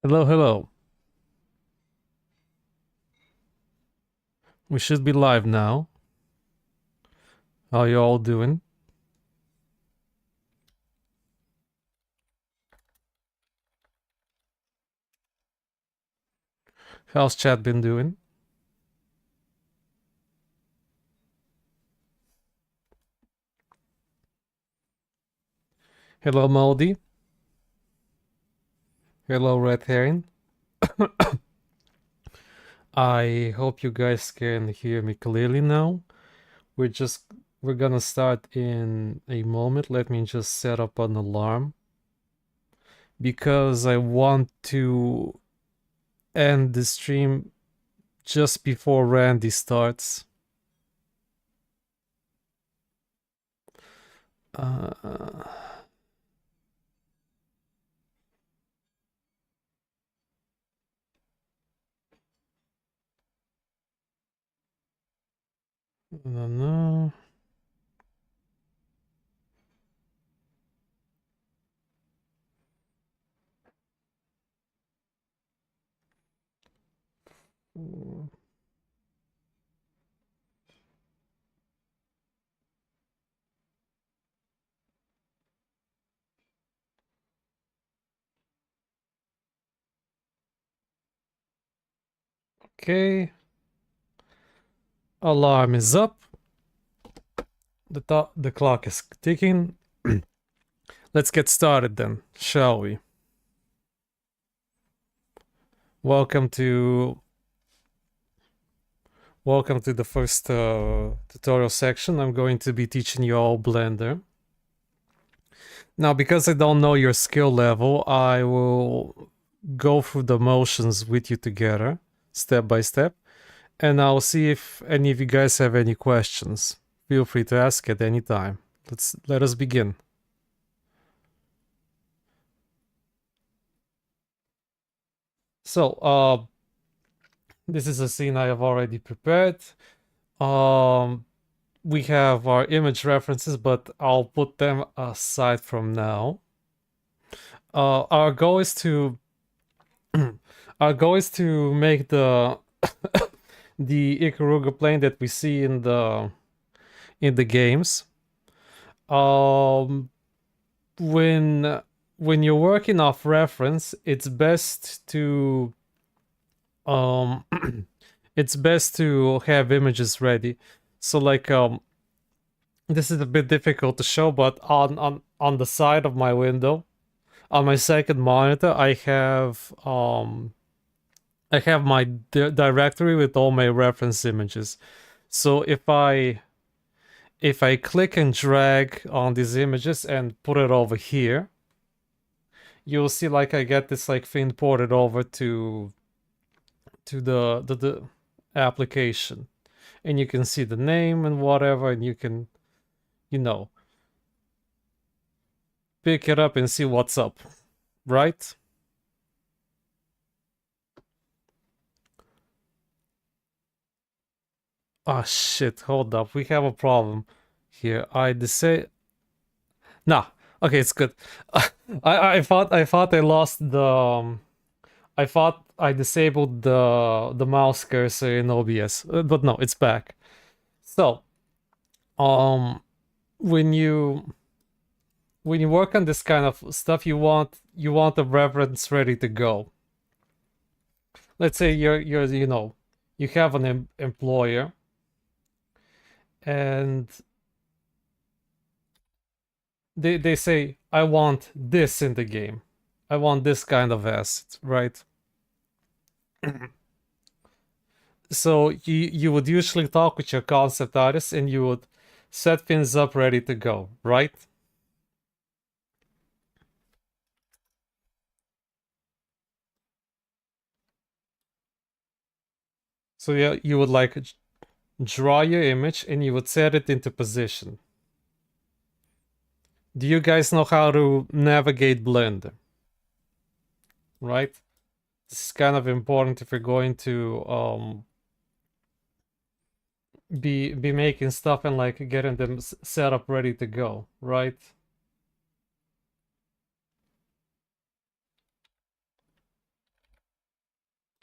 Hello, hello. We should be live now. How you all doing? How's chat been doing? Hello, Moldy. Hello, Red Herring. I hope you guys can hear me clearly now. We're gonna start in a moment. Let me just set up an alarm because I want to end the stream just before Randy starts. Uh, no. Okay. Alarm is up. The clock is ticking. Let's get started then, shall we? Welcome to the first tutorial section. I'm going to be teaching you all Blender. Now, because I don't know your skill level, I will go through the motions with you together, step by step, and I'll see if any of you guys have any questions. Feel free to ask at any time. Let us begin. So, this is a scene I have already prepared. We have our image references, but I'll put them aside from now. Our goal is to our goal is to make the the Ikaruga plane that we see in the games. Um, when you're working off reference, it's best to um it's best to have images ready. So like this is a bit difficult to show, but on the side of my window, on my second monitor, I have my directory with all my reference images. So if I click and drag on these images and put it over here, you'll see like I get this like thing ported over to the application, and you can see the name and whatever, and you can, you know, pick it up and see what's up, right? Ah, shit, hold up. We have a problem here. I say nah. Okay, it's good. I thought I lost the I thought I disabled the mouse cursor in OBS, but no, it's back. So, um when you work on this kind of stuff, you want the reference ready to go. Let's say you're you have an employer, and they say, I want this in the game. I want this kind of asset, right? So you would usually talk with your concept artist and you would set things up ready to go, right? So yeah, you would like draw your image and you would set it into position. Do you guys know how to navigate Blender? Right? This is kind of important if you're going to be making stuff and like getting them set up ready to go, right?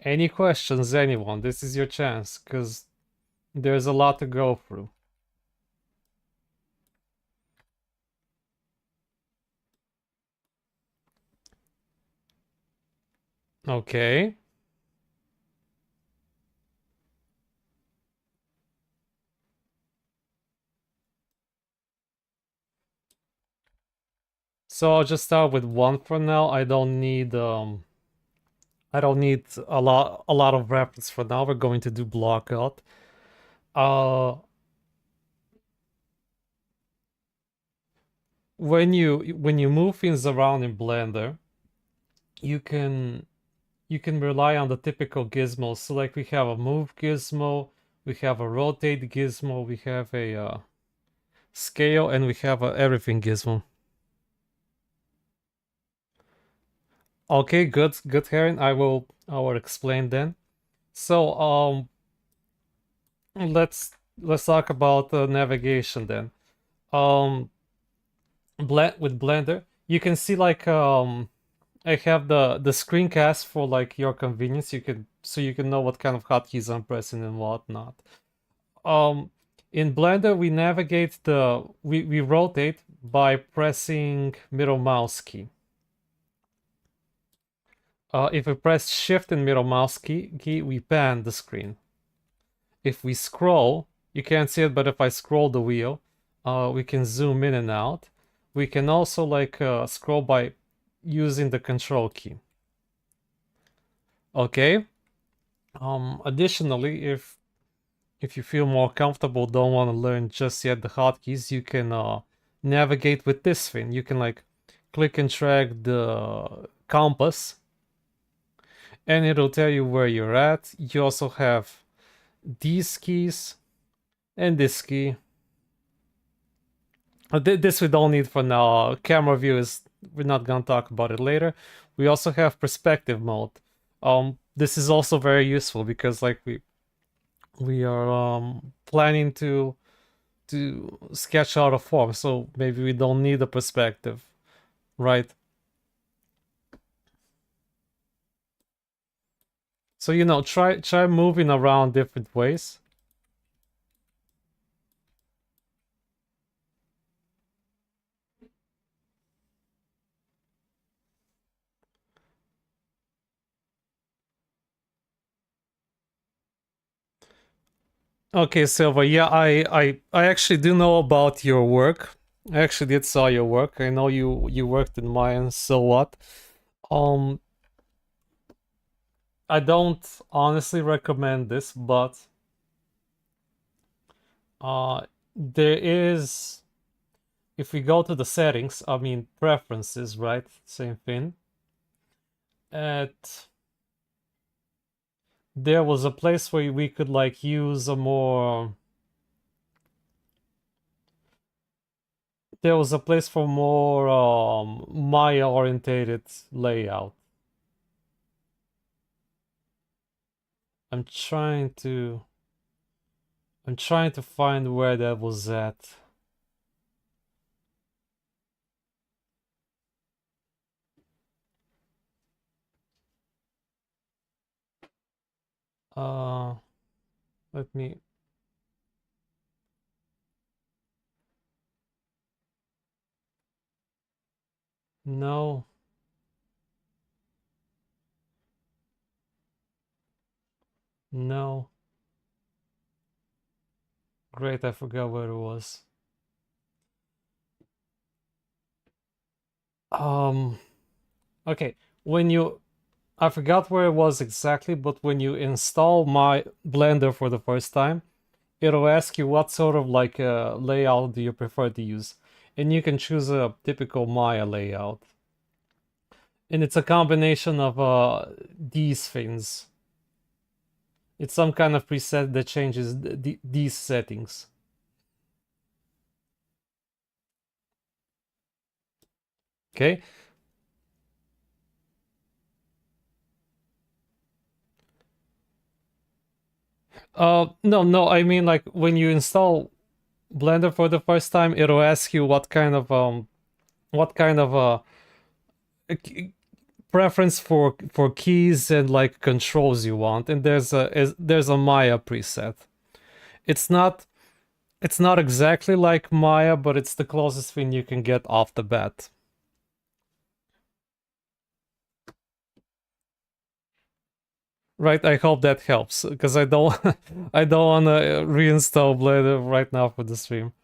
Any questions, anyone? This is your chance, because there's a lot to go through. Okay. So I'll just start with one for now. I don't need a lot of reference for now. We're going to do block out. Uh when you move things around in Blender, you can you can rely on the typical gizmos. So like we have a move gizmo, we have a rotate gizmo, we have a scale, and we have a everything gizmo. Okay, good, Heron. I will explain then. So let's talk about navigation then. Um, with Blender, you can see like I have the screencast for like your convenience. You can know what kind of hotkeys I'm pressing and whatnot. Um, in Blender, we rotate by pressing middle mouse key. If we press Shift and middle mouse key, we pan the screen. If we scroll, you can't see it, but if I scroll the wheel, we can zoom in and out. We can also like scroll by using the control key. Okay. Additionally, if you feel more comfortable, don't want to learn just yet the hotkeys, you can navigate with this thing. You can like click and drag the compass, and it'll tell you where you're at. You also have these keys and this key. This we don't need for now. Camera view is, we're not gonna talk about it later. We also have perspective mode. This is also very useful because like we are planning to sketch out a form, so maybe we don't need a perspective, right? So try moving around different ways. Okay, Silva. Yeah, I actually do know about your work. I actually did saw your work. I know you worked in mine. So what? Um, I don't honestly recommend this, but there is, if we go to the settings, I mean preferences, right? Same thing. At There was a place where we could like use a more, there was a place for more Maya orientated layout. I'm trying to I'm trying to find where that was at. Uh Let me, no. No. Great, I forgot where it was. Um okay, when you I forgot where it was exactly, but when you install my Blender for the first time, it'll ask you what sort of like layout do you prefer to use, and you can choose a typical Maya layout, and it's a combination of these things. It's some kind of preset that changes these settings. Okay. No, I mean like when you install Blender for the first time, it'll ask you what kind of preference for keys and like controls you want, and there's a Maya preset. It's not it's not exactly like Maya, but it's the closest thing you can get off the bat. Right, I hope that helps because I don't I don't want to reinstall Blade right now for the stream.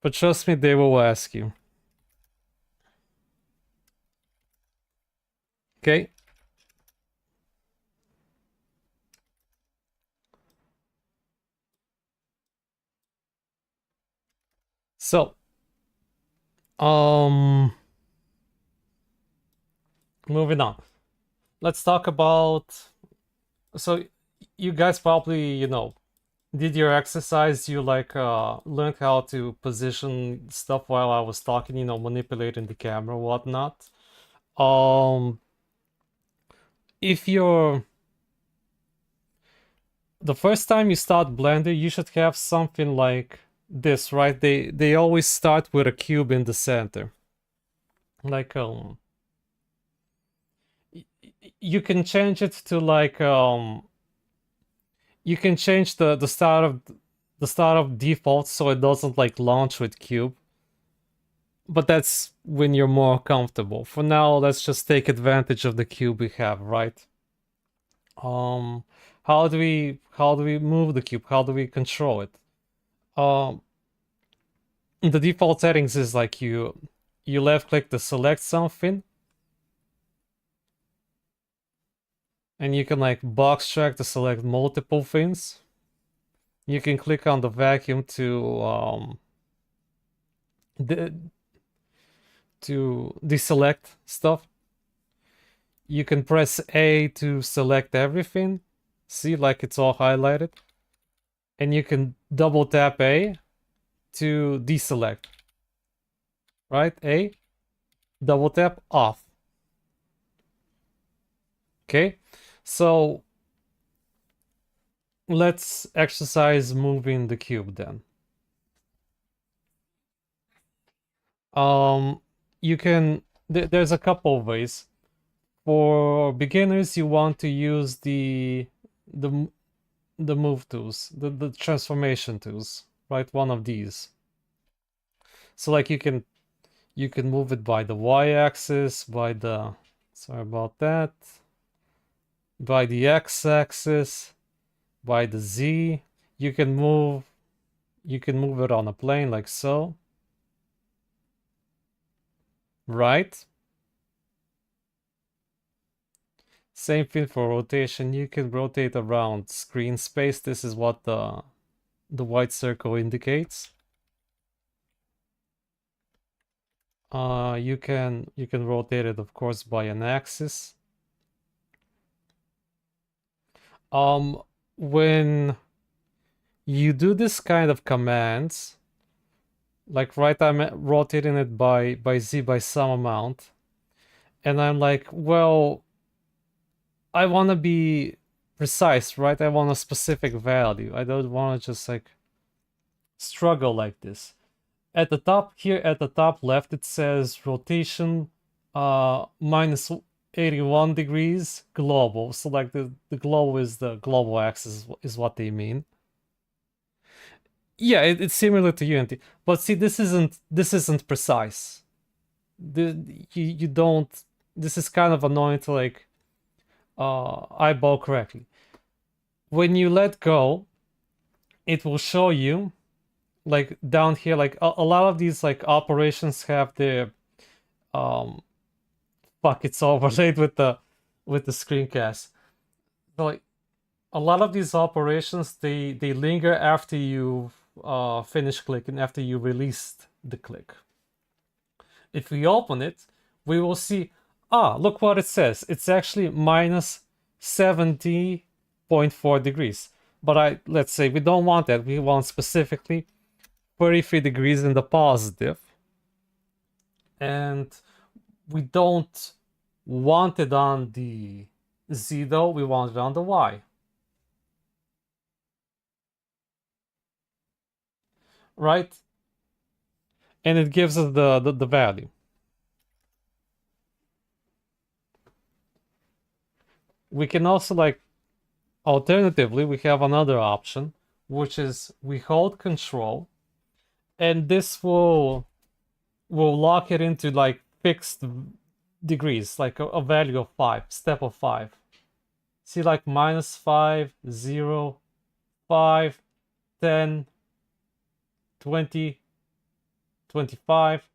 But trust me, they will ask you. Okay? So, um moving on. Let's talk about, so you guys probably, did your exercise, you like learned how to position stuff while I was talking, manipulating the camera, whatnot. Um if you're the first time you start Blender, you should have something like this, right? They always start with a cube in the center. Like you can change it to like you can change the start of default so it doesn't like launch with cube. But that's when you're more comfortable. For now, let's just take advantage of the cube we have, right? Um how do we move the cube? How do we control it? Um the default settings is like you left click to select something, and you can like box track to select multiple things. You can click on the vacuum de to deselect stuff. You can press A to select everything. See, like it's all highlighted. And you can double tap A to deselect. Right? A, double tap, off. Okay, so let's exercise moving the cube then. You can, there's a couple of ways. For beginners, you want to use the the move tools, the transformation tools, right? One of these. So like you can move it by the y-axis, by the, sorry about that, by the x-axis, by the z. You can move it on a plane like so. Right? Same thing for rotation. You can rotate around screen space. This is what the white circle indicates. You can rotate it, of course, by an axis. When you do this kind of commands, like right, I'm rotating it by z by some amount, and I'm like, well, I want to be precise, right? I want a specific value. I don't want to just like struggle like this. At the top here, at the top left, it says rotation minus 81 degrees global. So like the global is the global axis is what they mean. Yeah, it's similar to Unity, but see, this isn't precise. You don't. This is kind of annoying to like eyeball correctly. When you let go, it will show you like down here, like a lot of these like operations have their um fuck, it's overlaid with the screencast. So like a lot of these operations, they linger after you finish clicking, after you released the click. If we open it, we will see, look what it says. It's actually minus 70.4 degrees. But let's say we don't want that. We want specifically 33 degrees in the positive. And we don't want it on the Z though, we want it on the Y. Right? And it gives us the value. We can also like, alternatively, we have another option, which is we hold control, and this will lock it into like fixed degrees, like a value of 5, step of 5. See, like -5, 0, 5, 10, 20, 25,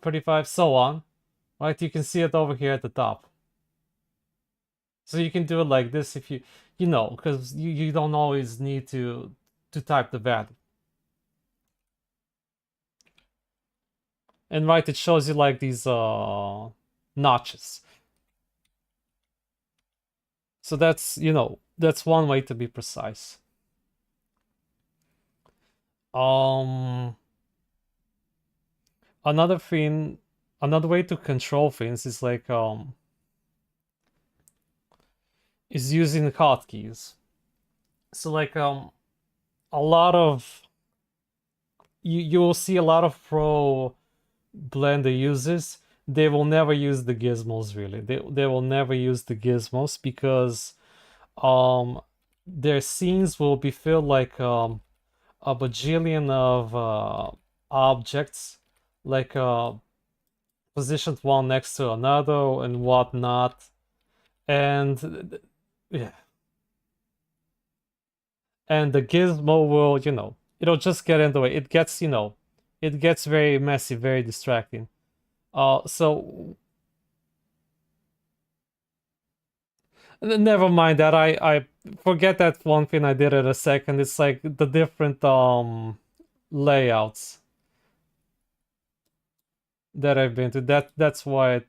35, so on. Right? You can see it over here at the top. So you can do it like this if you know, because you don't always need to type the value. And right, it shows you like these notches. So that's, that's one way to be precise. Um another thing, another way to control things is like is using hotkeys. So like a lot of you will see a lot of pro Blender users, they will never use the gizmos really. They will never use the gizmos because um their scenes will be filled like a bajillion of objects, like positioned one next to another and whatnot. And yeah, and the gizmo will, it'll just get in the way. It gets, it gets very messy, very distracting. So never mind that. I forget that one thing I did in a second. It's like the different layouts that I've been to. That's why it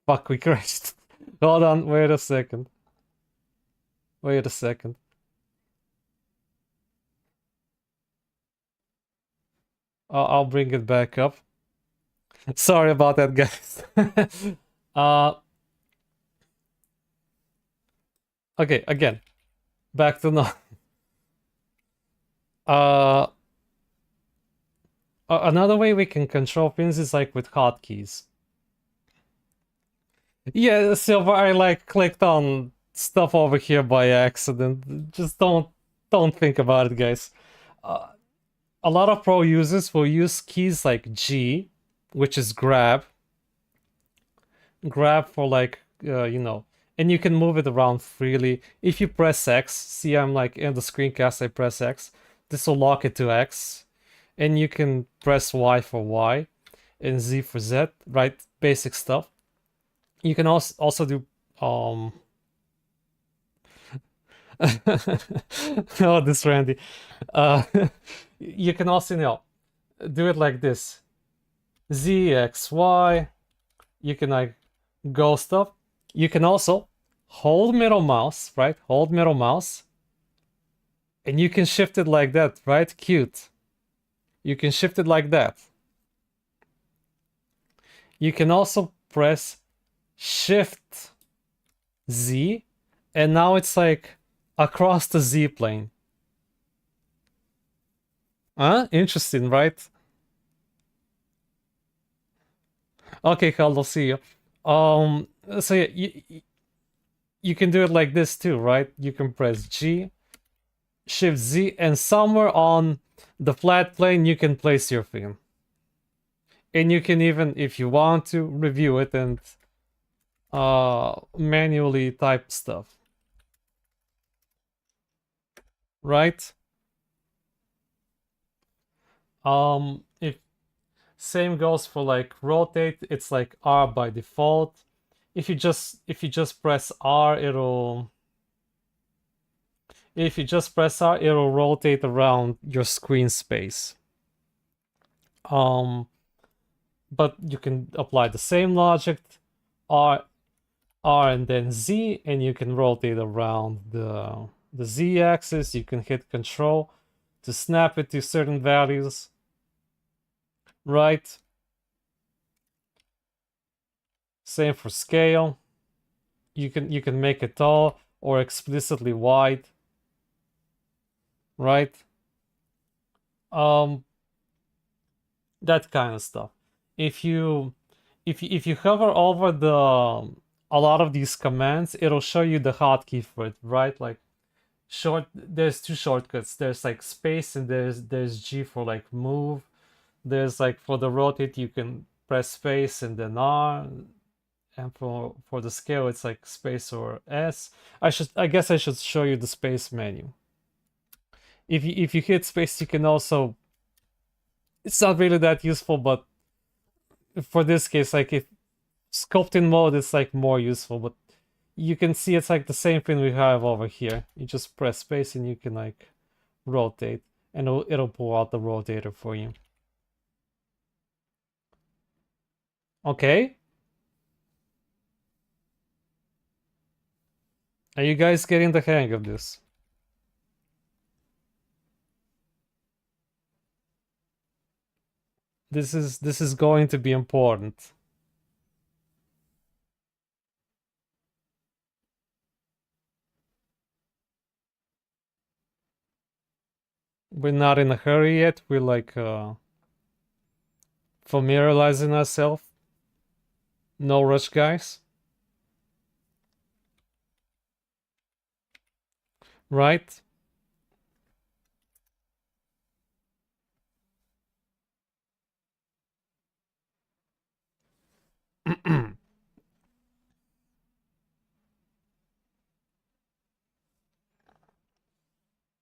fuck, we crashed. Hold on, wait a second. Wait a second. I'll bring it back up. Sorry about that, guys. uh okay, again, back to no. Uh Another way we can control things is like with hotkeys. Yeah, Silver, I like clicked on stuff over here by accident. Just don't think about it, guys. Uh, a lot of pro users will use keys like G, which is grab for like and you can move it around freely. If you press X, see I'm like in the screencast, I press X, this will lock it to X, and you can press Y for Y and Z for Z, right? Basic stuff. You can also do oh, this Randy. Uh you can also, do it like this. Z, X, Y. You can like go stuff. You can also hold middle mouse, right? Hold middle mouse. And you can shift it like that, right? Cute. You can shift it like that. You can also press Shift Z, and now it's like across the Z plane. Huh? Interesting, right? Okay, Carl, I'll see you. So yeah, you can do it like this too, right? You can press G, Shift Z, and somewhere on the flat plane you can place your theme. And you can even, if you want to, review it and manually type stuff. Right? If same goes for like rotate, it's like R by default. If you just press R, it'll rotate around your screen space. But you can apply the same logic, R and then Z, and you can rotate around the Z axis. You can hit Control to snap it to certain values, right? Same for scale. You can make it tall or explicitly wide, right? Um, that kind of stuff. If you if you hover over a lot of these commands, it'll show you the hotkey for it, right? Like there's two shortcuts. There's like space and there's G for like move. There's like for the rotate you can press space and then R, and for the scale it's like space or S. I guess I should show you the space menu. If you hit space you can also, it's not really that useful, but for this case, like if sculpting mode is like more useful, but you can see it's like the same thing we have over here. You just press space and you can like rotate, and it'll pull out the rotator for you. Okay. Are you guys getting the hang of this? This is going to be important. We're not in a hurry yet. We're like familiarizing ourselves. No rush, guys. Right?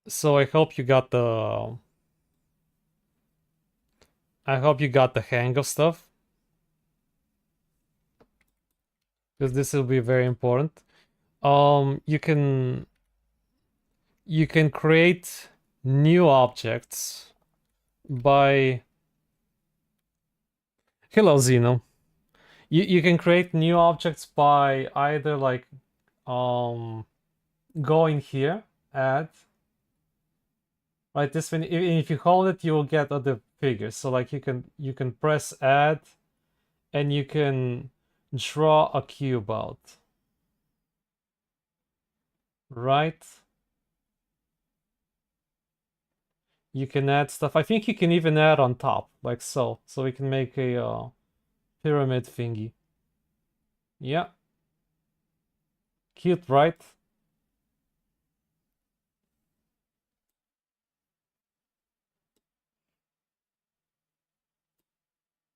So I hope you got the hang of stuff, because this will be very important. You can create new objects by, hello Zeno. You can create new objects by either like going here, add, right? This one, if you hold it, you will get other figures. So like you can press add, and you can draw a cube out, right? You can add stuff. I think you can even add on top, like so. So we can make a pyramid thingy. Yeah. Cute, right?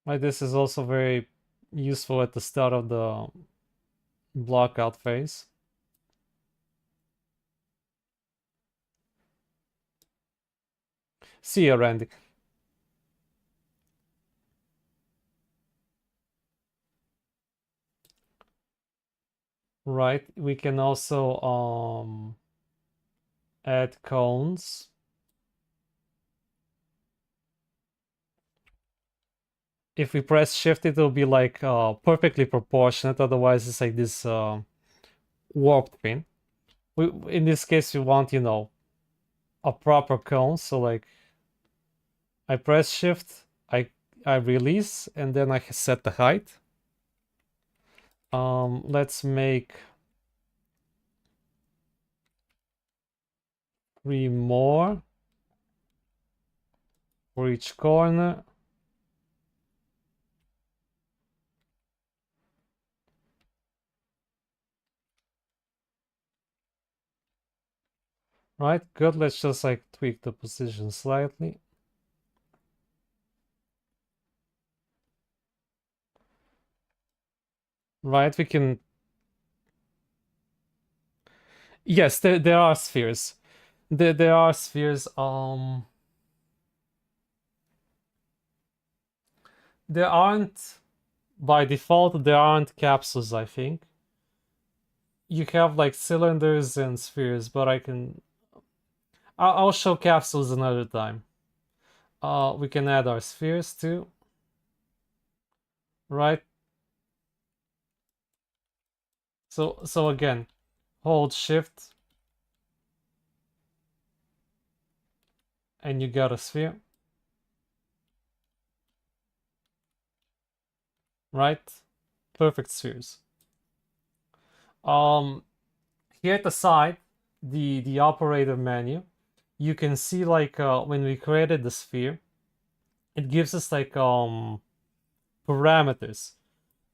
Like this is also very useful at the start of the blockout phase. See ya, Randy. Right, we can also add cones. If we press shift, it will be like perfectly proportionate. Otherwise, it's like this warped pin. In this case, we want, a proper cone. So like, I press shift, I release, and then I set the height. Let's make 3 more for each corner. Right, good. Let's just like tweak the position slightly. Right, we can. Yes, there are spheres. There are spheres. There aren't, by default, there aren't capsules, I think. You have like cylinders and spheres, but I'll show capsules another time. We can add our spheres too. Right? So again, hold shift and you got a sphere. Right? Perfect spheres. Here at the side, the operator menu, you can see like when we created the sphere, it gives us like parameters.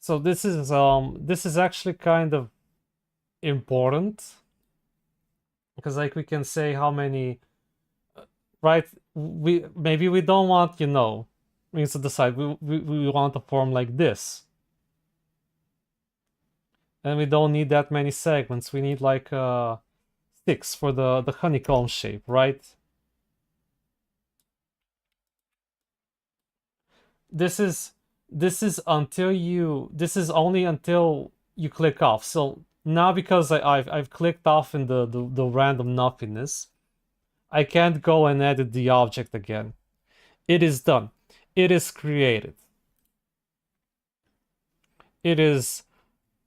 So this is actually kind of important because like we can say how many, right? We don't want, we need to decide we want to form like this. And we don't need that many segments. We need like 6 for the honeycomb shape, right? This is this is only until you click off. So now because I've clicked off in the random nothingness, I can't go and edit the object again. It is done. It is created. It is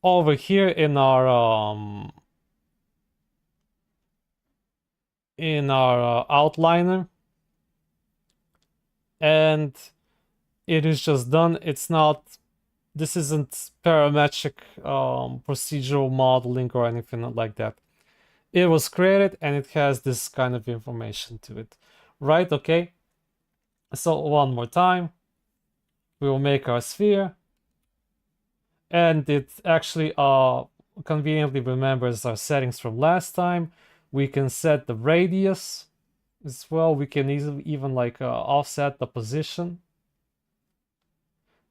over here in our outliner, and it is just done. It's not, this isn't parametric procedural modeling or anything like that. It was created and it has this kind of information to it, right? Okay, so one more time, we will make our sphere, and it actually conveniently remembers our settings from last time. We can set the radius as well. We can even like offset the position.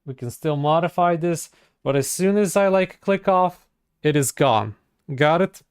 We can still modify this, but as soon as I like click off, it is gone. Got it?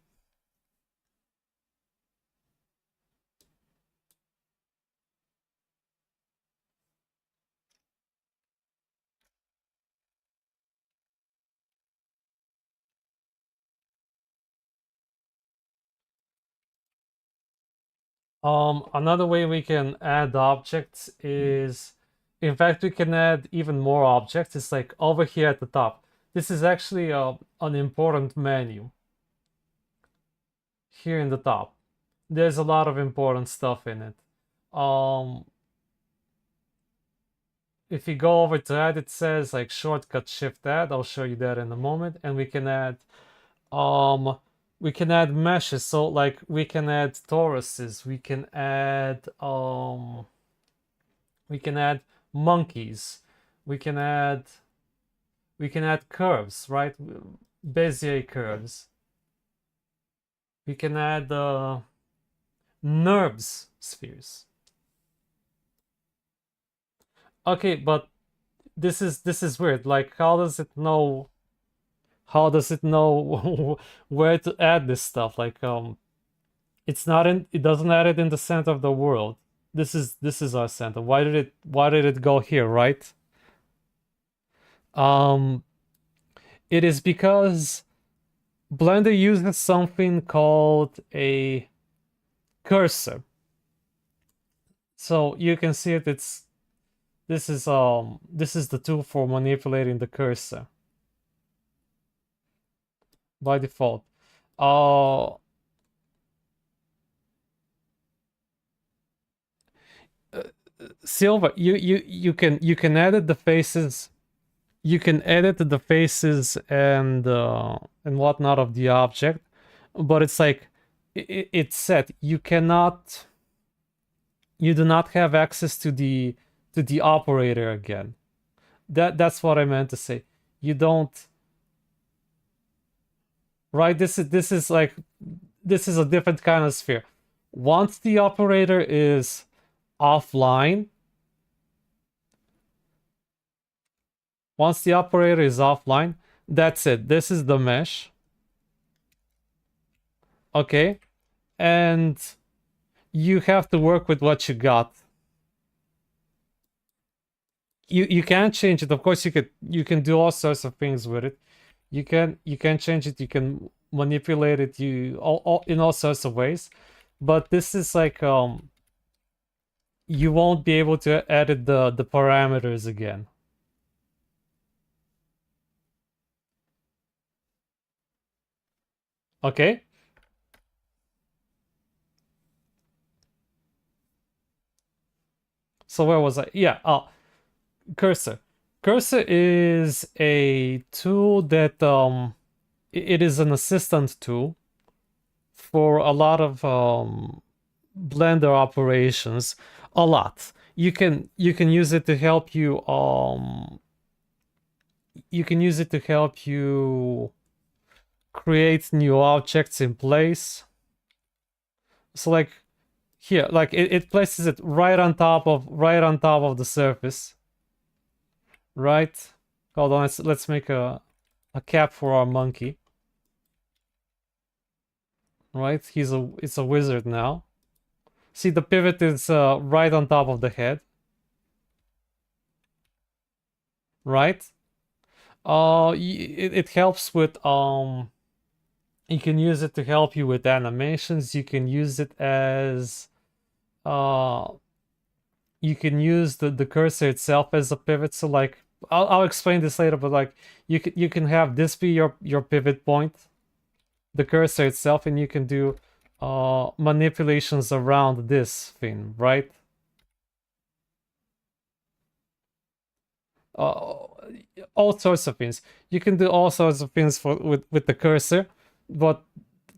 Another way we can add objects is, in fact, we can add even more objects. It's like over here at the top. This is actually an important menu here in the top. There's a lot of important stuff in it. If you go over to add, it says like shortcut shift add. I'll show you that in a moment. And um we can add meshes. So like we can add toruses, we can add monkeys, we can add curves, right? Bezier curves. We can add NURBS spheres. Okay, but this is weird. Like, how does it know where to add this stuff? Like, it doesn't add it in the center of the world. This is our center. Why did it go here, right? Um, it is because Blender uses something called a cursor. So you can see it. This is the tool for manipulating the cursor by default. Uh, Silva, you can edit the faces. You can edit the faces and whatnot of the object, but it's like it's set. You do not have access to the operator again. That's what I meant to say. You don't, right? This is a different kind of sphere. Once the operator is offline, that's it. This is the mesh. Okay. And you have to work with what you got. You can't change it. Of course, you can do all sorts of things with it. You can change it. You can manipulate it. All in all sorts of ways. But this is like you won't be able to edit the parameters again. Okay. So where was I? Yeah. Cursor. Cursor is a tool that it is an assistant tool for a lot of Blender operations. A lot. You can use it to help you you can use it to help you create new objects in place. So like here, like it places it right on top of the surface. Right? Hold on, let's make a cap for our monkey. Right? It's a wizard now. See, the pivot is right on top of the head. Right? It helps with you can use it to help you with animations. You can use it as you can use the cursor itself as a pivot. So like I'll explain this later, but like you can have this be your pivot point, the cursor itself, and you can do manipulations around this thing, right? Uh, all sorts of things. You can do all sorts of things with the cursor, but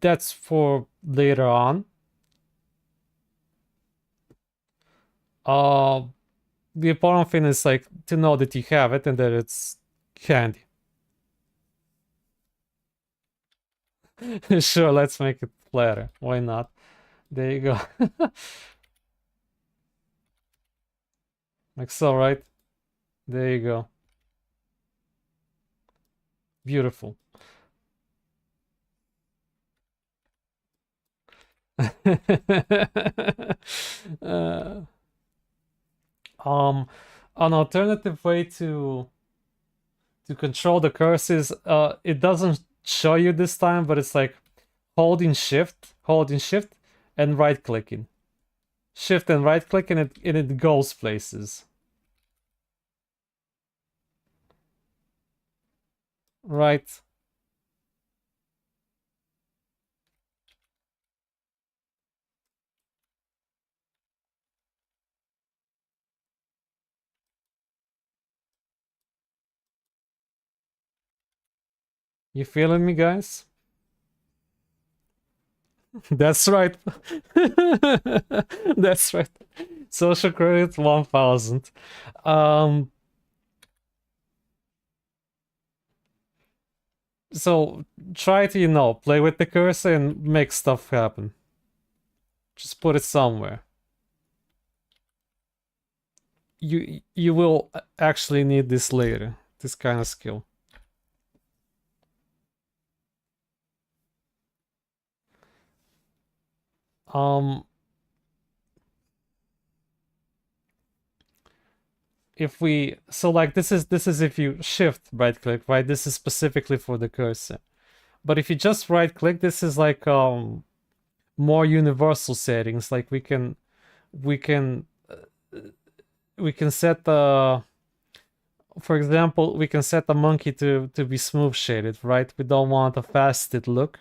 that's for later on. Uh, the important thing is like to know that you have it and that it's handy. Sure, let's make it flatter. Why not? There you go. Like so, right? There you go. Beautiful. uh, um, an alternative way to control the cursor is it doesn't show you this time, but it's like holding shift and right clicking. Shift and right click and it goes places. Right. You feeling me, guys? That's right. That's right. Social credit 1000. Um so try to, play with the cursor and make stuff happen. Just put it somewhere. You will actually need this later, this kind of skill. Um if we so like this is if you shift right click, right? This is specifically for the cursor. But if you just right click, this is like more universal settings. Like we can we can set the for example, we can set the monkey to be smooth shaded, right? We don't want a faceted look.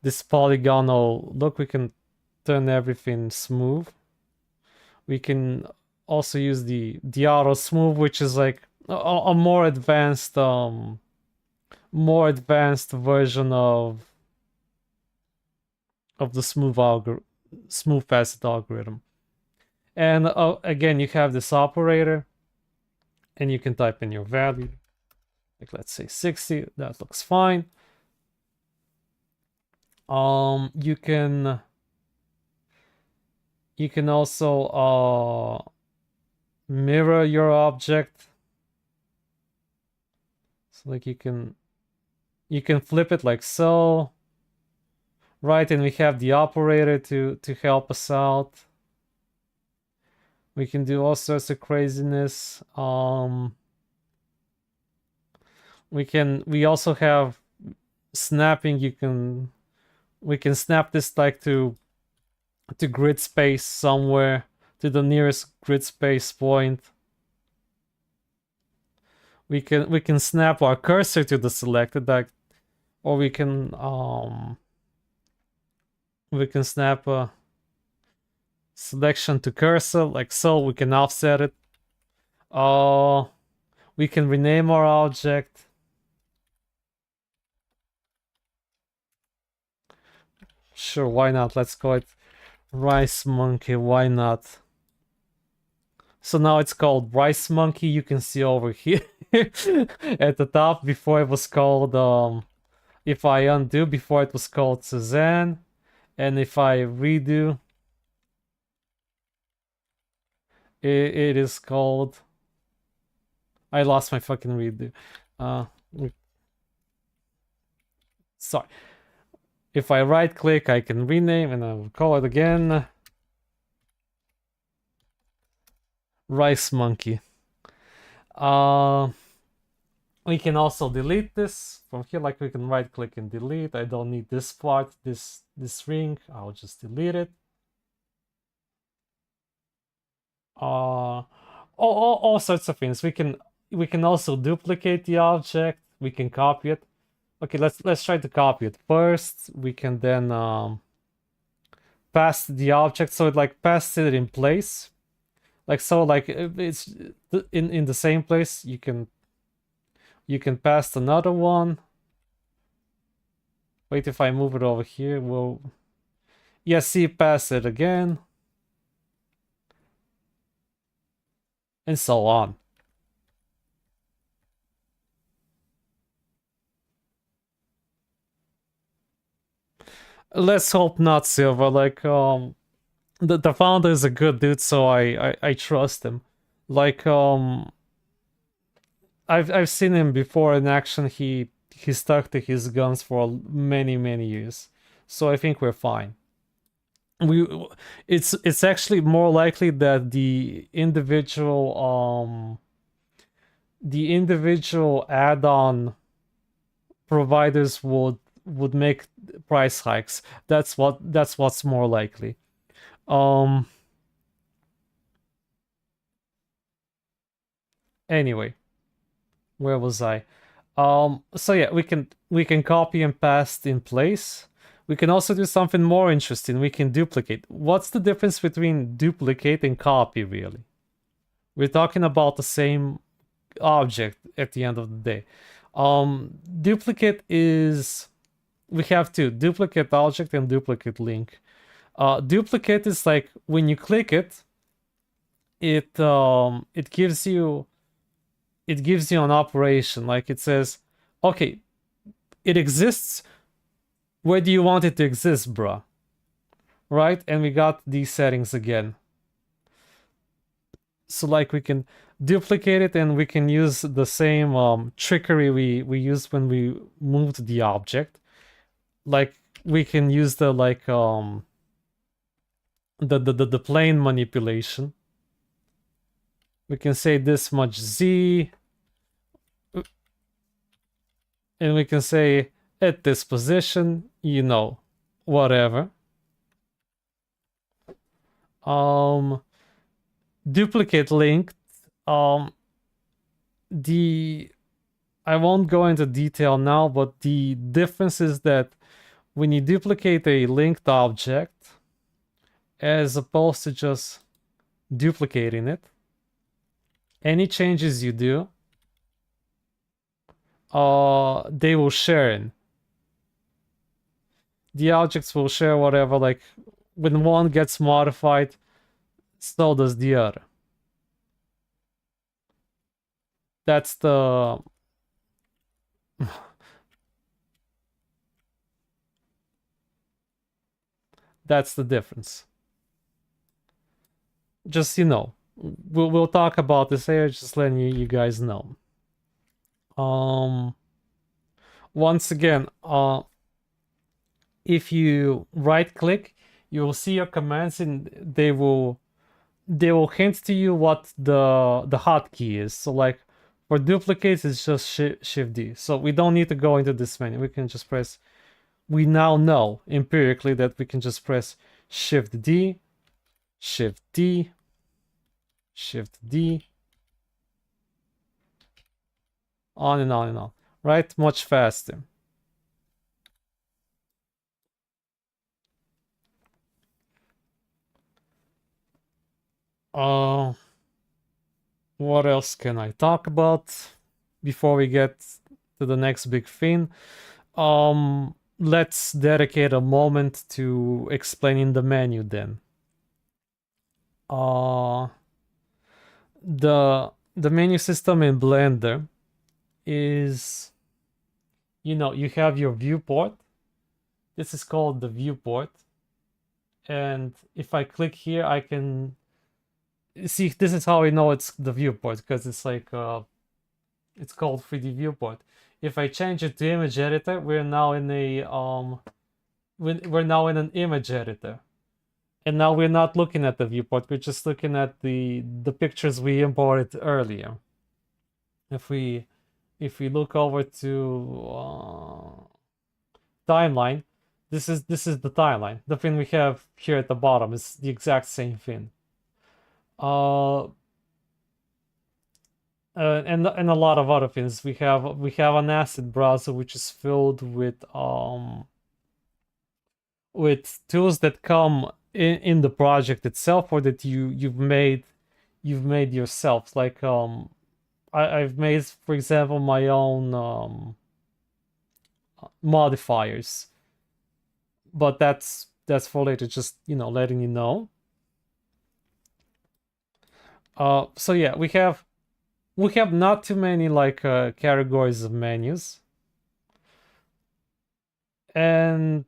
This polygonal look, we can turn everything smooth. We can also use the auto smooth, which is like a more advanced version of the smooth facet algorithm. And again, you have this operator, and you can type in your value, like let's say 60. That looks fine. You can also mirror your object. So like you can flip it like so, right? And we have the operator to help us out. We can do all sorts of craziness. We also have snapping. We can snap this like to grid space somewhere, to the nearest grid space point. We can snap our cursor to the selected, like, or we can snap a selection to cursor like so. We can offset it. We can rename our object. Sure, why not? Let's call it rice monkey. Why not? So now it's called Rice Monkey. You can see over here at the top. Before it was called if I undo, before it was called Suzanne, and if I redo, it is called. I lost my fucking redo. Uh, sorry. If I right click, I can rename and I will call it again Rice Monkey. We can also delete this from here, like we can right click and delete. I don't need this part, this ring. I'll just delete it. All sorts of things. We can also duplicate the object. We can copy it. Okay, let's try to copy it first. We can then pass the object, so it like passes it in place, like so. Like it's in the same place. You can pass another one. Wait, if I move it over here, we'll see, pass it again, and so on. Let's hope not, Silver. Like the founder is a good dude, so I trust him. Like I've seen him before in action. He stuck to his guns for many years, so I think we're fine. It's actually more likely that the individual add-on providers would make price hikes. That's what's more likely. Anyway, where was I? So yeah, we can copy and paste in place. We can also do something more interesting. We can duplicate. What's the difference between duplicate and copy, really? We're talking about the same object at the end of the day. Duplicate is, we have two: duplicate object and duplicate link. Duplicate is like when you click it, it gives you an operation. Like it says, okay, it exists. Where do you want it to exist, bruh? Right? And we got these settings again. So like we can duplicate it, and we can use the same trickery we used when we moved the object. Like we can use the the plane manipulation. We can say this much Z, and we can say at this position, whatever. Duplicate link. I won't go into detail now, but the difference is that when you duplicate a linked object, as opposed to just duplicating it, any changes you do, they will share in. The objects will share whatever, like when one gets modified, so does the other. That's the that's the difference. Just we'll talk about this here, just letting you guys know. Once again, if you right click, you will see your commands, and they will hint to you what the hotkey is. So like for duplicates, it's just shift D. So we don't need to go into this menu. We can just press. We now know empirically that we can just press shift D, shift D, shift D, on and on and on. Right? Much faster. What else can I talk about before we get to the next big thing? Let's dedicate a moment to explaining the menu then. the menu system in Blender is, you have your viewport. This is called the viewport. And if I click here, I can see, this is how I know it's the viewport, because it's like it's called 3D viewport. If I change it to image editor, we're now in an image editor. And now we're not looking at the viewport, we're just looking at the pictures we imported earlier. If we look over to timeline, this is the timeline. The thing we have here at the bottom is the exact same thing. And a lot of other things. We have an asset browser which is filled with tools that come in the project itself, or that you've made yourself. Like I've made, for example, my own modifiers, but that's for later. Just letting you know. So yeah, we have not too many like categories of menus, and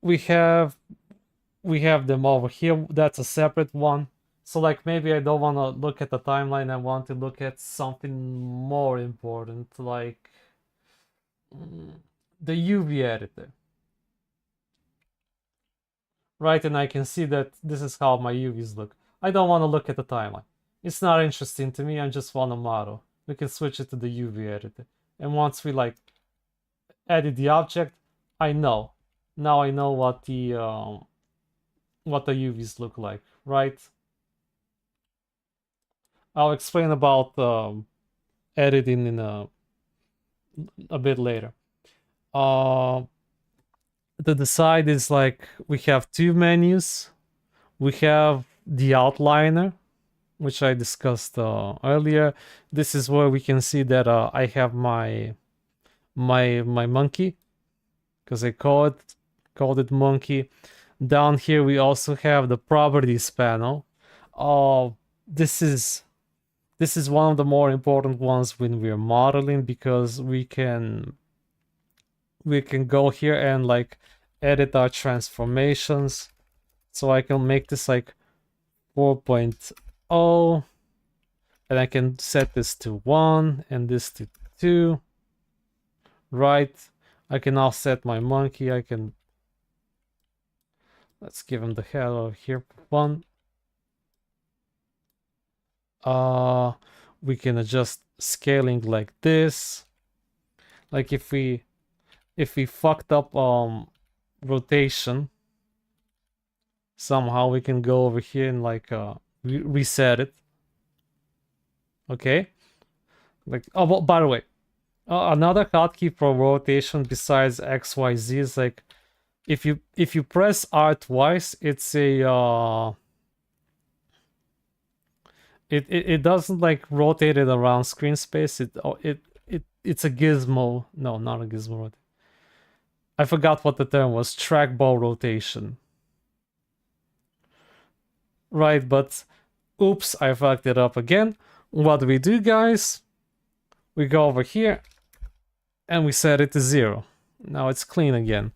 we have them over here. That's a separate one. So like maybe I don't want to look at the timeline, I want to look at something more important, like the UV editor, right? And I can see that this is how my UVs look. I don't want to look at the timeline. It's not interesting to me. I just want a model. We can switch it to the UV editor. And once we like edit the object, I know. Now I know what the UVs look like, right? I'll explain about editing in a bit later. To the side is like we have two menus. We have the outliner, which I discussed earlier. This is where we can see that I have my monkey, because I called it monkey. Down here we also have the properties panel. This is one of the more important ones when we're modeling, because we can go here and like edit our transformations. So I can make this like 4.0, and I can set this to 1 and this to 2, right? I can offset my monkey. Let's give him the head over here, 1. We can adjust scaling like this. Like if we fucked up rotation, somehow we can go over here and like reset it. Okay, like, oh well, by the way, another hotkey for rotation besides XYZ is like if you press R twice, it's a it doesn't like rotate it around screen space. It's a gizmo. No, not a gizmo. I forgot what the term was. Trackball rotation. Right, but oops, I fucked it up again. What do we do, guys? We go over here and we set it to 0. Now it's clean again.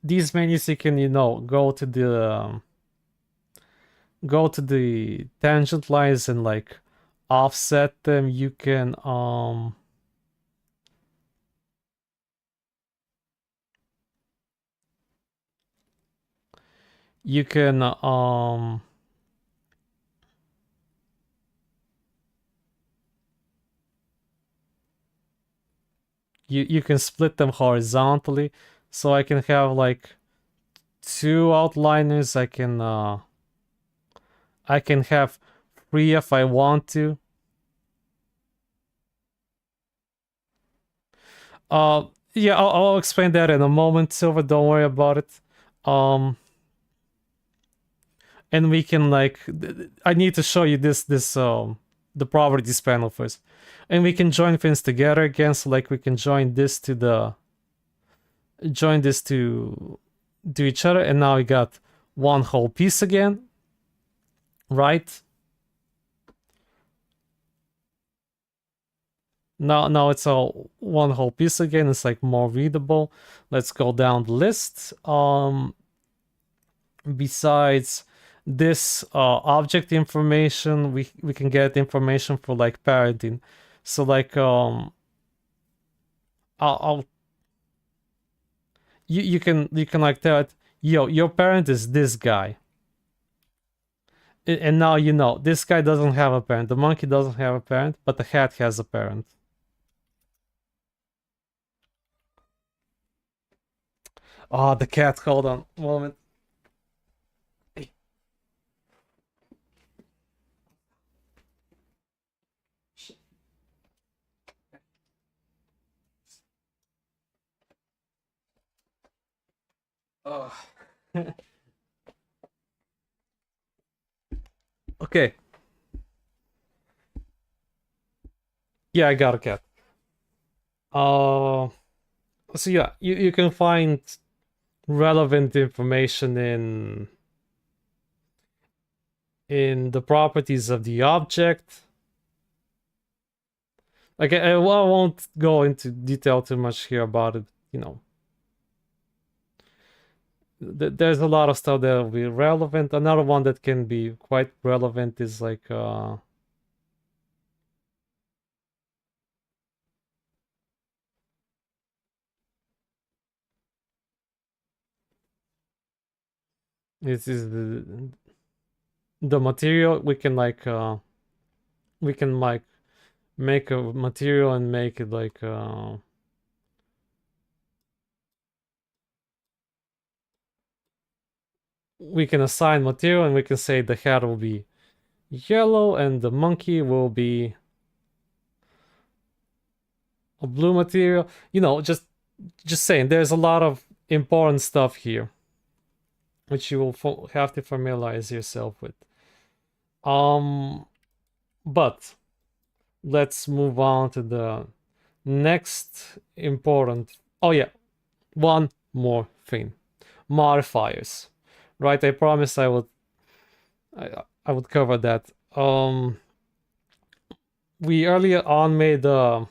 These menus, you can go to the tangent lines and like offset them. You can you can split them horizontally, so I can have like 2 outliners. I can have 3 if I want to. Yeah, I'll explain that in a moment, Silver. Don't worry about it. And we can like, I need to show you this the properties panel first, and we can join things together again. So like we can join this to to each other, and now we got one whole piece again, right? Now it's all one whole piece again. It's like more readable. Let's go down the list. Besides this object information, we can get information for like parenting. So like I'll you can like tell it, yo, your parent is this guy. And now you know this guy doesn't have a parent. The monkey doesn't have a parent, but the cat has a parent. Oh, the cat. Hold on, moment. Oh. Okay. Yeah, I got a cat. Uh, so yeah, you can find relevant information in the properties of the object. Like I won't go into detail too much here about it, you know. There's a lot of stuff that will be relevant. Another one that can be quite relevant is like this is the material. We can like make a material and make it like we can assign material, and we can say the hat will be yellow and the monkey will be a blue material. You know, just saying, there's a lot of important stuff here which you will have to familiarize yourself with. But let's move on to the next important. Oh yeah, one more thing: modifiers. Right? I promised I would. I would cover that. We earlier on made a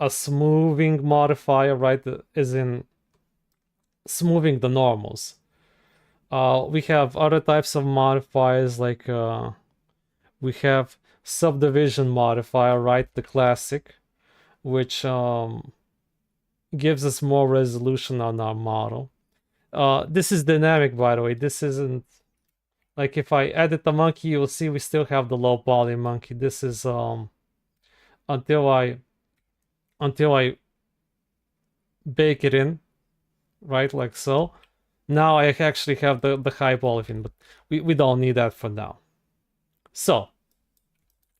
smoothing modifier, right? As in smoothing the normals. We have other types of modifiers, like we have subdivision modifier, right? The classic, which gives us more resolution on our model. This is dynamic, by the way. This isn't like if I edit the monkey, you'll see we still have the low poly monkey. This is until I bake it in, right? Like so. Now I actually have the high polygon, but we don't need that for now. So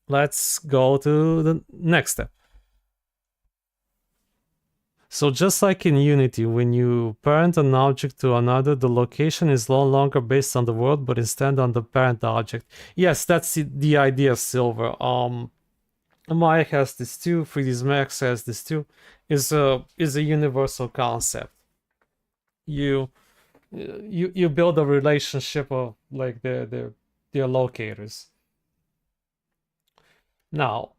let's go to the next step. So just like in Unity, when you parent an object to another, the location is no longer based on the world, but instead on the parent object. Yes, that's the idea of Silver. Maya has this too, 3ds Max has this too. Is a universal concept. You build a relationship of like their locators. Now,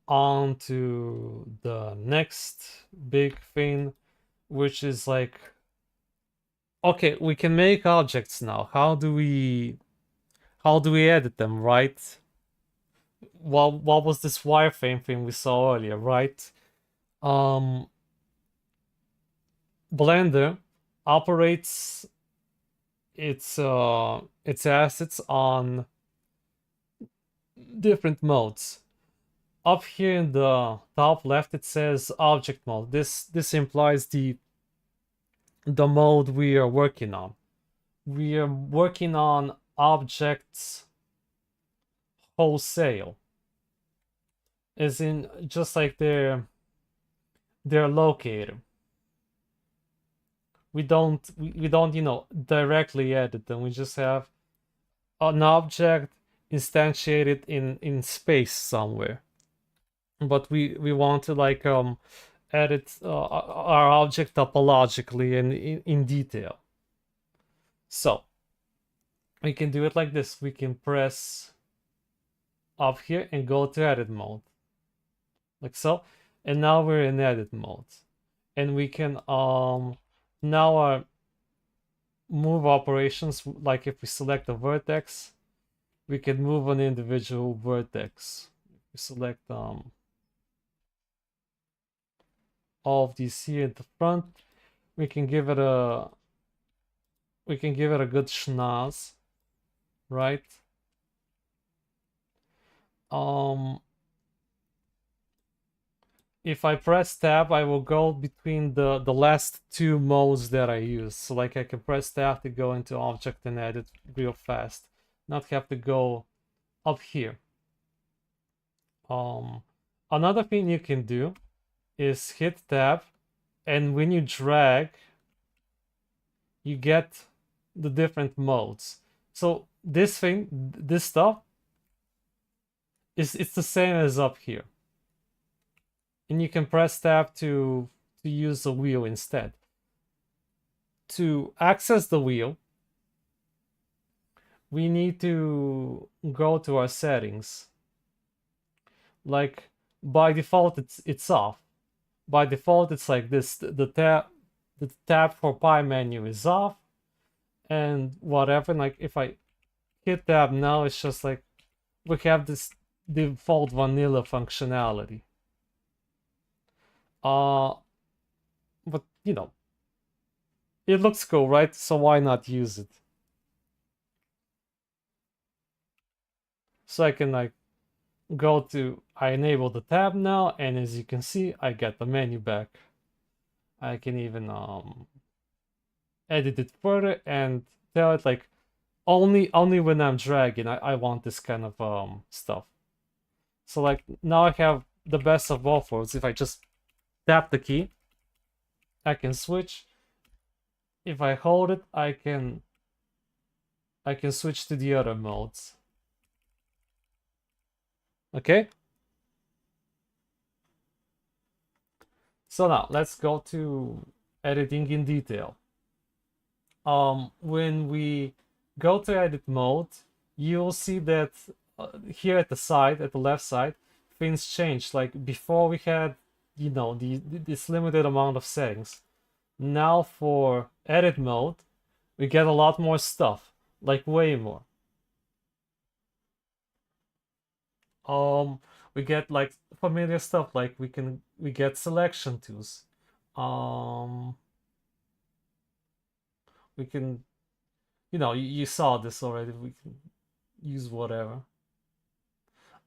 on to the next big thing, which is like, okay, we can make objects now. How do we edit them, right? What was this wireframe thing we saw earlier, right? Blender operates its assets on different modes. Up here in the top left, it says object mode. This implies the mode we are working on. We are working on objects wholesale, as in just like their locator. We don't you know, directly edit them. We just have an object instantiated in space somewhere, but we want to like edit our object topologically and in detail. So we can do it like this. We can press up here and go to edit mode, like so. And now we're in edit mode. And we can now move operations, like if we select a vertex, we can move an individual vertex. We select all of these here at the front. We can give it a good schnoz, right? If I press tab, I will go between the last two modes that I use. So like I can press tab to go into object and edit real fast, not have to go up here. Another thing you can do is hit tab, and when you drag, you get the different modes. So this thing, this stuff, it's the same as up here. And you can press tab to use the wheel instead. To access the wheel, we need to go to our settings. Like by default, it's off. By default, it's like this. The tab for pie menu is off, and whatever. Like if I hit tab now, it's just like we have this default vanilla functionality. But you know, it looks cool, right? So why not use it? So I can like go to, I enable the tab now, and as you can see, I get the menu back. I can even edit it further and tell it like only when I'm dragging, I want this kind of stuff. So like now I have the best of both worlds. If I just tap the key, I can switch. If I hold it, I can switch to the other modes. Okay? So now let's go to editing in detail. When we go to edit mode, you'll see that here at the side, at the left side, things change. Like before we had, you know, this limited amount of settings. Now for edit mode, we get a lot more stuff, like way more. We get like familiar stuff, like we get selection tools. We can, you know, you saw this already. We can use whatever.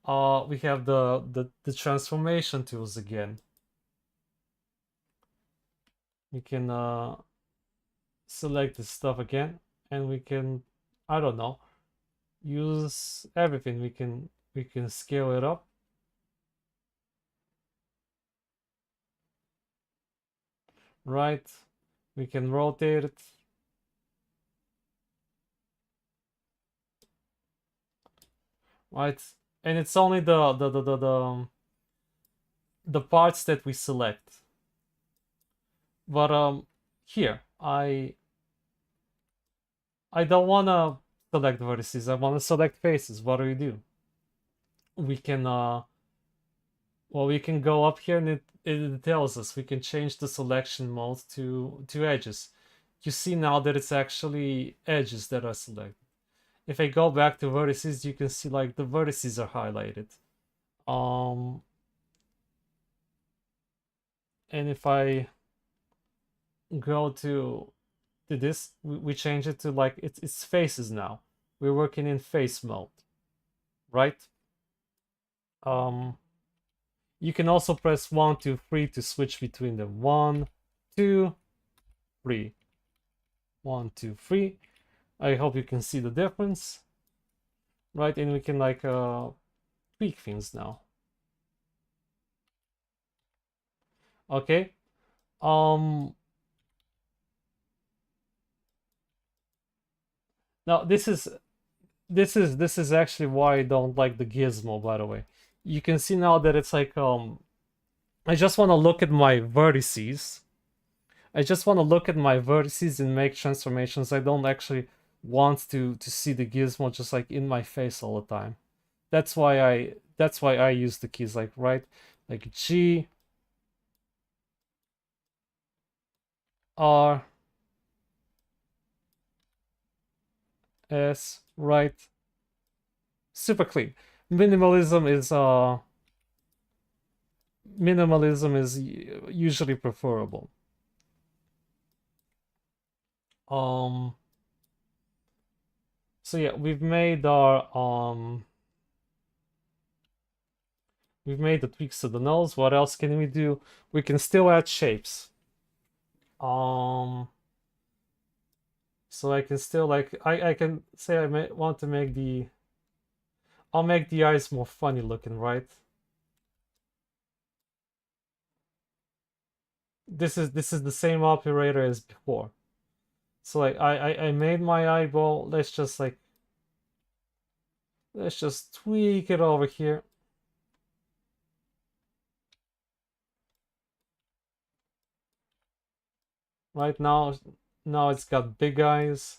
We have the transformation tools again. We can select this stuff again, and we can, I don't know, use everything. We can scale it up. Right? We can rotate it. Right? And it's only the parts that we select. But here I don't want to select vertices. I want to select faces. What do? We can well, we can go up here, and it tells us we can change the selection mode to edges. You see now that it's actually edges that are selected. If I go back to vertices, you can see like the vertices are highlighted. And if I go to this, we change it to like it's faces now. We're working in face mode, right? You can also press 1, 2, 3 to switch between them. 1, 2, 3. 1, 2, 3. I hope you can see the difference, right? And we can like tweak things now. Okay. Now this is actually why I don't like the gizmo, by the way. You can see now that it's like I just want to look at my vertices. I just want to look at my vertices and make transformations. I don't actually wants to see the gizmo just like in my face all the time. That's why I use the keys like right, like G, R, S, right. Super clean. Minimalism is usually preferable. So yeah, we've made the tweaks to the nose. What else can we do? We can still add shapes. So I can still like I can say want to make I'll make the eyes more funny looking, right? This is the same operator as before. So like I made my eyeball. Let's just tweak it over here. Right now it's got big eyes,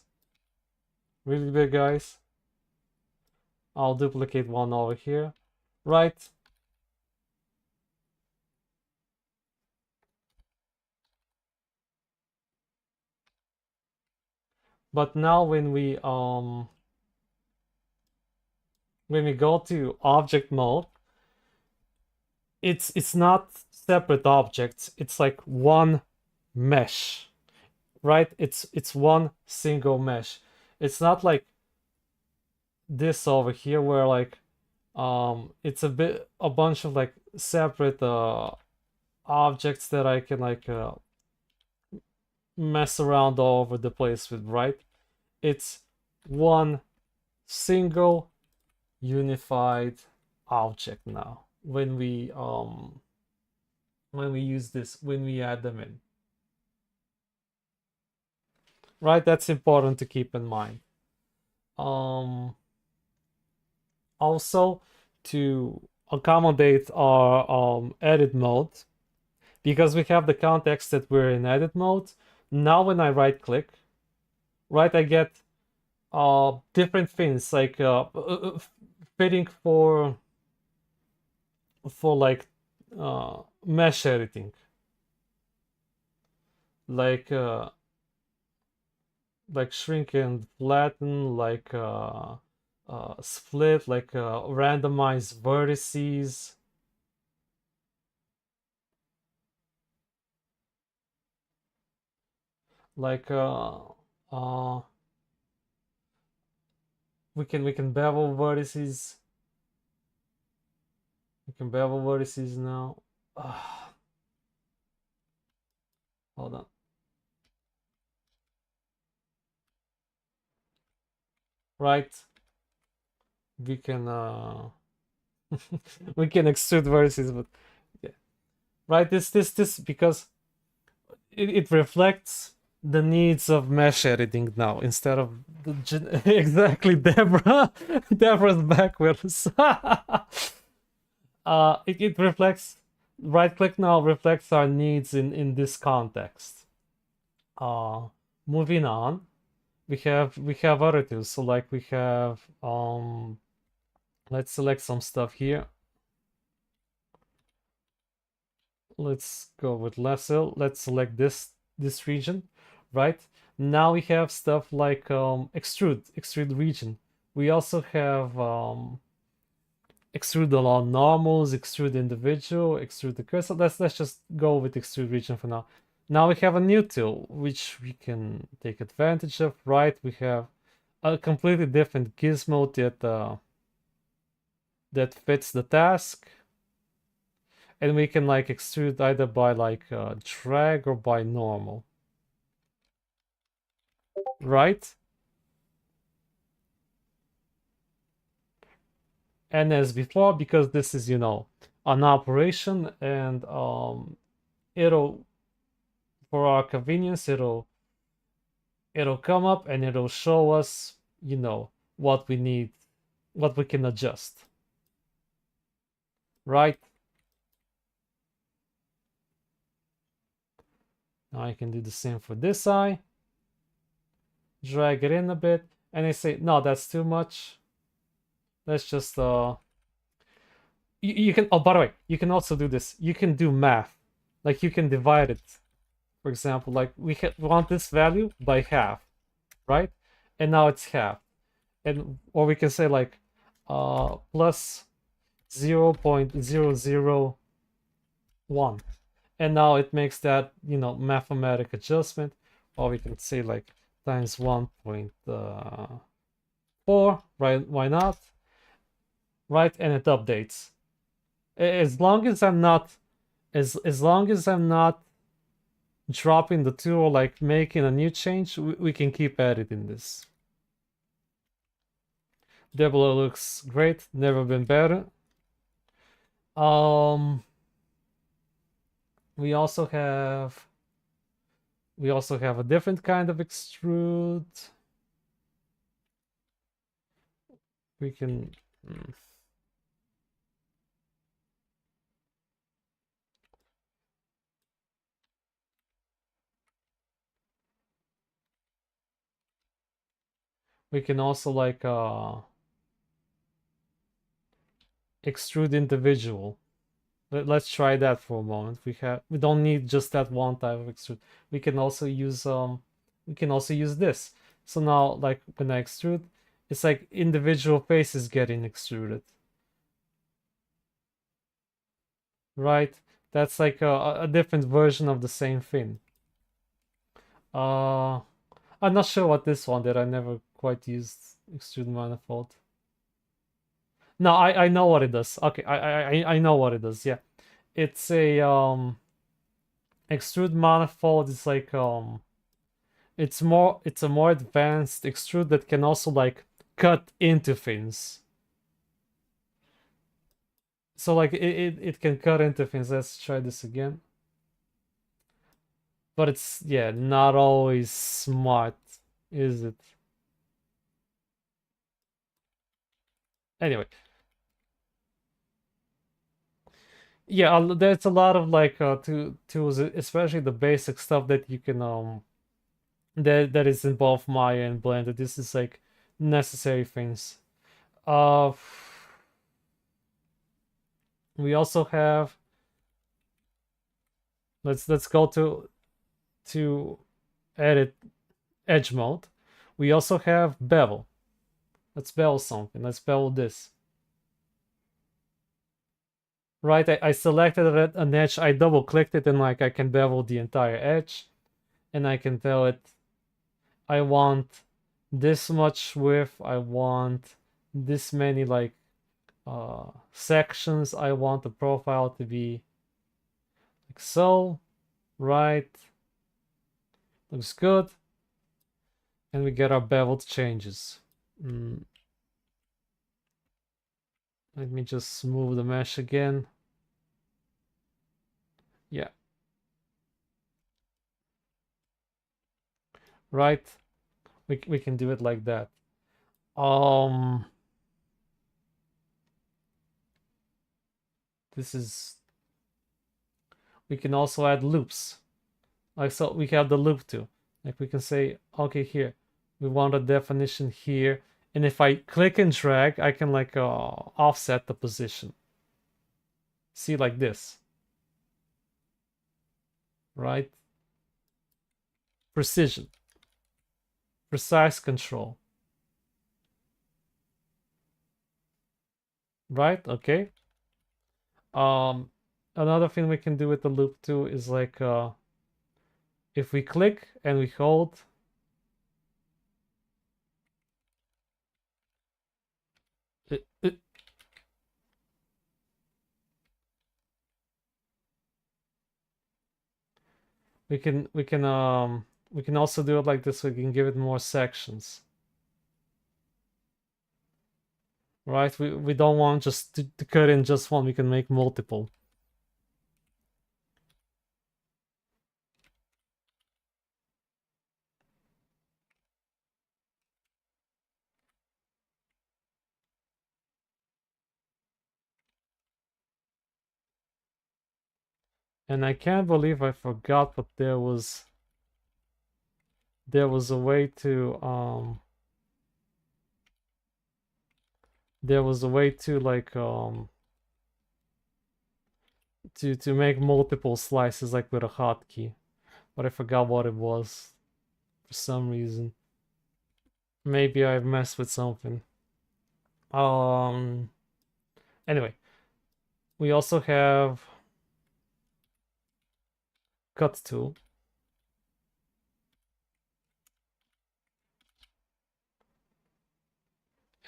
really big eyes. I'll duplicate one over here, right? But now when we go to object mode, it's not separate objects. It's like one mesh, right? It's one single mesh. It's not like this over here where like it's a bunch of like separate objects that I can like mess around all over the place with, right? It's one single unified object now when we use this, when we add them in, right? That's important to keep in mind. Also, to accommodate our edit mode, because we have the context that we're in edit mode. Now when I right click, right, I get different things like fitting for like mesh editing, like shrink and flatten, like split, like randomize vertices, like we can bevel vertices. We can bevel vertices now. Hold on. Right. We can we can extrude vertices, but yeah. Right, this because it reflects the needs of mesh editing now instead of exactly Deborah's backwards. It reflects, right click now reflects our needs in this context. Moving on, we have other tools. So like we have let's select some stuff here. Let's go with lasso. Let's select this region, right? Now we have stuff like extrude region. We also have extrude along normals, extrude individual, extrude the cursor. Let's just go with extrude region for now. Now we have a new tool which we can take advantage of, right? We have a completely different gizmo that fits the task, and we can like extrude either by like drag or by normal, right? And as before, because this is an operation, and it'll, for our convenience, it'll come up and it'll show us what we need, what we can adjust, right? Now I can do the same for this eye. drag it in a bit, and I say, no, that's too much. Let's just you can, oh, by the way, you can also do this. You can do math. Like you can divide it. For example, like we want this value by half, right? And now it's half. And or we can say like plus 0.001. And now it makes that, mathematic adjustment. Or we can say like times 1.4, right? Why not? Right? And it updates. As long as I'm not as long as I'm not dropping the two or like making a new change, we can keep editing this. Debla looks great, never been better. Um, we also have a different kind of extrude. We can we can also like extrude individual. Let's try that for a moment. We don't need just that one type of extrude. We can also use this. So now like when I extrude, it's like individual faces getting extruded. Right? That's like a different version of the same thing. Uh I'm not sure what this one did. I never quite used extrude manifold. No, I know what it does. Okay, I know what it does. Yeah, it's a extrude manifold. It's like it's a more advanced extrude that can also like cut into things. So like it can cut into things. Let's try this again. But it's, yeah, not always smart, is it? Anyway, yeah, there's a lot of like tools, especially the basic stuff that you can that is in both Maya and Blender. This is like necessary things. Uh, we also have, let's go to edit edge mode. We also have bevel. Let's bevel something. Let's bevel this. Right, I selected an edge. I double clicked it and like I can bevel the entire edge, and I can tell it I want this much width. I want this many like sections. I want the profile to be like so. Right, looks good. And we get our beveled changes. Let me just move the mesh again. Yeah. Right. We can do it like that. This is, we can also add loops. Like so we have the loop too. Like we can say, okay, here, we want a definition here. And if I click and drag, I can like offset the position. See, like this. Right? Precision. Precise control. Right? Okay. Another thing we can do with the loop too is like if we click and we hold, it we can also do it like this. We can give it more sections. Right? We don't want just to cut in just one. We can make multiple. And I can't believe I forgot, but there was a way to like to make multiple slices like with a hotkey, but I forgot what it was for some reason. Maybe I've messed with something. Anyway, we also have cut tool.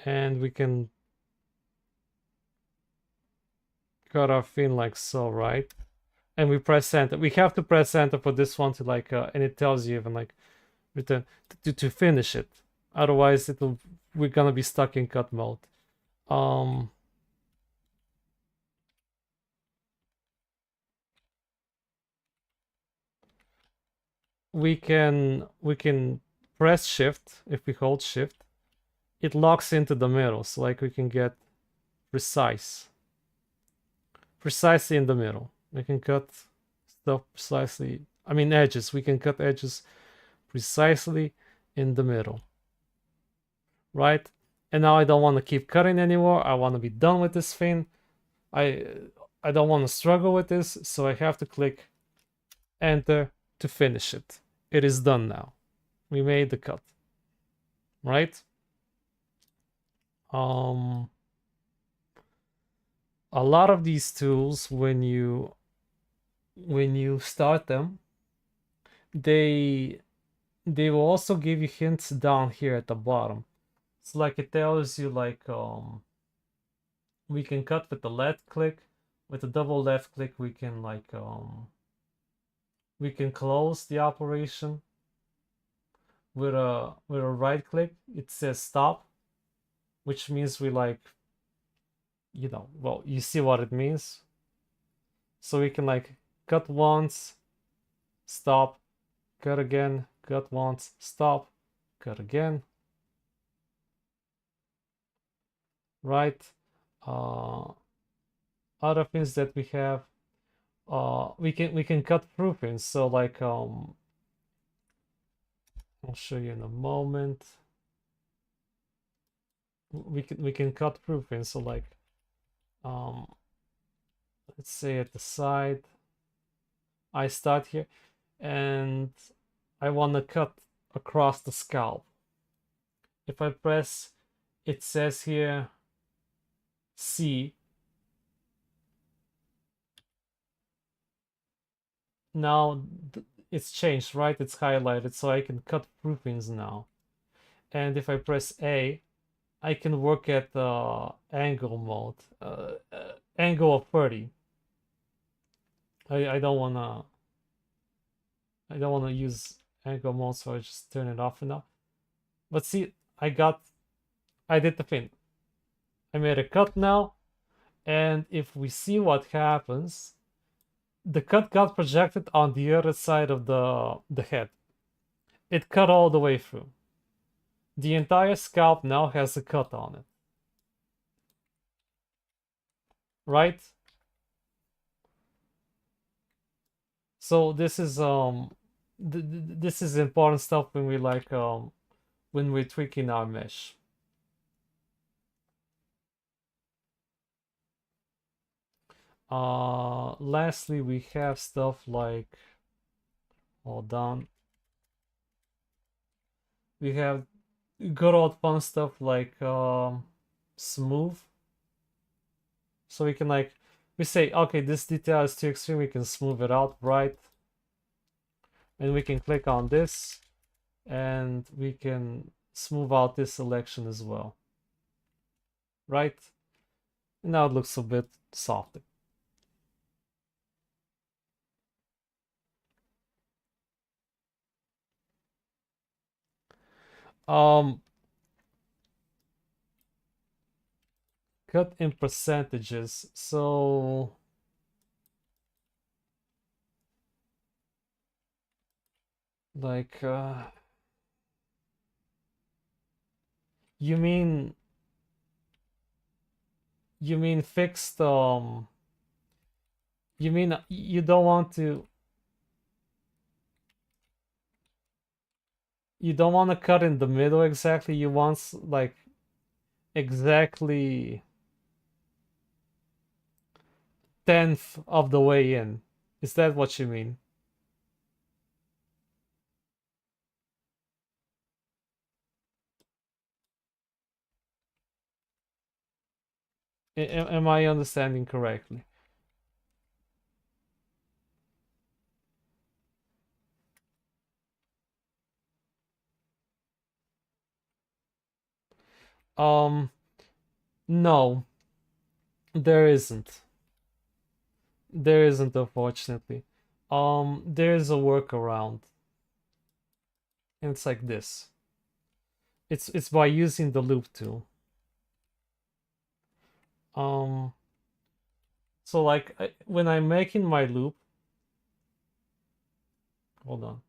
And we can cut our fin like so, right? And we press enter. We have to press enter for this one to like, and it tells you even like return to finish it. Otherwise, we're gonna be stuck in cut mode. We can press shift. If we hold shift, it locks into the middle, so like we can get precisely in the middle. We can cut stuff precisely. I mean edges. We can cut edges precisely in the middle, right? And now I don't want to keep cutting anymore. I want to be done with this thing. I I don't want to struggle with this, so I have to click enter to finish it. It is done now. We made the cut, right? A lot of these tools, when you start them, they will also give you hints down here at the bottom. It's like it tells you like we can cut with the left click. With the double left click we can like we can close the operation. With a right click it says stop, which means we like, you know, well, you see what it means. So we can like cut once, stop, cut again, cut once, stop, cut again, right? Other things that we have, we can cut through things. So like I'll show you in a moment. We can cut through things. So like let's say at the side, I start here and I want to cut across the scalp. If I press, it says here C. Now it's changed, right? It's highlighted, so I can cut through things now. And if I press A, I can work at angle mode, angle of 30. I don't wanna use angle mode, so I just turn it off now. But see, I did the thing. I made a cut now, and if we see what happens, the cut got projected on the other side of the head. It cut all the way through. The entire scalp now has a cut on it. Right? So this is this is important stuff when we like when we're tweaking our mesh. Lastly, we have stuff like, hold on. We have good old fun stuff like smooth. So we can like, we say, okay, this detail is too extreme, we can smooth it out, right? And we can click on this and we can smooth out this selection as well, right? And now it looks a bit softer. Cut in percentages. So like you mean fixed you mean you don't want to you don't want to cut in the middle exactly. You want like exactly tenth of the way in. Is that what you mean? Am I understanding correctly? Um, no, there isn't. There isn't, unfortunately. There is a workaround, and it's like this. It's by using the loop tool. Um, so like when I'm making my loop, hold on.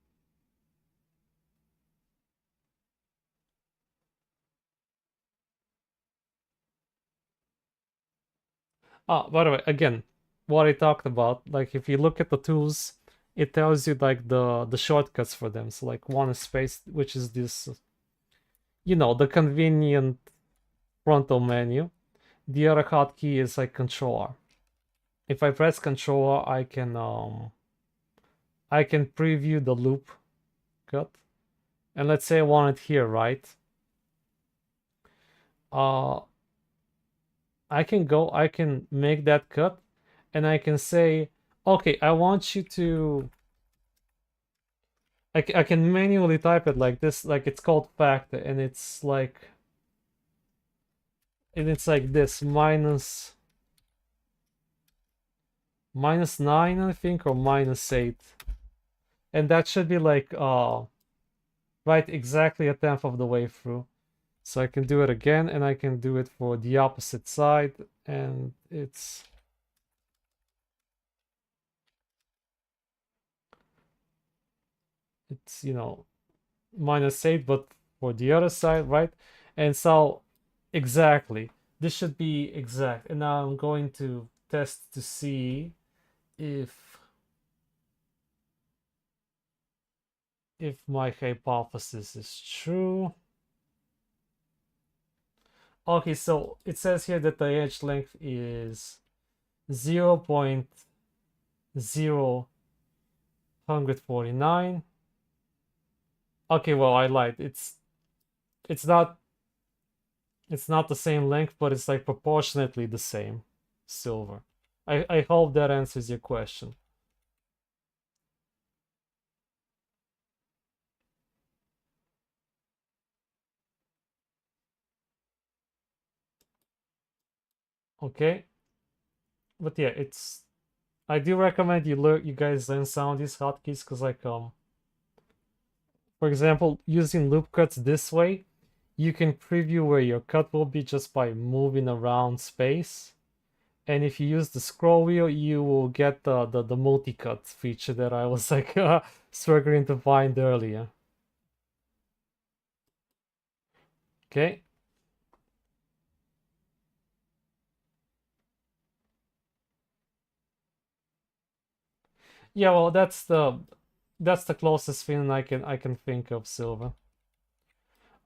Ah, by the way, again, what I talked about, like if you look at the tools, it tells you like the shortcuts for them. So like one is space, which is this, the convenient frontal menu. The other hotkey is like Control R. If I press Control R, I can preview the loop cut. And let's say I want it here, right? Uh, I can make that cut, and I can say, okay, I want you to. I can manually type it like this, like it's called fact, and it's like this minus 9, I think, or -8, and that should be like right exactly a tenth of the way through. So I can do it again, and I can do it for the opposite side, and it's -8, but for the other side, right? And so exactly, this should be exact. And now I'm going to test to see if my hypothesis is true. Okay, so it says here that the edge length is 0.0149. Okay, well, I lied. It's not the same length, but it's like proportionately the same silver. I hope that answers your question. Okay, but yeah, I do recommend you guys learn some of these hotkeys, because like for example, using loop cuts this way, you can preview where your cut will be just by moving around space. And if you use the scroll wheel, you will get the multi-cut feature that I was like struggling to find earlier. Okay. Yeah, well, that's the closest thing I can think of, Silver.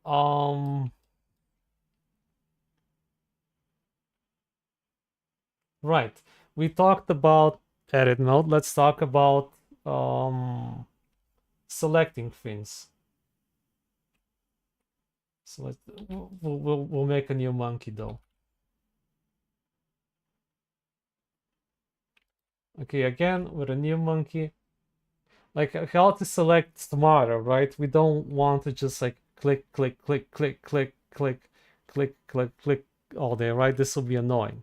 Um, right. We talked about edit mode. Let's talk about um selecting things. So we'll make a new monkey though. Okay, again with a new monkey. Like how to select smarter, right? We don't want to just like click, click, click, click, click, click, click, click, click all day, right? This will be annoying,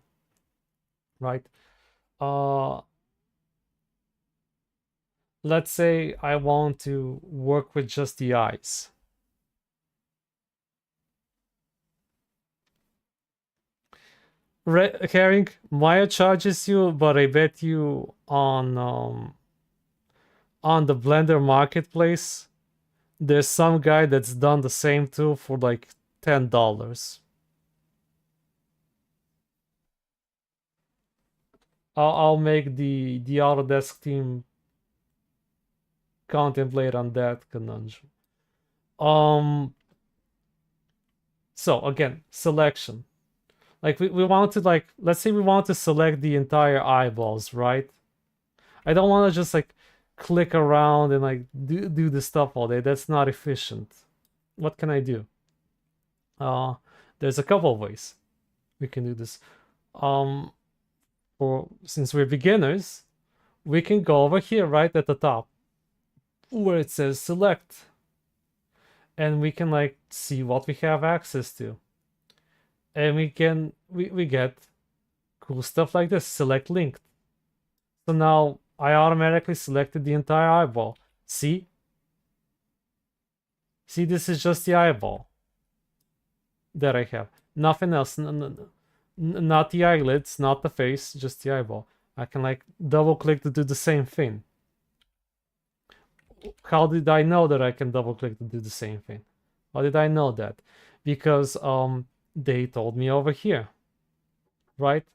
right? Uh, let's say I want to work with just the eyes. Herring, Maya charges you, but I bet you on the Blender marketplace, there's some guy that's done the same tool for like $10. I'll make the Autodesk team contemplate on that conundrum. So again, selection. Like we want to, like, let's say we want to select the entire eyeballs, right? I don't want to just like click around and like do the stuff all day. That's not efficient. What can I do? Uh, there's a couple of ways we can do this. For since we're beginners, we can go over here right at the top where it says select, and we can like see what we have access to, and we get cool stuff like this. Select linked. So now I automatically selected the entire eyeball. See, this is just the eyeball that I have. Nothing else. Not the eyelids, not the face, just the eyeball. I can like double click to do the same thing. How did I know that I can double click to do the same thing? How did I know that? Because they told me over here, right?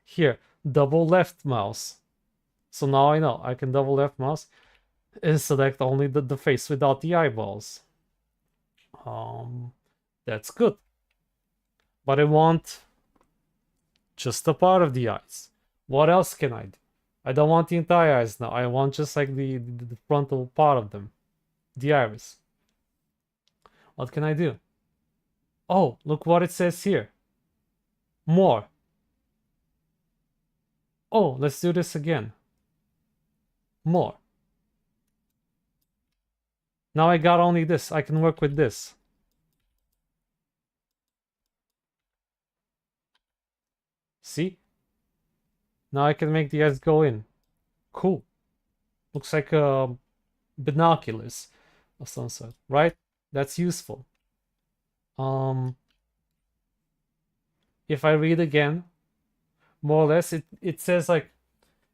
Here, double left mouse. So now I know I can double left mouse and select only the face without the eyeballs. That's good. But I want just a part of the eyes. What else can I do? I don't want the entire eyes now. I want just like the frontal part of them, the iris. What can I do? Oh, look what it says here. More. Oh, let's do this again. More. Now I got only this. I can work with this. See? Now I can make the eyes go in. Cool. Looks like binoculars of some sort, right? That's useful. If I read again, more or less, it says like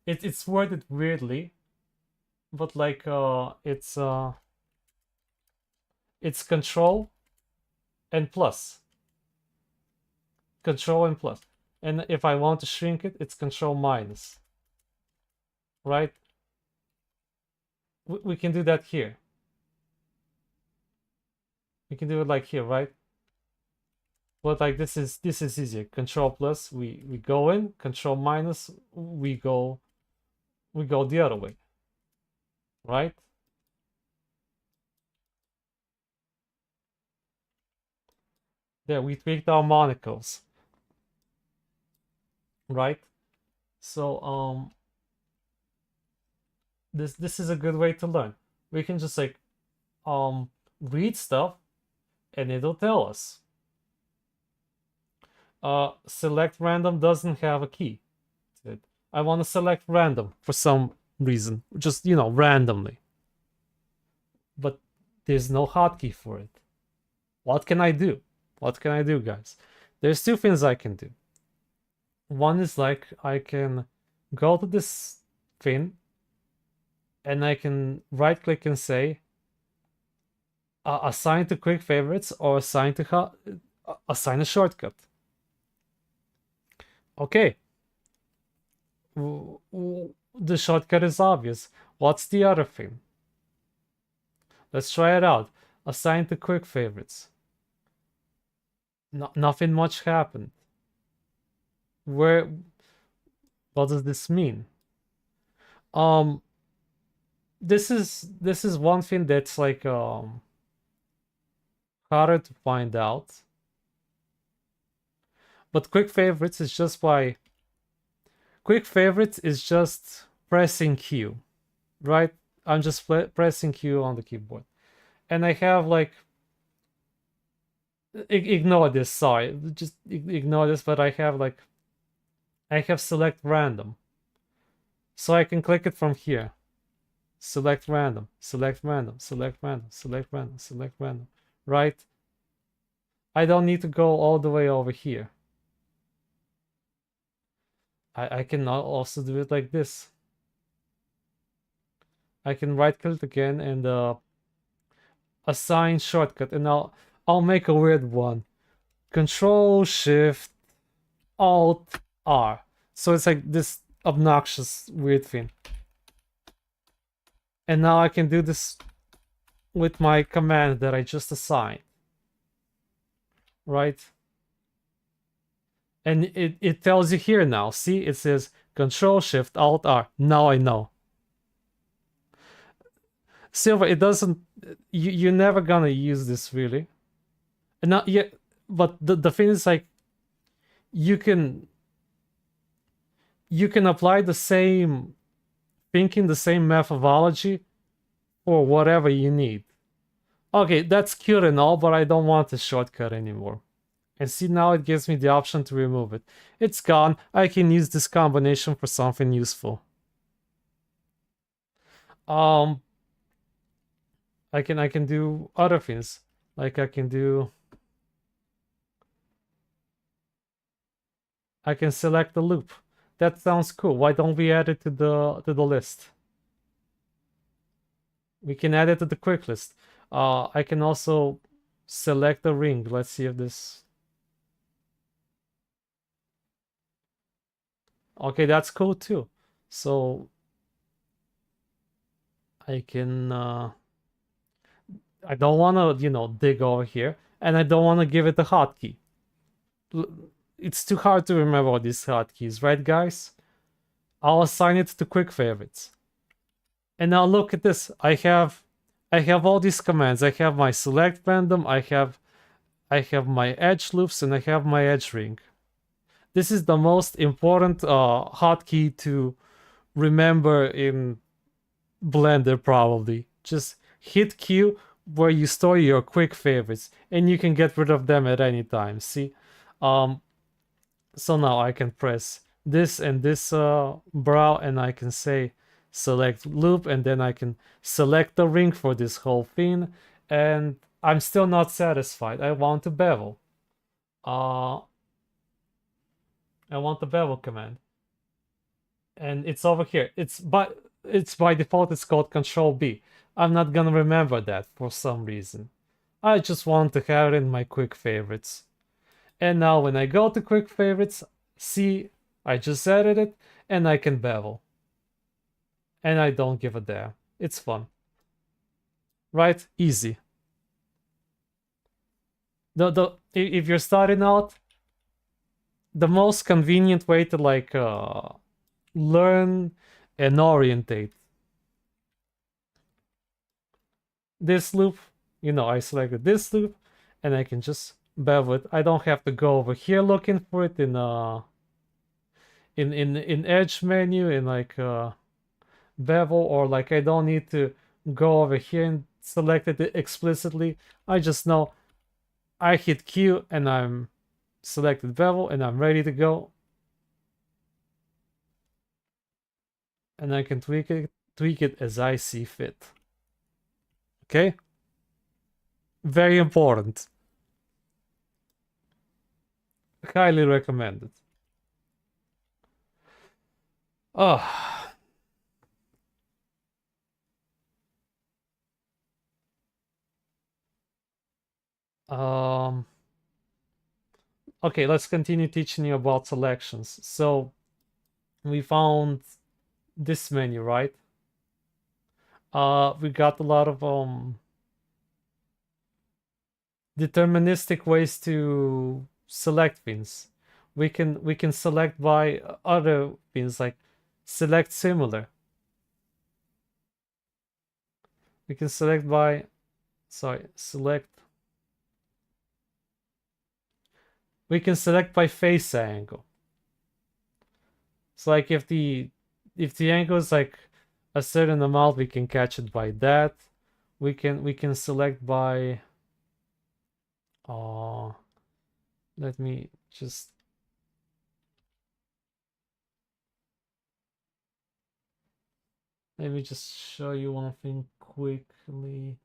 it's worded weirdly, but like it's control and plus. Control and plus. And if I want to shrink it, it's control minus. Right? We can do that here. We can do it like here, right? But like this is easier. Control plus, we go in. Control minus, we go the other way. Right? There, we tweaked our monicles. Right? So this is a good way to learn. We can just like read stuff and it'll tell us. Select random doesn't have a key. I want to select random for some reason, just randomly. But there's no hotkey for it. What can I do? What can I do, guys? There's two things I can do. One is like I can go to this thing and I can right click and say assign to quick favorites or assign a shortcut. Okay. The shortcut is obvious. What's the other thing? Let's try it out. Assign to quick favorites. Nothing much happened. What does this mean? This is one thing that's like harder to find out. But quick favorites is just by quick favorites is just pressing Q, right? I'm just pressing Q on the keyboard. And I have like ignore this, sorry. Just ignore this, but I have select random. So I can click it from here. Select random, select random, select random, select random, select random, right? I don't need to go all the way over here. I can also do it like this. I can right click again and assign shortcut, and I'll make a weird one. Control Shift Alt R. So it's like this obnoxious weird thing. And now I can do this with my command that I just assigned, right? And it tells you here now. See, it says Control Shift Alt R. Now I know. Silver, it doesn't. You're never gonna use this really, and not yet. But the thing is, like, you can you can apply the same thinking, the same methodology for whatever you need. Okay, that's cute and all, but I don't want the shortcut anymore. And see, now it gives me the option to remove it. It's gone. I can use this combination for something useful. Um, I can do other things. Like I can select the loop. That sounds cool. Why don't we add it to the list? We can add it to the quick list. I can also select the ring. Let's see if this. Okay, that's cool too. So I can. I don't want to, dig over here, and I don't want to give it a hotkey. It's too hard to remember all these hotkeys, right, guys? I'll assign it to quick favorites. And now look at this. I have all these commands. I have my select random. I have my edge loops, and I have my edge ring. This is the most important hotkey to remember in Blender, probably. Just hit Q where you store your quick favorites, and you can get rid of them at any time. See? So now I can press this and this brow, and I can say select loop, and then I can select the ring for this whole thing, and I'm still not satisfied. I want to bevel. Uh, I want the bevel command, and it's over here. It's by default. It's called Control B. I'm not gonna remember that for some reason. I just want to have it in my quick favorites. And now when I go to quick favorites, see, I just added it, and I can bevel. And I don't give a damn. It's fun. Right? Easy. If you're starting out, the most convenient way to learn and orientate this loop, I selected this loop, and I can just bevel it. I don't have to go over here looking for it in edge menu, in bevel, or I don't need to go over here and select it explicitly. I just know I hit Q and I'm selected bevel and I'm ready to go. And I can tweak it as I see fit. Okay? Very important. Highly recommended. Oh. Okay, let's continue teaching you about selections. So we found this menu, right? We got a lot of deterministic ways to select things. We can select by other things, like select similar. We can select by select. We can select by face angle. So if the angle is a certain amount, we can catch it by that. We can select by uh let me just show you one thing quickly.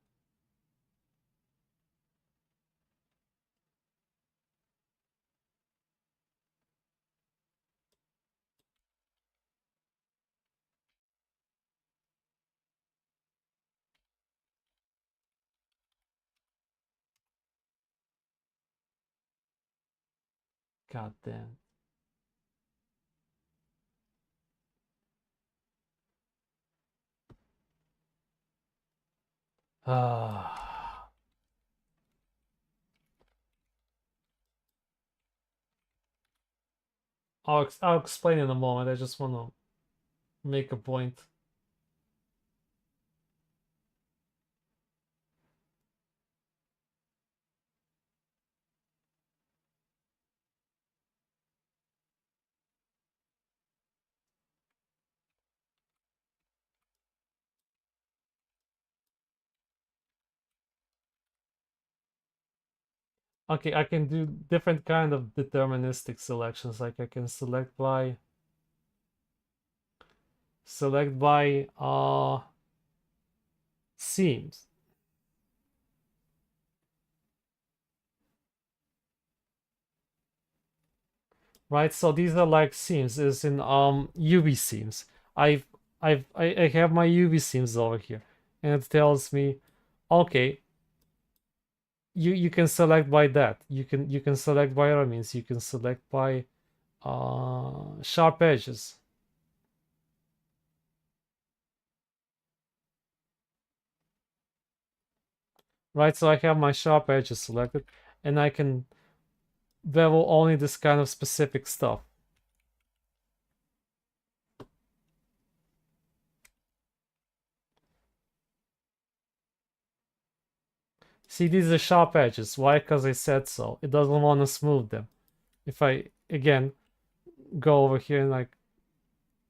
God damn. I'll explain in a moment. I just want to make a point. Okay, I can do different kind of deterministic selections. Like I can select by seams. Right? So these are like seams, is in UV seams. I have my UV seams over here, and it tells me, okay, you can select by that. You can select by other means. You can select by sharp edges. Right? So I have my sharp edges selected, and I can bevel only this kind of specific stuff. See, these are sharp edges. Why? Because I said so. It doesn't want to smooth them. If I, again, go over here and like,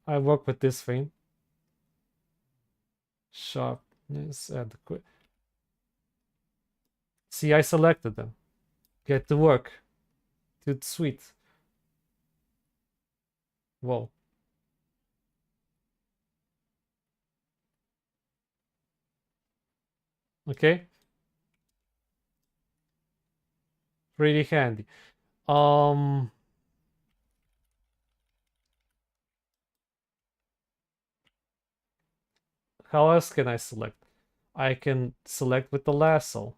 I work with this thing. Sharpness adequate. See, I selected them. Get to work. Dude, sweet. Whoa. Okay. Pretty handy. Um, how else can I select? I can select with the lasso.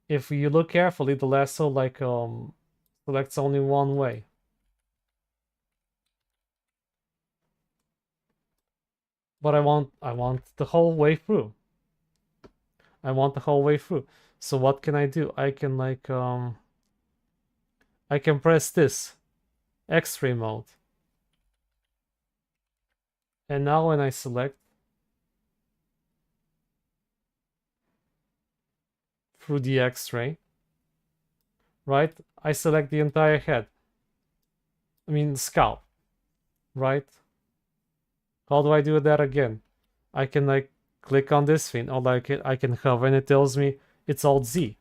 If you look carefully, the lasso like selects only one way. But I want the whole way through. I want the whole way through. So what can I do? I can like I can press this X-ray mode. And now when I select through the X-ray, right? I select the entire head. I mean scalp, right? How do I do that again? I can like click on this thing, or like I can hover and it tells me it's Alt Z.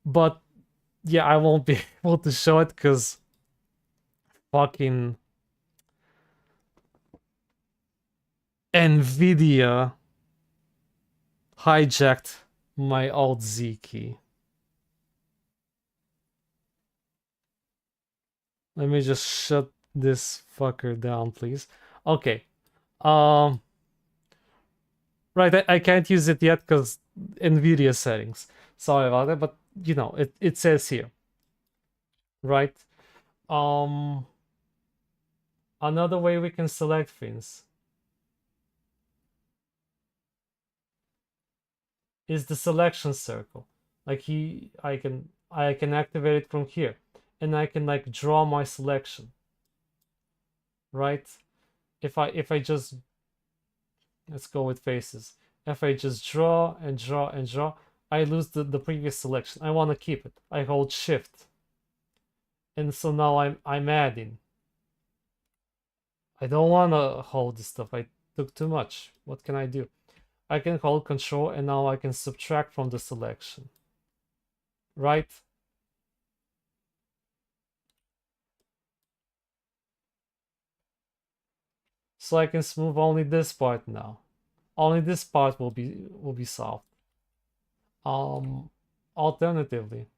But yeah, I won't be able to show it because fucking Nvidia hijacked my Alt Z key. Let me just shut this fucker down, please. Okay. Um, right, I can't use it yet because Nvidia settings. Sorry about that, but you know, it says here, right? Um, another way we can select things is the selection circle. Like I can activate it from here, and I can like draw my selection, right? If I just, let's go with faces. If I just draw and draw and draw, I lose the previous selection. I want to keep it. I hold shift. And so now I'm adding. I don't want to hold this stuff. I took too much. What can I do? I can hold control and now I can subtract from the selection. Right? So I can smooth only this part now. Only this part will be solved. Alternatively,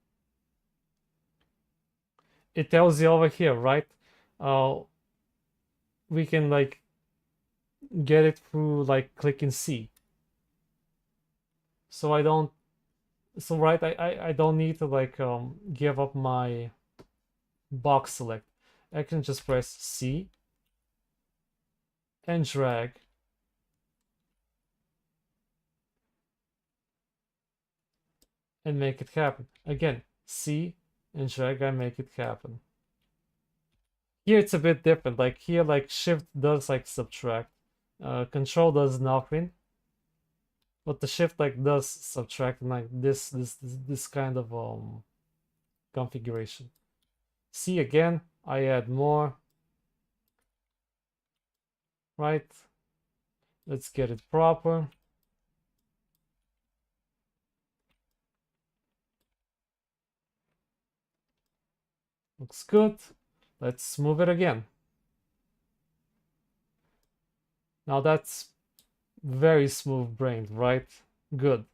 it tells you over here, right? Uh, we can like get it through like clicking C. So I don't, so right, I don't need to like give up my box select. I can just press C and drag and make it happen. Again, C and drag and make it happen. Here it's a bit different. Like here, like shift does like subtract. Control does nothing. But the shift like does subtract and like this kind of configuration. C again, I add more. Right? Let's get it proper. Looks good. Let's move it again. Now that's very smooth brained, right? Good.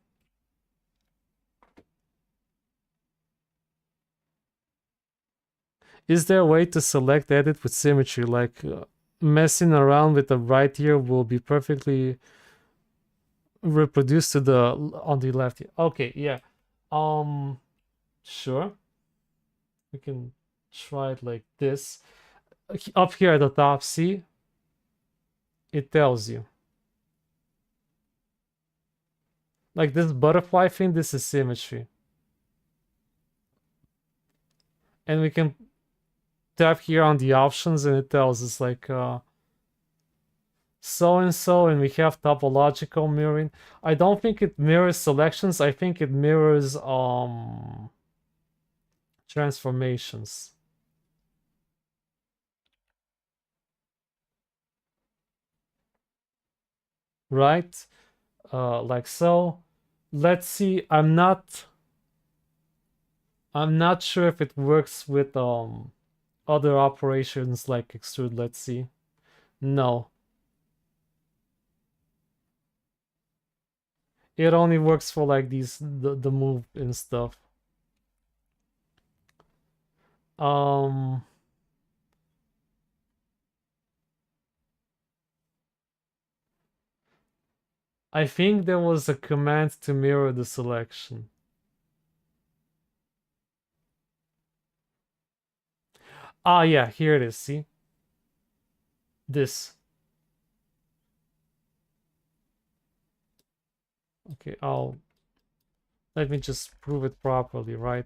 Is there a way to select edit with symmetry? Like messing around with the right here will be perfectly reproduced to the on the left here. Okay, yeah. Sure. We can try it like this. Up here at the top, see? It tells you. Like this butterfly thing, this is symmetry. And we can tap here on the options and it tells us like so and so, and we have topological mirroring. I don't think it mirrors selections. I think it mirrors transformations. Right? Like so. Let's see. I'm not sure if it works with other operations like extrude. Let's see. No. It only works for like these the move and stuff. Um I think there was a command to mirror the selection. Ah, yeah, here it is. See? This. Okay, let me just prove it properly, right?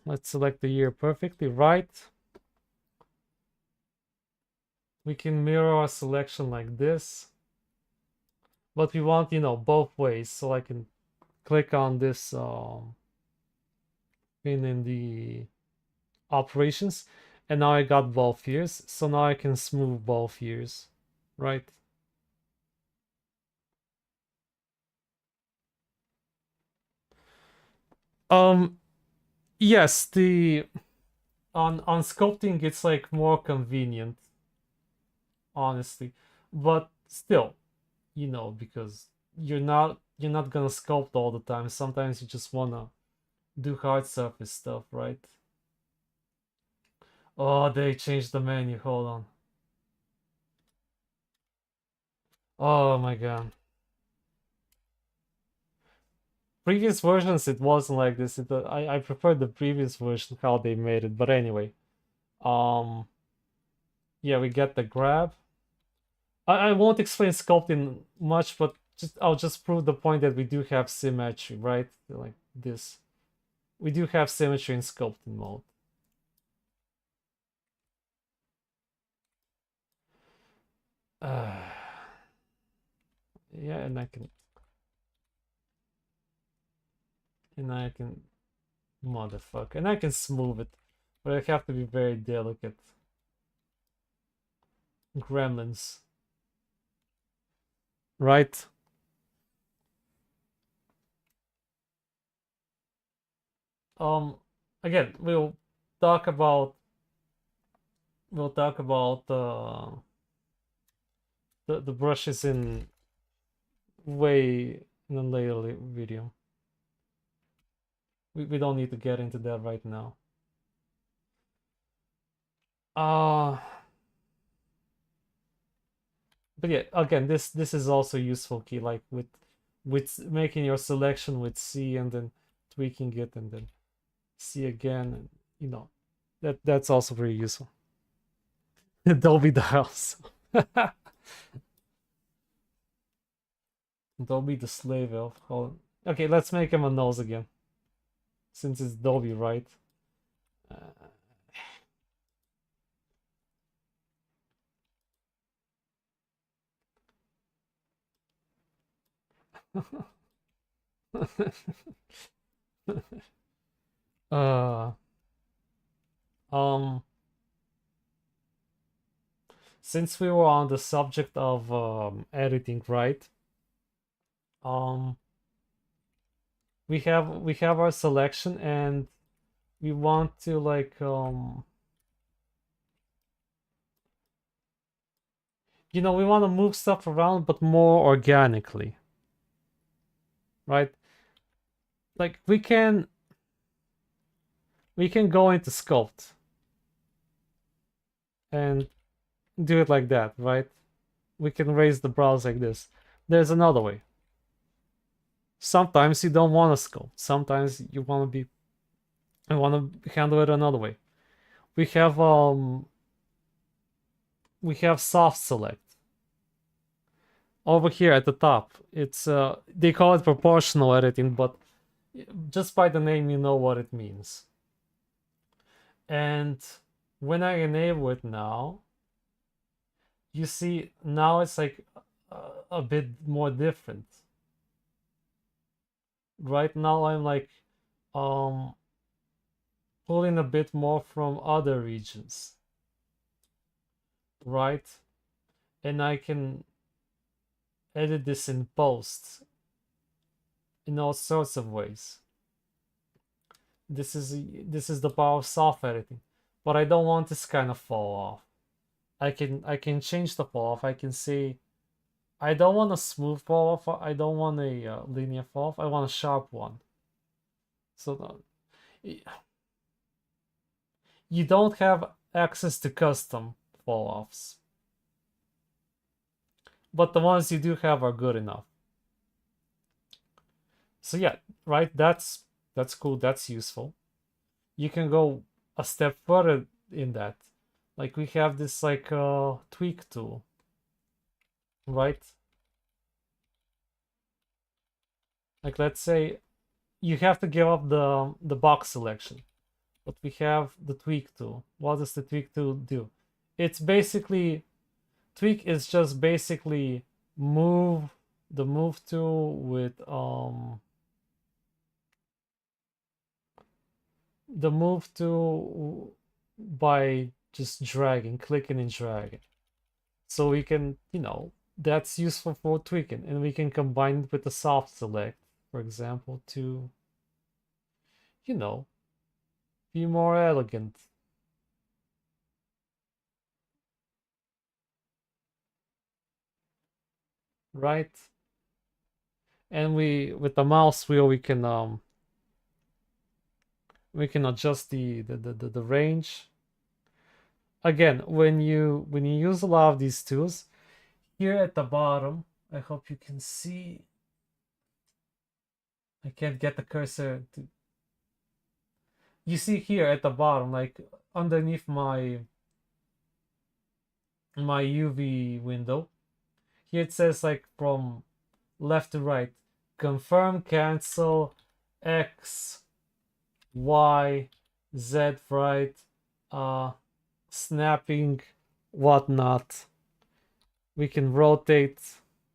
Let's select the year perfectly, right? We can mirror our selection like this. But we want, you know, both ways. So I can click on this pin in the operations. And now I got both ears. So now I can smooth both ears, right? Yes, the on sculpting it's like more convenient, honestly. But still, you know, because you're not gonna sculpt all the time. Sometimes you just wanna do hard surface stuff, right? Oh, they changed the menu. Hold on. Oh my god. Previous versions it wasn't like this. I prefer the previous version how they made it. But anyway, um, yeah, we get the grab. I won't explain sculpting much, but I'll just prove the point that we do have symmetry, right? Like this. We do have symmetry in sculpting mode. Uh, yeah, and I can motherfucker, and I can smooth it, but I have to be very delicate. Gremlins, right? Um, again, talk about we'll talk about the brushes in way in a later video. We don't need to get into that right now. Uh but yeah, again, this is also useful key, like with making your selection with C and then tweaking it and then C again, and you know that's also very useful. Dolby Dials. Dobby the slave elf. Okay, let's make him a nose again. Since it's Dobby, right? uh, um, since we were on the subject of editing, right? Um, we have our selection, and we want to like we want to move stuff around, but more organically, right? Like we can go into sculpt and do it like that, right? We can raise the brows like this. There's another way. Sometimes you don't want to sculpt. Sometimes you want to handle it another way. We have soft select over here at the top. It's they call it proportional editing, but just by the name you know what it means. And when I enable it now, you see now it's like a bit more different. Right now I'm like um pulling a bit more from other regions, right? And I can edit this in post in all sorts of ways. This is the power of soft editing, but I don't want this kind of fall off. I can change the fall off. I can say I don't want a smooth fall off. I don't want a linear fall off. I want a sharp one. So you don't have access to custom fall offs, but the ones you do have are good enough. So yeah, right. That's cool. That's useful. You can go a step further in that. Like we have this like tweak tool, right? Like let's say you have to give up the box selection, but we have the tweak tool. What does the tweak tool do? It's basically tweak is just basically move the move tool with the move tool by just dragging, clicking and dragging. So we can, that's useful for tweaking, and we can combine it with the soft select, for example, to, you know, be more elegant. Right? And with the mouse wheel we can adjust the range. Again, when you use a lot of these tools, here at the bottom, I hope you can see. I can't get the cursor to. You see here at the bottom, like underneath my UV window, here it says like from left to right, confirm, cancel, X, Y, Z right, snapping, whatnot. We can rotate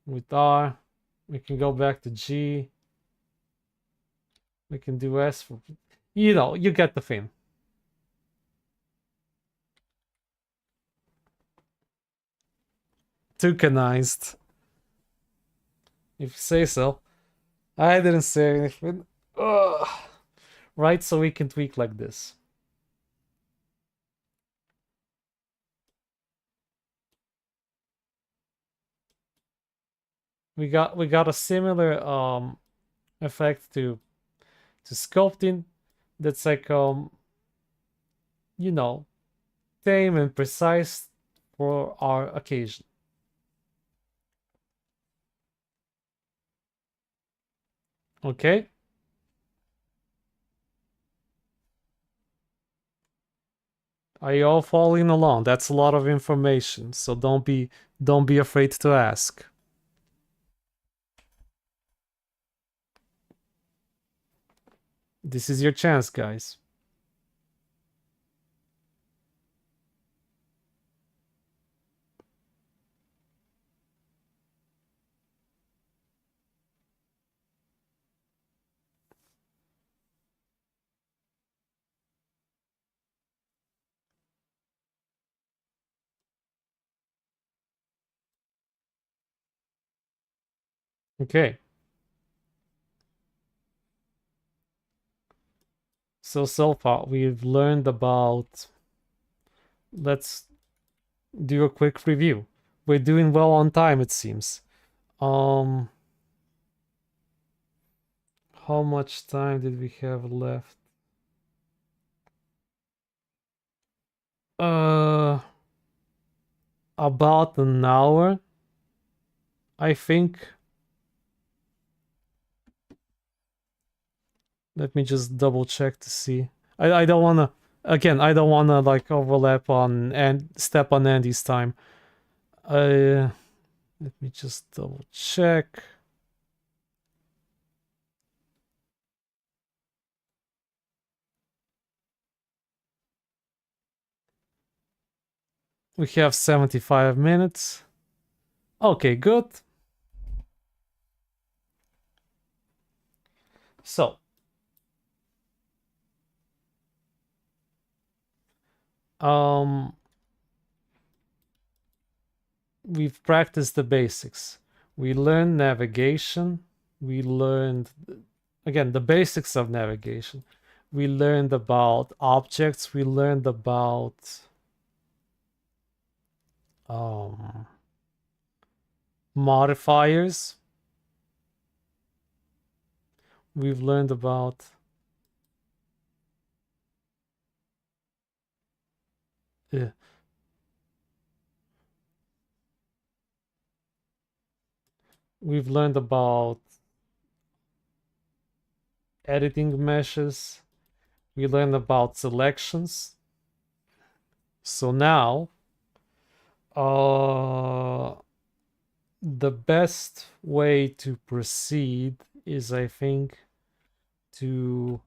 with R. We can go back to G. We can do S for, you get the thing. Toucanized. If you say so. I didn't say anything. Ugh. Right, so we can tweak like this. We got a similar effect to sculpting that's like you know tame and precise for our occasion. Okay. Are you all following along? That's a lot of information, so don't be afraid to ask. This is your chance, guys. Okay. So far we've learned about, let's do a quick review. We're doing well on time, it seems. Um, how much time did we have left? Uh, about an hour, I think. Let me just double check to see. I don't wanna, again, I don't wanna like overlap on and step on Andy's time. Let me just double check. We have 75 minutes. Okay, good. So, um, we've practiced the basics. We learned navigation. We learned, again, the basics of navigation. We learned about objects. We learned about um, modifiers. We've learned about uh, we've learned about editing meshes. We learned about selections. So now, uh, the best way to proceed is, I think, to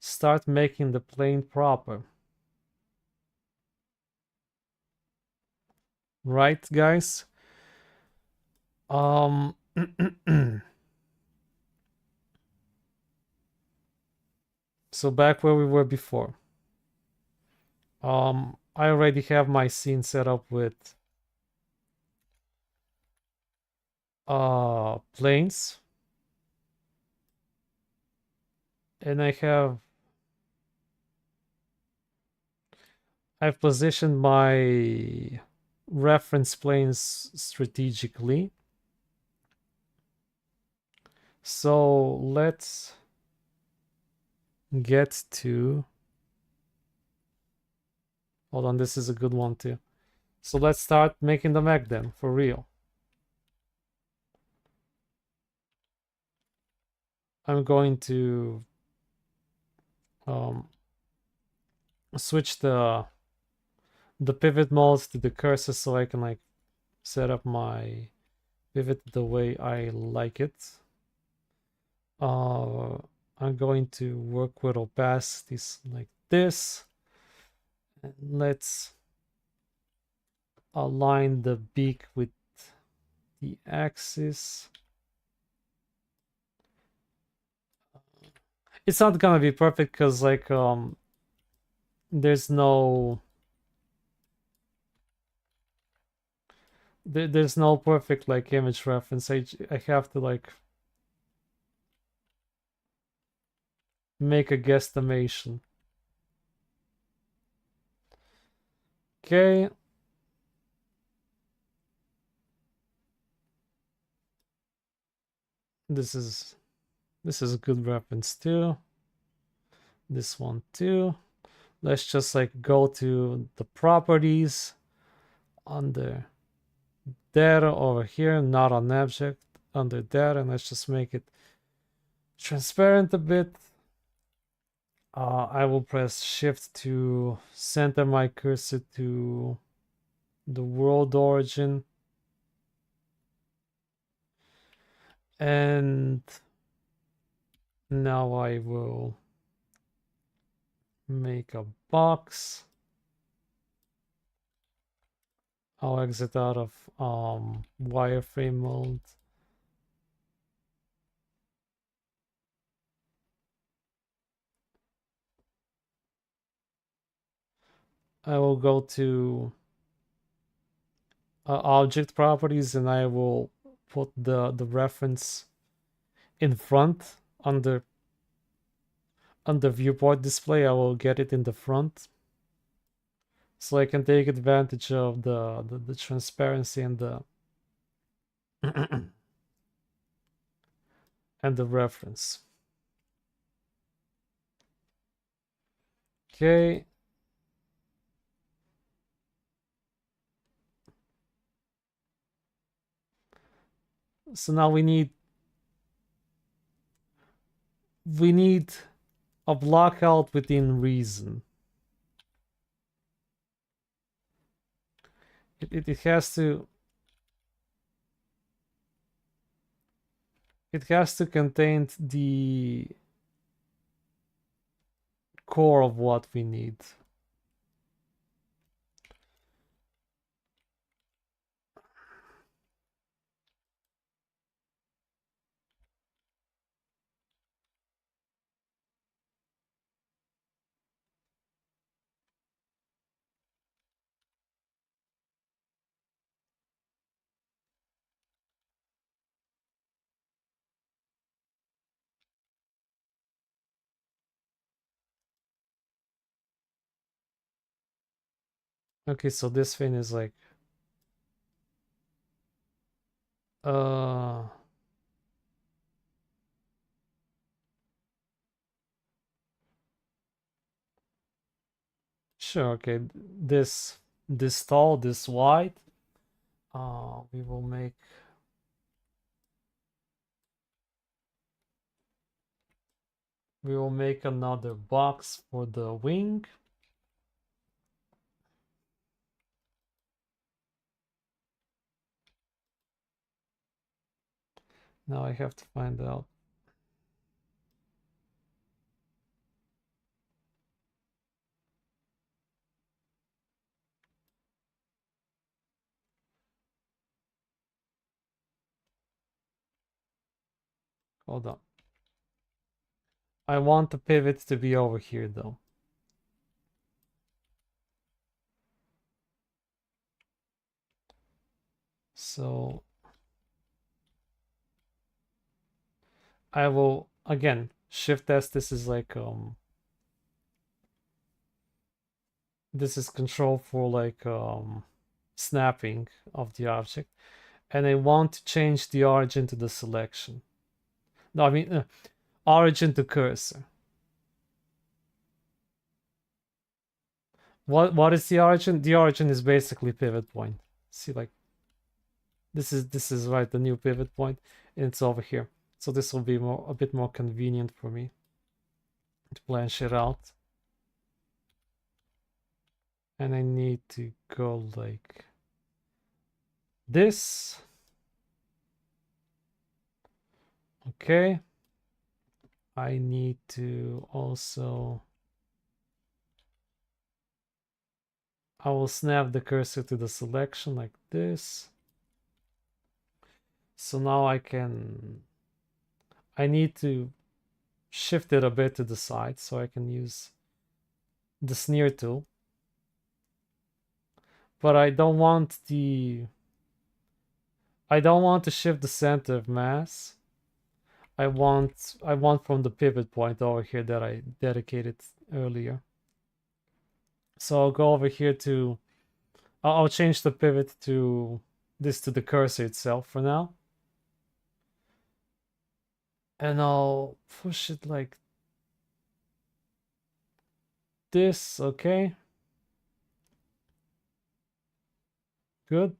start making the plane proper. Right, guys? Um, so back where we were before. I already have my scene set up with planes, and I've positioned my reference planes strategically. So let's get to, hold on, this is a good one too. So let's start making the mech then, for real. I'm going to um, switch the pivot modes to the cursor so I can like set up my pivot the way I like it. I'm going to work with opacities like this. And let's align the beak with the axis. It's not gonna be perfect because like there's no there's no perfect like image reference. I have to like make a guesstimation. Okay. This is a good reference too. This one too. Let's just like go to the properties under data over here, not on object, under data, and let's just make it transparent a bit. I will press shift to center my cursor to the world origin. And Now I will make a box. I'll exit out of wireframe mode. I will go to object properties, and I will put the reference in front under viewport display. I will get it in the front, so I can take advantage of the transparency and the and the reference. Okay. So now we need a block out within reason. It has to contain the core of what we need. Okay, so this thing is like uh sure, okay. This tall, this wide. We will make another box for the wing. Now I have to find out. Hold on. I want the pivot to be over here though. So I will again shift S. This is like this is control for like snapping of the object, and I want to change the origin to the selection. No, I mean origin to cursor. What is the origin? The origin is basically pivot point. See, like this is right, the new pivot point, and it's over here. So this will be a bit more convenient for me to blanch it out. And I need to go like this. Okay. I need to also, I will snap the cursor to the selection like this. So now I need to shift it a bit to the side so I can use the sneer tool. But I don't want to shift the center of mass. I want from the pivot point over here that I dedicated earlier. So I'll go over here to, I'll change the pivot to this, to the cursor itself for now. And I'll push it like this, okay? Good.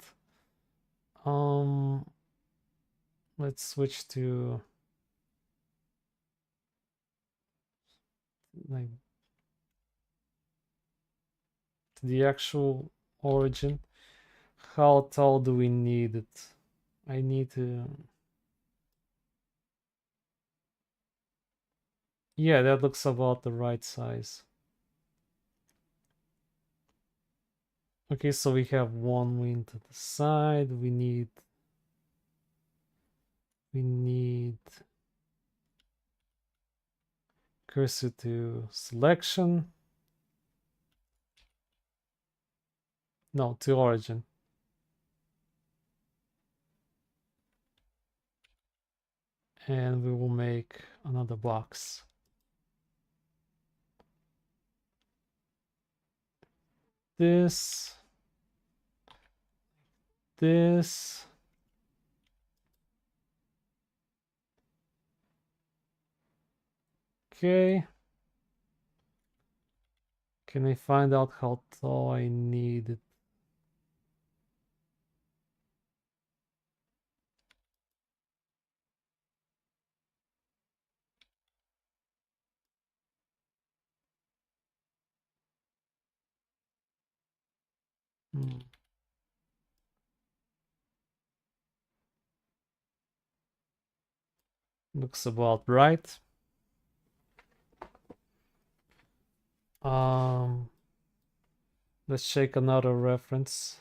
Let's switch to like to the actual origin. How tall do we need it? I need to Yeah, that looks about the right size. Okay, so we have one wing to the side. We need cursor to selection. No, to origin. And we will make another box. This. Okay. Can I find out how tall I need it? Hmm. Looks about right. Um, let's check another reference.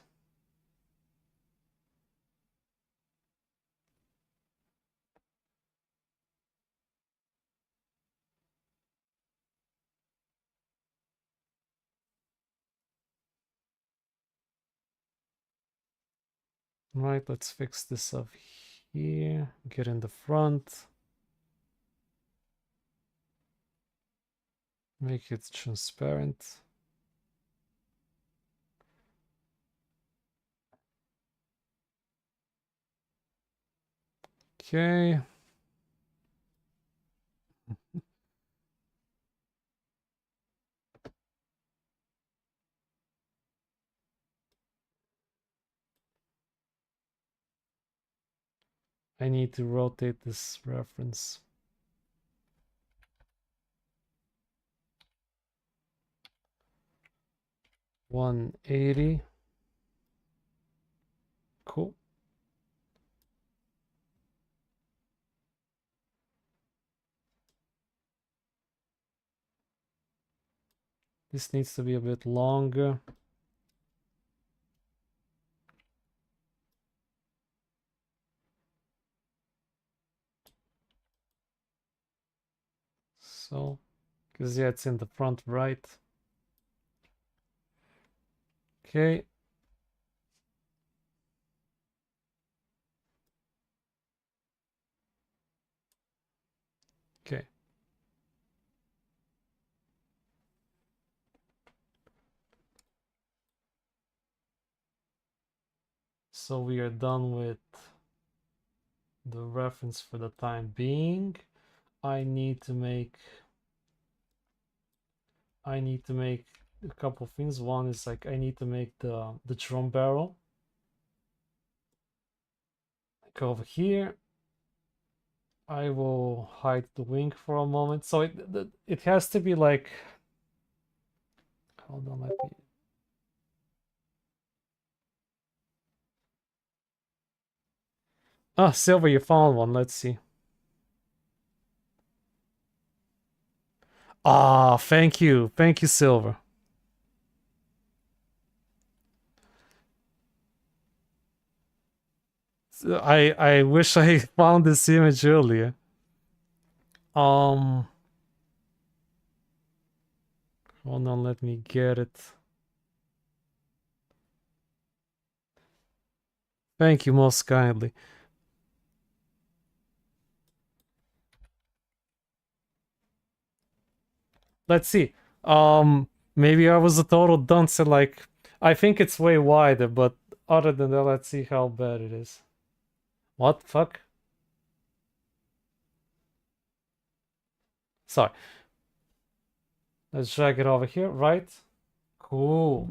Right, let's fix this up here. Get in the front. Make it transparent. Okay. I need to rotate this reference. $180. Cool. This needs to be a bit longer. So, because yeah, it's in the front right. Okay. Okay. So we are done with the reference for the time being. I need to make a couple things. One is like I need to make the drum barrel. Go over here. I will hide the wing for a moment. So it has to be like, hold on, let me. Ah, Silver, you found one. Let's see. Ah, thank you, Silver. I wish I found this image earlier. Um, hold on, let me get it. Thank you most kindly. Let's see. Maybe I was a total dunce and like I think it's way wider, but other than that, let's see how bad it is. What the fuck? Sorry. Let's drag it over here, right? Cool.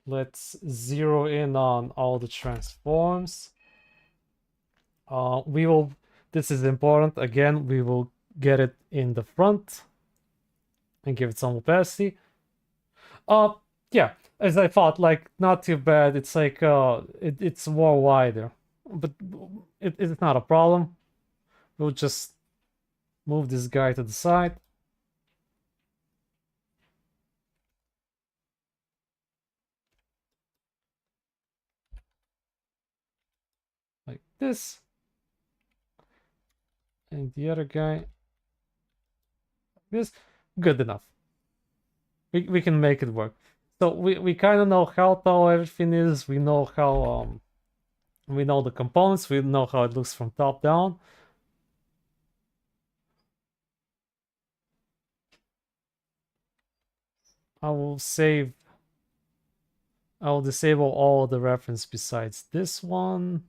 Let's zero in on all the transforms. We will, this is important, again, we will get it in the front and give it some opacity. Yeah, as I thought, like, not too bad. It's like, it's more wider, but it's not a problem. We'll just move this guy to the side. Like this. And the other guy, this. Good enough. We can make it work. So we kind of know how tall everything is. We know how we know the components. We know how it looks from top down. I will save. I will disable all the reference besides this one.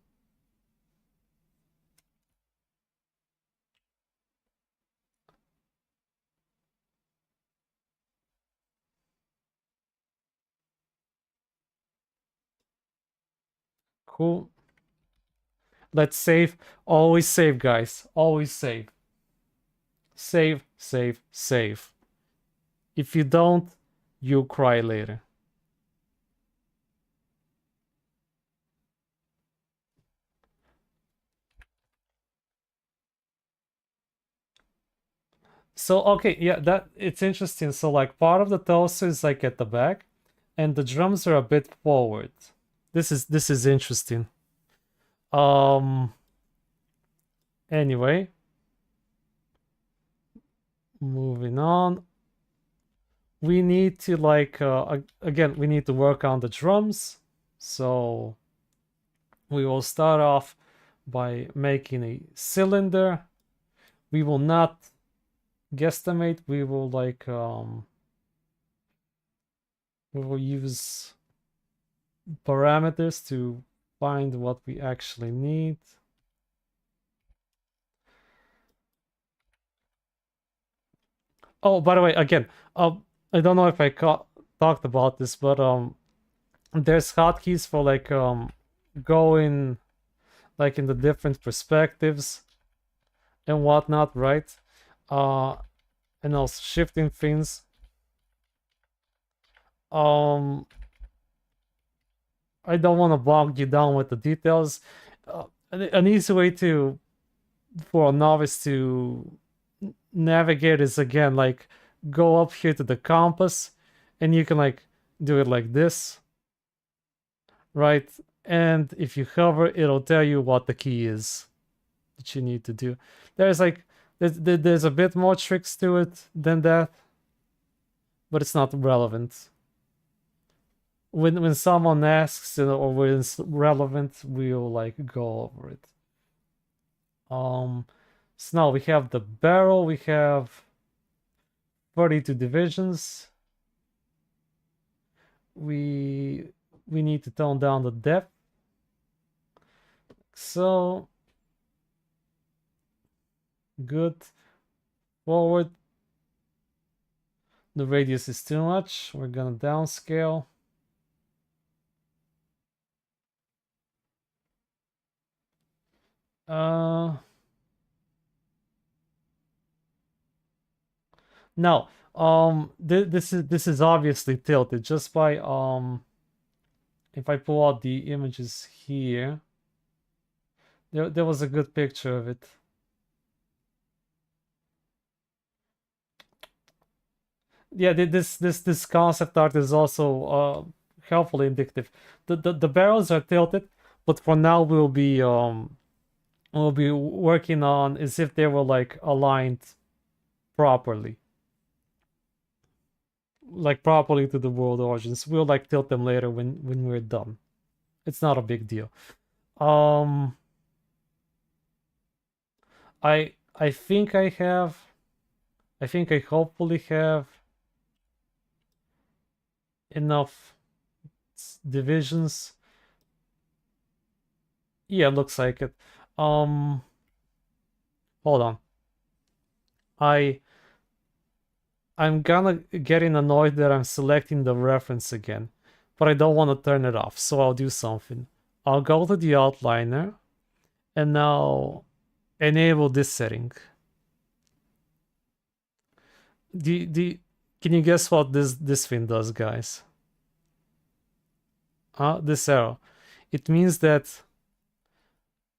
Cool. Let's save. Always save, guys. Always save. Save, save, save. If you don't, you'll cry later. So okay, yeah, that it's interesting. So like part of the toaster is like at the back, and the drums are a bit forward. This is interesting. Um anyway, moving on. We need to like again, we need to work on the drums. So we will start off by making a cylinder. We will not guesstimate, we will like we will use parameters to find what we actually need. Oh, by the way, again, I don't know if I talked about this, but there's hotkeys for like going like in the different perspectives and whatnot, right? Uh, and also shifting things. Um, I don't want to bog you down with the details. An easy way to for a novice to navigate is again like go up here to the compass, and you can like do it like this, right? And if you hover, it'll tell you what the key is that you need to do. There's like there's a bit more tricks to it than that, but it's not relevant. When someone asks, or when it's relevant, we'll like go over it. So now we have the barrel, we have 32 divisions. We need to tone down the depth. So good. Forward. The radius is too much. We're gonna downscale. No. This is obviously tilted just by if I pull out the images here. There was a good picture of it. Yeah, this concept art is also helpfully indicative. The barrels are tilted, but for now we'll be working on as if they were like aligned properly. Like properly to the world origins. We'll like tilt them later when we're done. It's not a big deal. Um I think I have I think I hopefully have enough divisions. Yeah, looks like it. Hold on. I I'm gonna getting annoyed that I'm selecting the reference again, but I don't want to turn it off, so I'll do something. I'll go to the outliner and now enable this setting. Can you guess what this thing does, guys? This arrow. It means that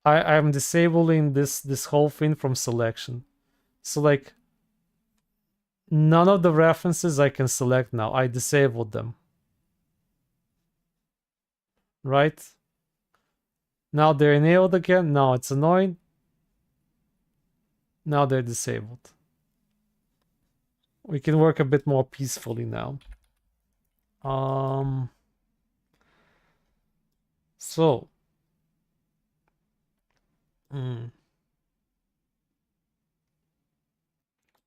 I'm disabling this whole thing from selection. So like none of the references I can select now. I disabled them. Right? Now they're enabled again. Now it's annoying. Now they're disabled. We can work a bit more peacefully now. Um so mm,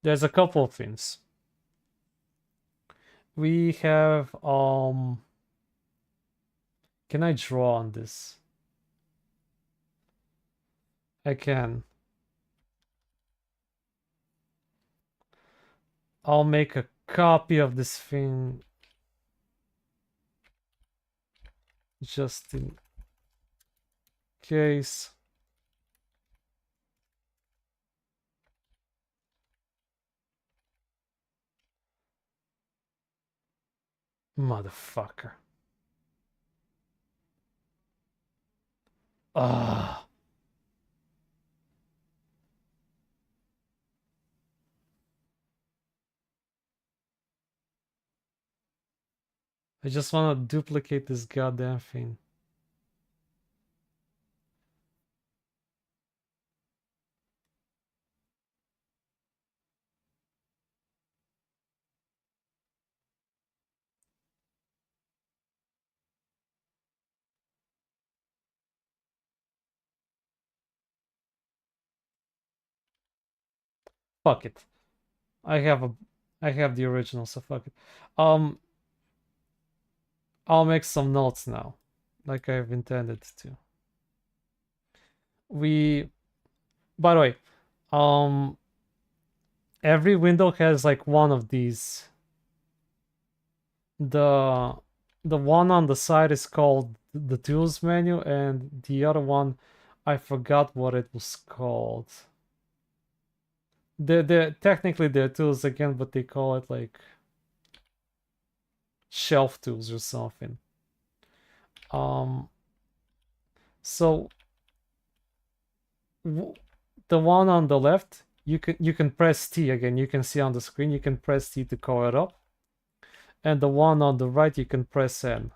there's a couple of things. We have can I draw on this? I can. I'll make a copy of this thing just in case. Motherfucker. Ah. I just want to duplicate this goddamn thing. Fuck it. I have a I have the original, so fuck it. Um I'll make some notes now, like I've intended to. We by the way, um every window has like one of these. The the one on the side is called the tools menu, and the other one I forgot what it was called. They're technically they're tools again, but they call it like shelf tools or something. Um, so the one on the left, you can press T again. You can see on the screen. You can press T to call it up, and the one on the right, you can press N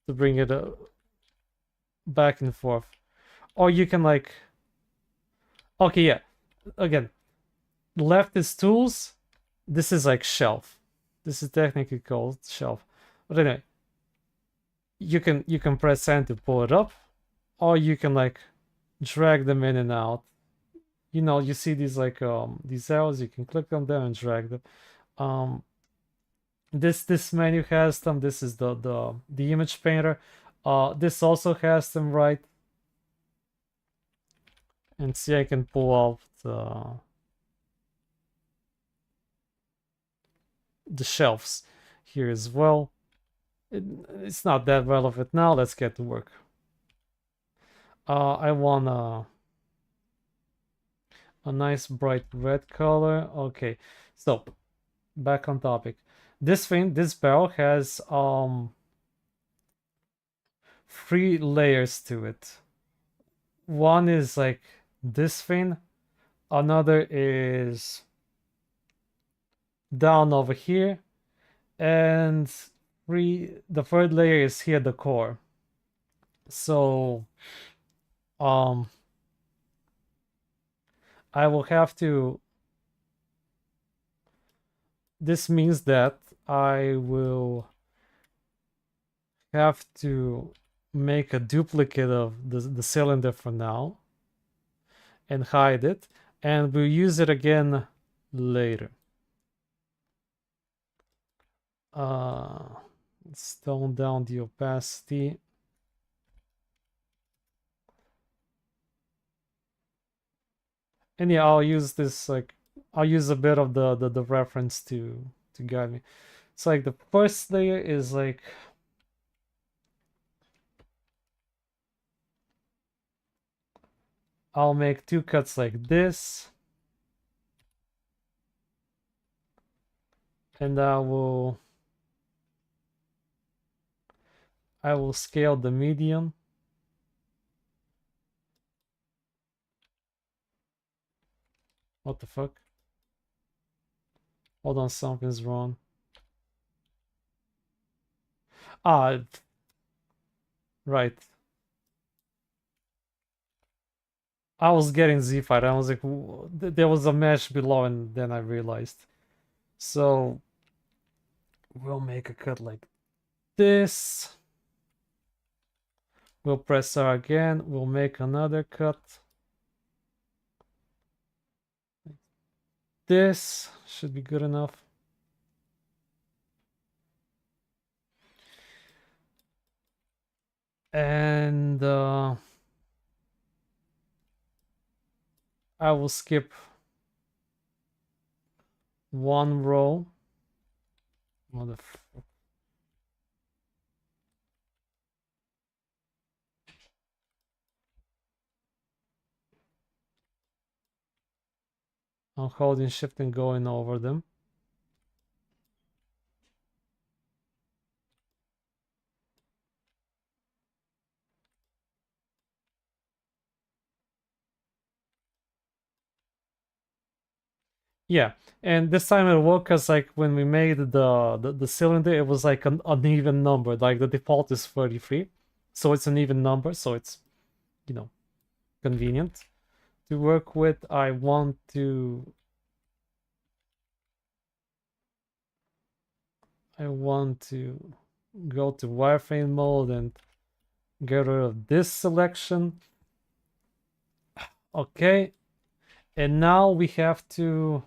to bring it back and forth. Or you can like, okay, yeah, again, left is tools. This is like shelf. This is technically called shelf. But anyway, you can press N to pull it up, or you can like drag them in and out. You know, you see these like these arrows, you can click on them and drag them. Um this menu has them. This is the image painter. This also has them, right? And see, I can pull out the shelves here as well. It's not that relevant now. Let's get to work. I want a nice bright red color. Okay, so back on topic. This barrel has 3 layers to it. One is like this thing, another is down over here, and the third layer is here, the core. So um I will have to, this means that I will have to make a duplicate of the cylinder for now and hide it, and we'll use it again later. Let's tone down the opacity. And yeah, I'll use this like I'll use a bit of the reference to guide me. So like the first layer is like I'll make 2 cuts like this, and I will scale the medium. What the fuck? Hold on, something's wrong. Ah, right. I was getting Z-Fight. I was like, there was a mesh below, and then I realized. So we'll make a cut like this. We'll press R again. We'll make another cut. This should be good enough. And I will skip one row. Motherfucker. I'm holding shift and going over them. Yeah, and this time it worked because like when we made the cylinder, it was like an uneven number. Like the default is 33, so it's an even number, so it's, you know, convenient to work with. I want to go to wireframe mode and get rid of this selection. Okay, and now we have to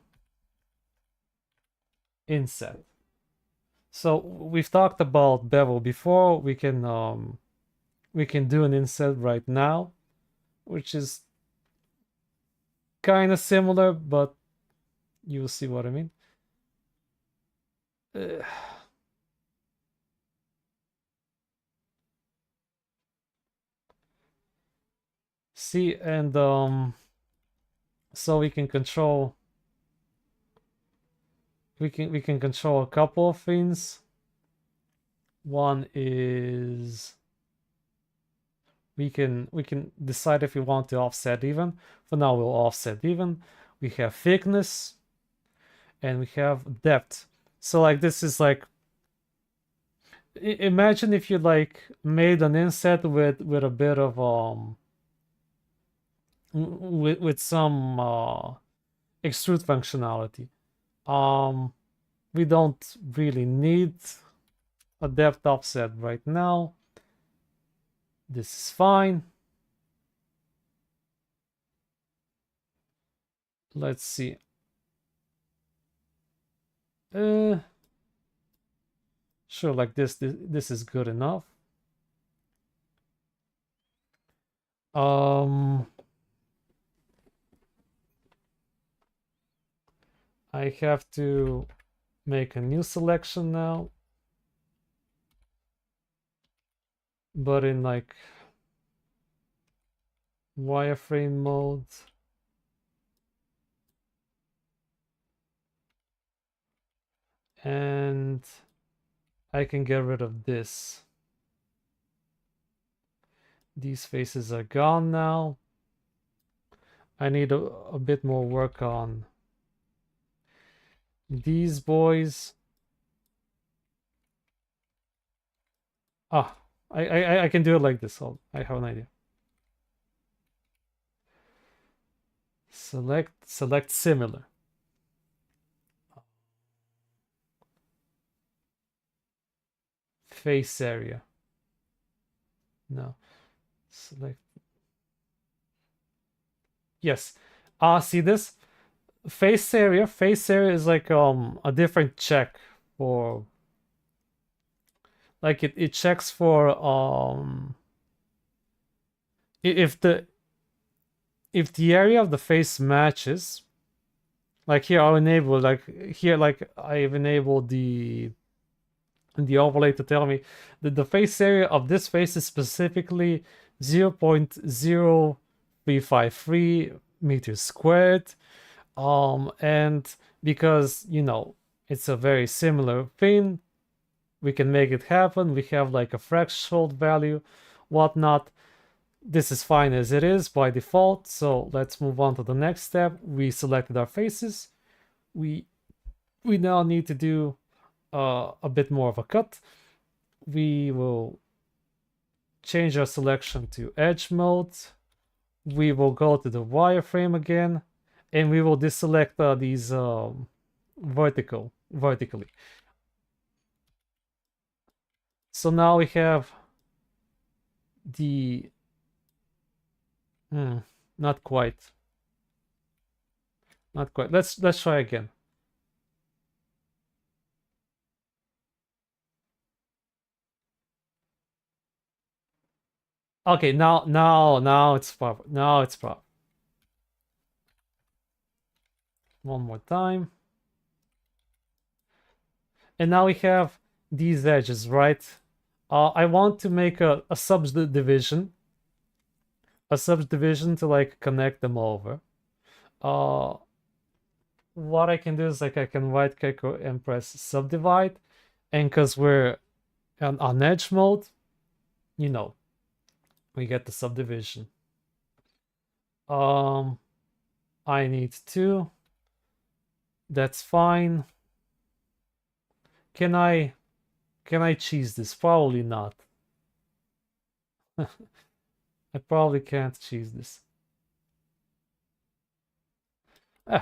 inset. So we've talked about bevel before. We can do an inset right now, which is kind of similar, but you'll see what I mean. Uh, see, and so we can control we can control a couple of things. One is we can decide if we want to offset even. For now, we'll offset even. We have thickness and we have depth. So like this is like, imagine if you like made an inset with a bit of with some extrude functionality. We don't really need a depth offset right now. This is fine. Let's see. Sure, like this is good enough. I have to make a new selection now, but in like wireframe mode. And I can get rid of this. These faces are gone now. I need a bit more work on these boys. Ah, I can do it like this. I have an idea. Select similar. Face area. No. Select. Yes. See this? Face area. Face area is like a different check for, like it checks for if the area of the face matches. Like here I'll enable, like here, like I've enabled the overlay to tell me that the face area of this face is specifically 0.0353 meters squared. And because, you know, it's a very similar thing, we can make it happen. We have like a threshold value, whatnot. This is fine as it is by default. So let's move on to the next step. We selected our faces. We now need to do a bit more of a cut. We will change our selection to edge mode. We will go to the wireframe again, and we will deselect these vertically. So now we have the not quite. Not quite. Let's try again. Okay, now it's proper. Now it's proper. One more time. And now we have these edges, right? I want to make a subdivision. A subdivision to like connect them over. Uh what I can do is like I can right click and press subdivide, and because we're on edge mode, you know, we get the subdivision. I need two. That's fine. Can I cheese this? Probably not. I probably can't cheese this.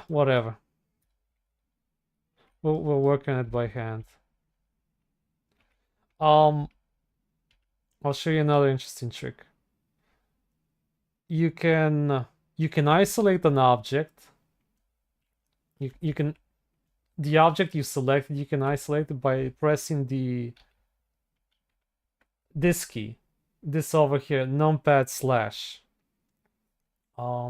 Whatever. We'll work on it by hand. I'll show you another interesting trick. You can isolate an object. You can the object you selected, you can isolate it by pressing this key. This over here, numpad slash. I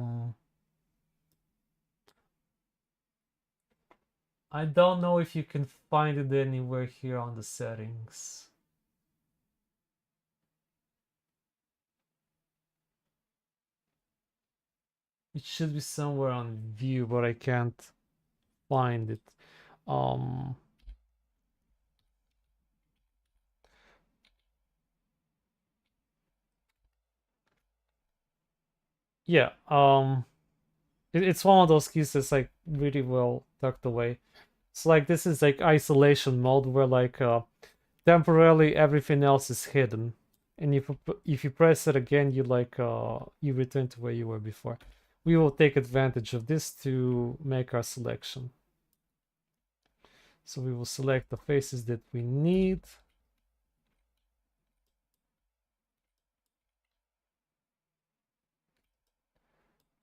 don't know if you can find it anywhere here on the settings. It should be somewhere on view, but I can't find it. Yeah, it's one of those keys that's like really well tucked away. So like this is like isolation mode where like temporarily everything else is hidden, and if you press it again, you like you return to where you were before. We will take advantage of this to make our selection. So we will select the faces that we need.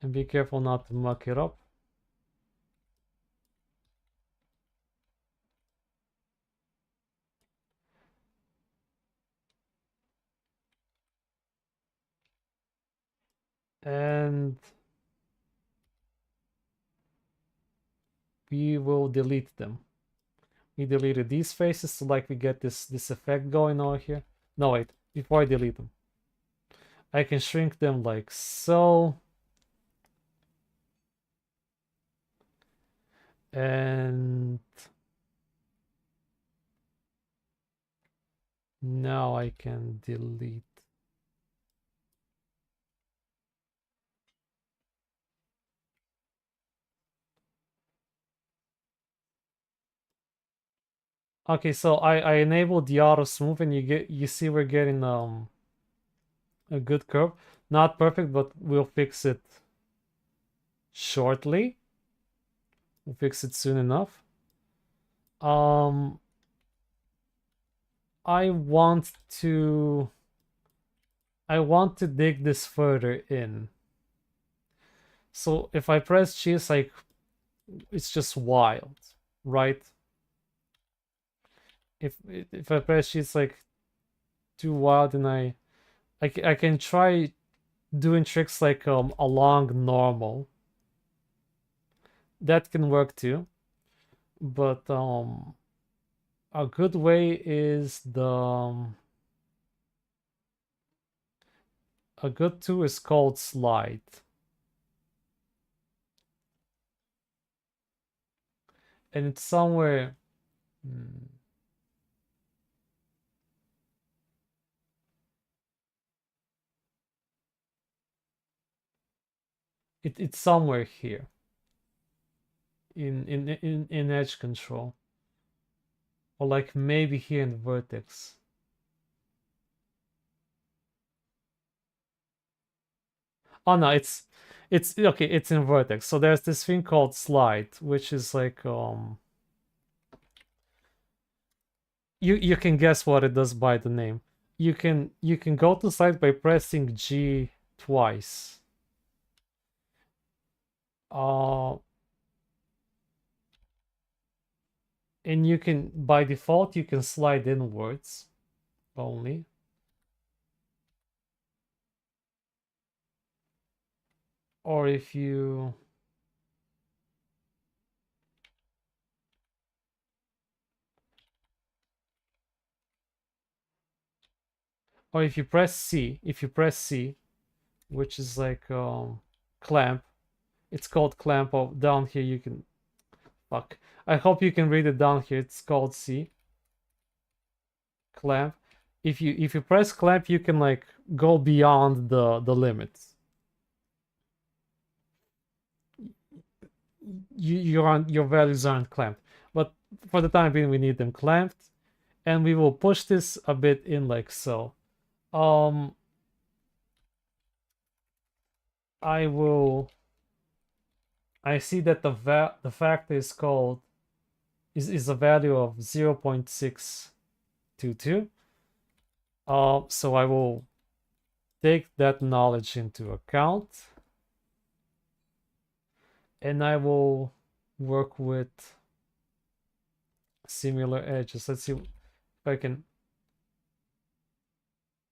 And be careful not to muck it up. And we will delete them. We deleted these faces, so like we get this effect going on here. No, wait, before I delete them, I can shrink them like so. And now I can delete. Okay, so I enabled the auto smooth, and you see we're getting a good curve. Not perfect, but we'll fix it shortly. We'll fix it soon enough. I want to dig this further in. So if I press G, it's like it's just wild, right? If I press G, it's like too wild, and I can try doing tricks like along normal. That can work too, but a good way is a good tool is called slide. And it's somewhere It's somewhere here in edge control, or like maybe here in the vertex. Oh no, it's okay, it's in vertex. So there's this thing called slide, which is like you can guess what it does by the name. You can go to slide by pressing G twice. Uh and you can, by default, you can slide inwards only. Or if you press C, which is like clamp, it's called clamp. Of down here you can, fuck, I hope you can read it down here. It's called C, clamp. If you press clamp, you can like go beyond the limits. Your values aren't clamped, but for the time being we need them clamped, and we will push this a bit in like so. um I see that the factor is called is a value of 0.622. So I will take that knowledge into account, and I will work with similar edges. Let's see if I can.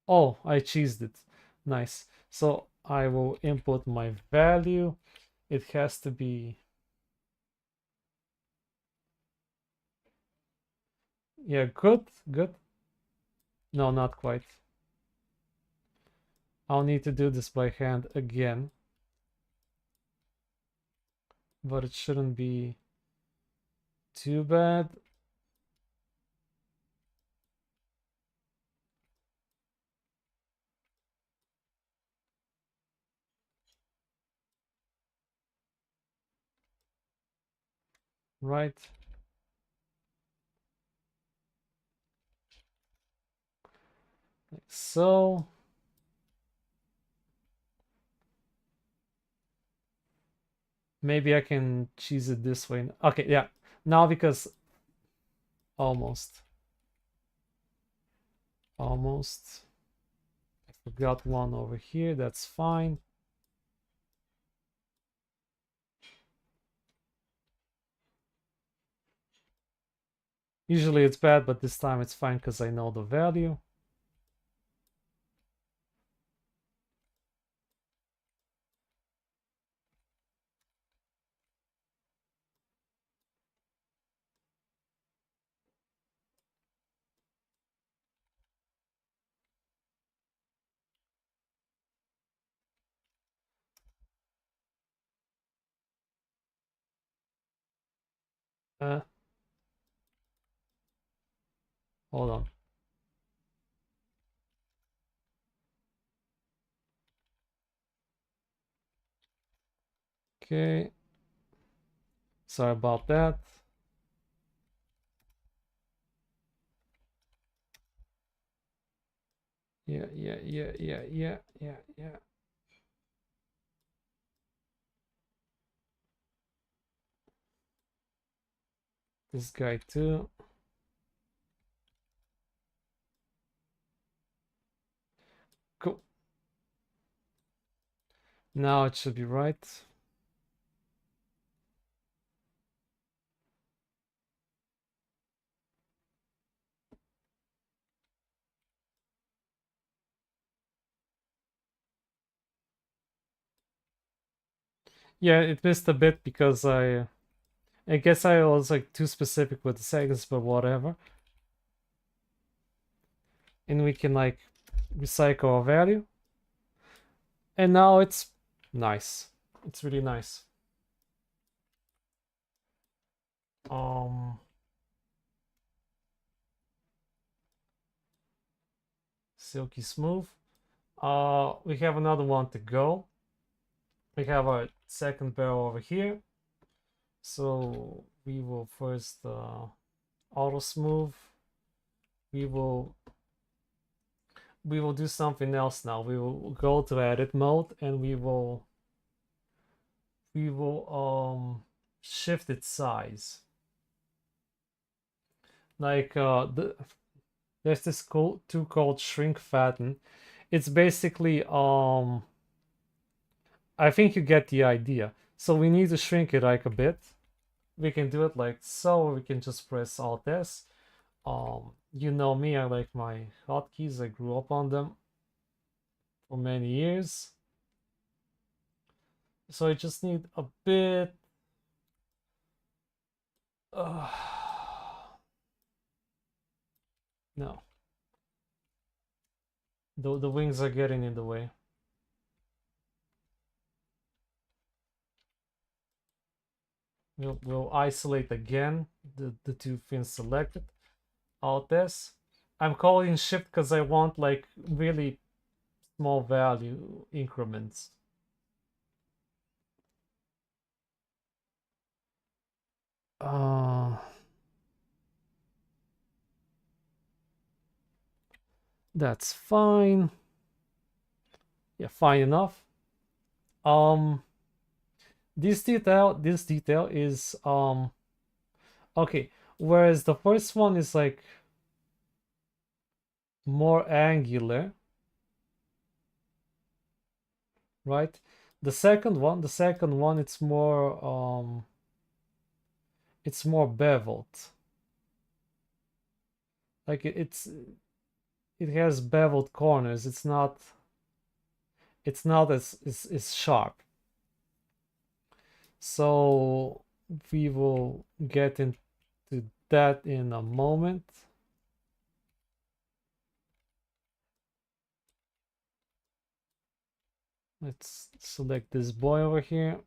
Oh, I cheesed it. Nice. So I will input my value. It has to be, yeah, good, good. No, not quite. I'll need to do this by hand again, but it shouldn't be too bad. Right. Like so. Maybe I can cheese it this way. Okay, yeah. Now because almost. Almost. I forgot one over here. That's fine. Usually it's bad, but this time it's fine because I know the value. Uh, Hold on. Okay. Sorry about that. Yeah, yeah, yeah, yeah, yeah, yeah, yeah. This guy too. Cool. Now it should be right. Yeah, it missed a bit because I guess I was like too specific with the seconds, but whatever. And we can like recycle our value. And now it's nice. It's really nice. Um Silky smooth. We have another one to go. we have our second barrel over here. So we will first auto smooth. We will do something else now. We will go to edit mode and we will shift its size. Like there's this tool called shrink fatten. It's basically I think you get the idea. So we need to shrink it like a bit. We can do it like so, or we can just press Alt S. You know me, I like my hotkeys. I grew up on them for many years. So I just need a bit. Uh, no, the wings are getting in the way. We'll isolate again the two fins selected. Alt S. I'm calling shift because I want like really small value increments. Uh, that's fine. Yeah, fine enough. Um, this detail is okay. Whereas the first one is like more angular, right? The second one, it's more beveled. Like it has beveled corners. It's not as sharp. So we will get into that in a moment. Let's select this boy over here.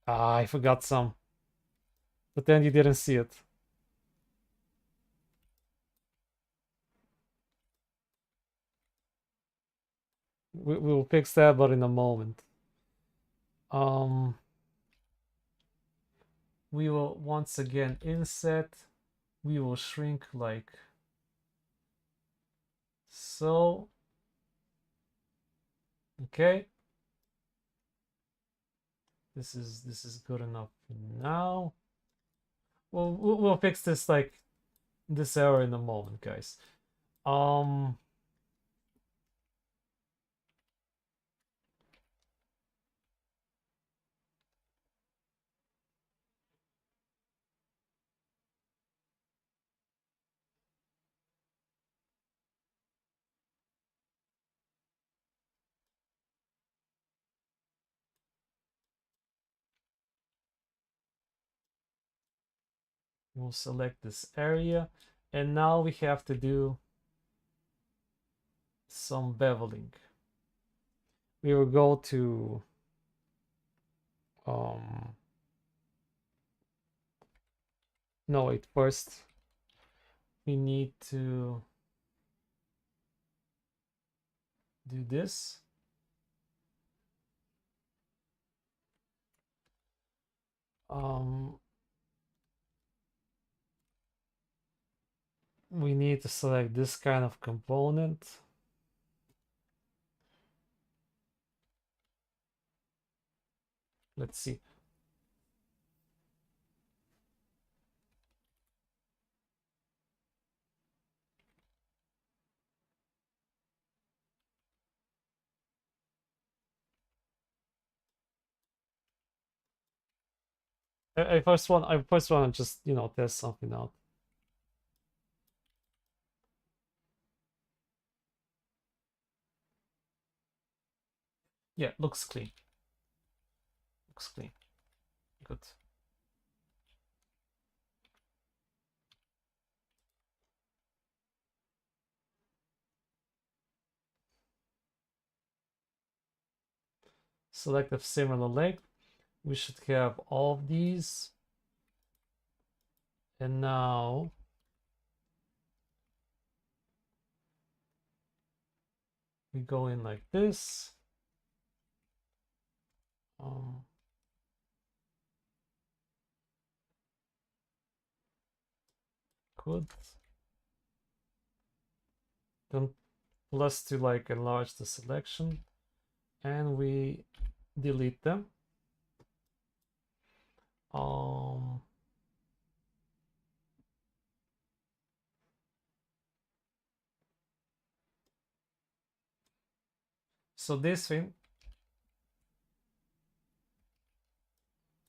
Ah, I forgot some, but then you didn't see it. We'll fix that, but in a moment. Um, we will once again inset. We will shrink like so. Okay. This is good enough now. We'll fix this like this error in a moment, guys. Um, we'll select this area, and now we have to do some beveling. We will go to um no wait, first we need to do this. We need to select this kind of component. Let's see. I first want to just test something out. Yeah, looks clean. Looks clean. Good. Select a similar length. We should have all of these. And now we go in like this. Um, could then plus to like enlarge the selection, and we delete them. Um, so this thing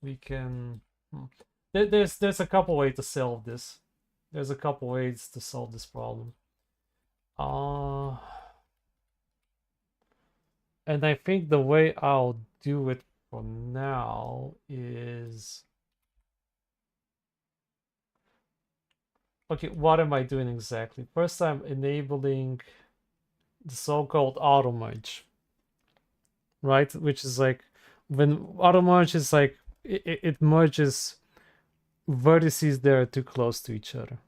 we can. There's a couple ways to solve this. There's a couple ways to solve this problem. Uh, and I think the way I'll do it for now is okay. What am I doing exactly? First, I'm enabling the so-called auto merge, right? Which is like when auto merge is like it merges vertices that are too close to each other.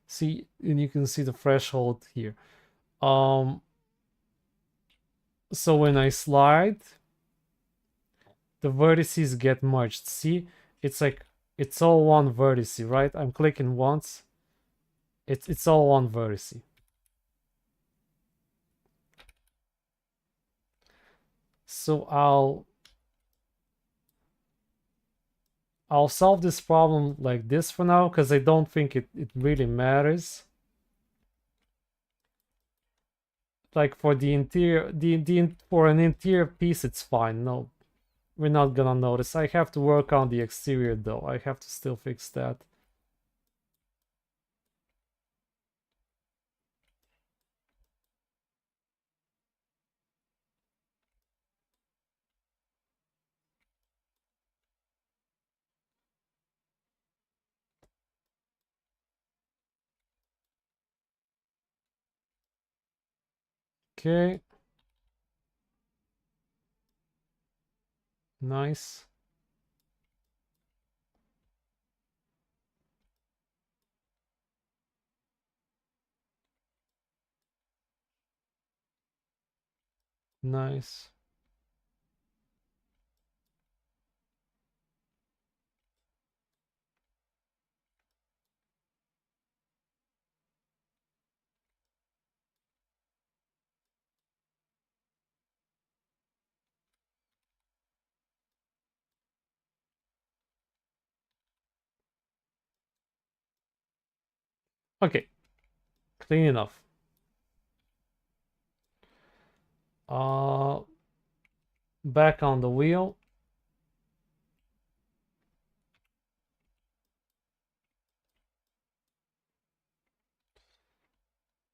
See, and you can see the threshold here. So when I slide, the vertices get merged. See, it's like it's all one vertice, right? I'm clicking once. It's all one vertice. So I'll solve this problem like this for now because I don't think it really matters. Like for the interior, for an interior piece, it's fine. No, we're not gonna notice. I have to work on the exterior though. I have to still fix that. Okay. Nice. Nice. Okay. Clean enough. Uh, back on the wheel.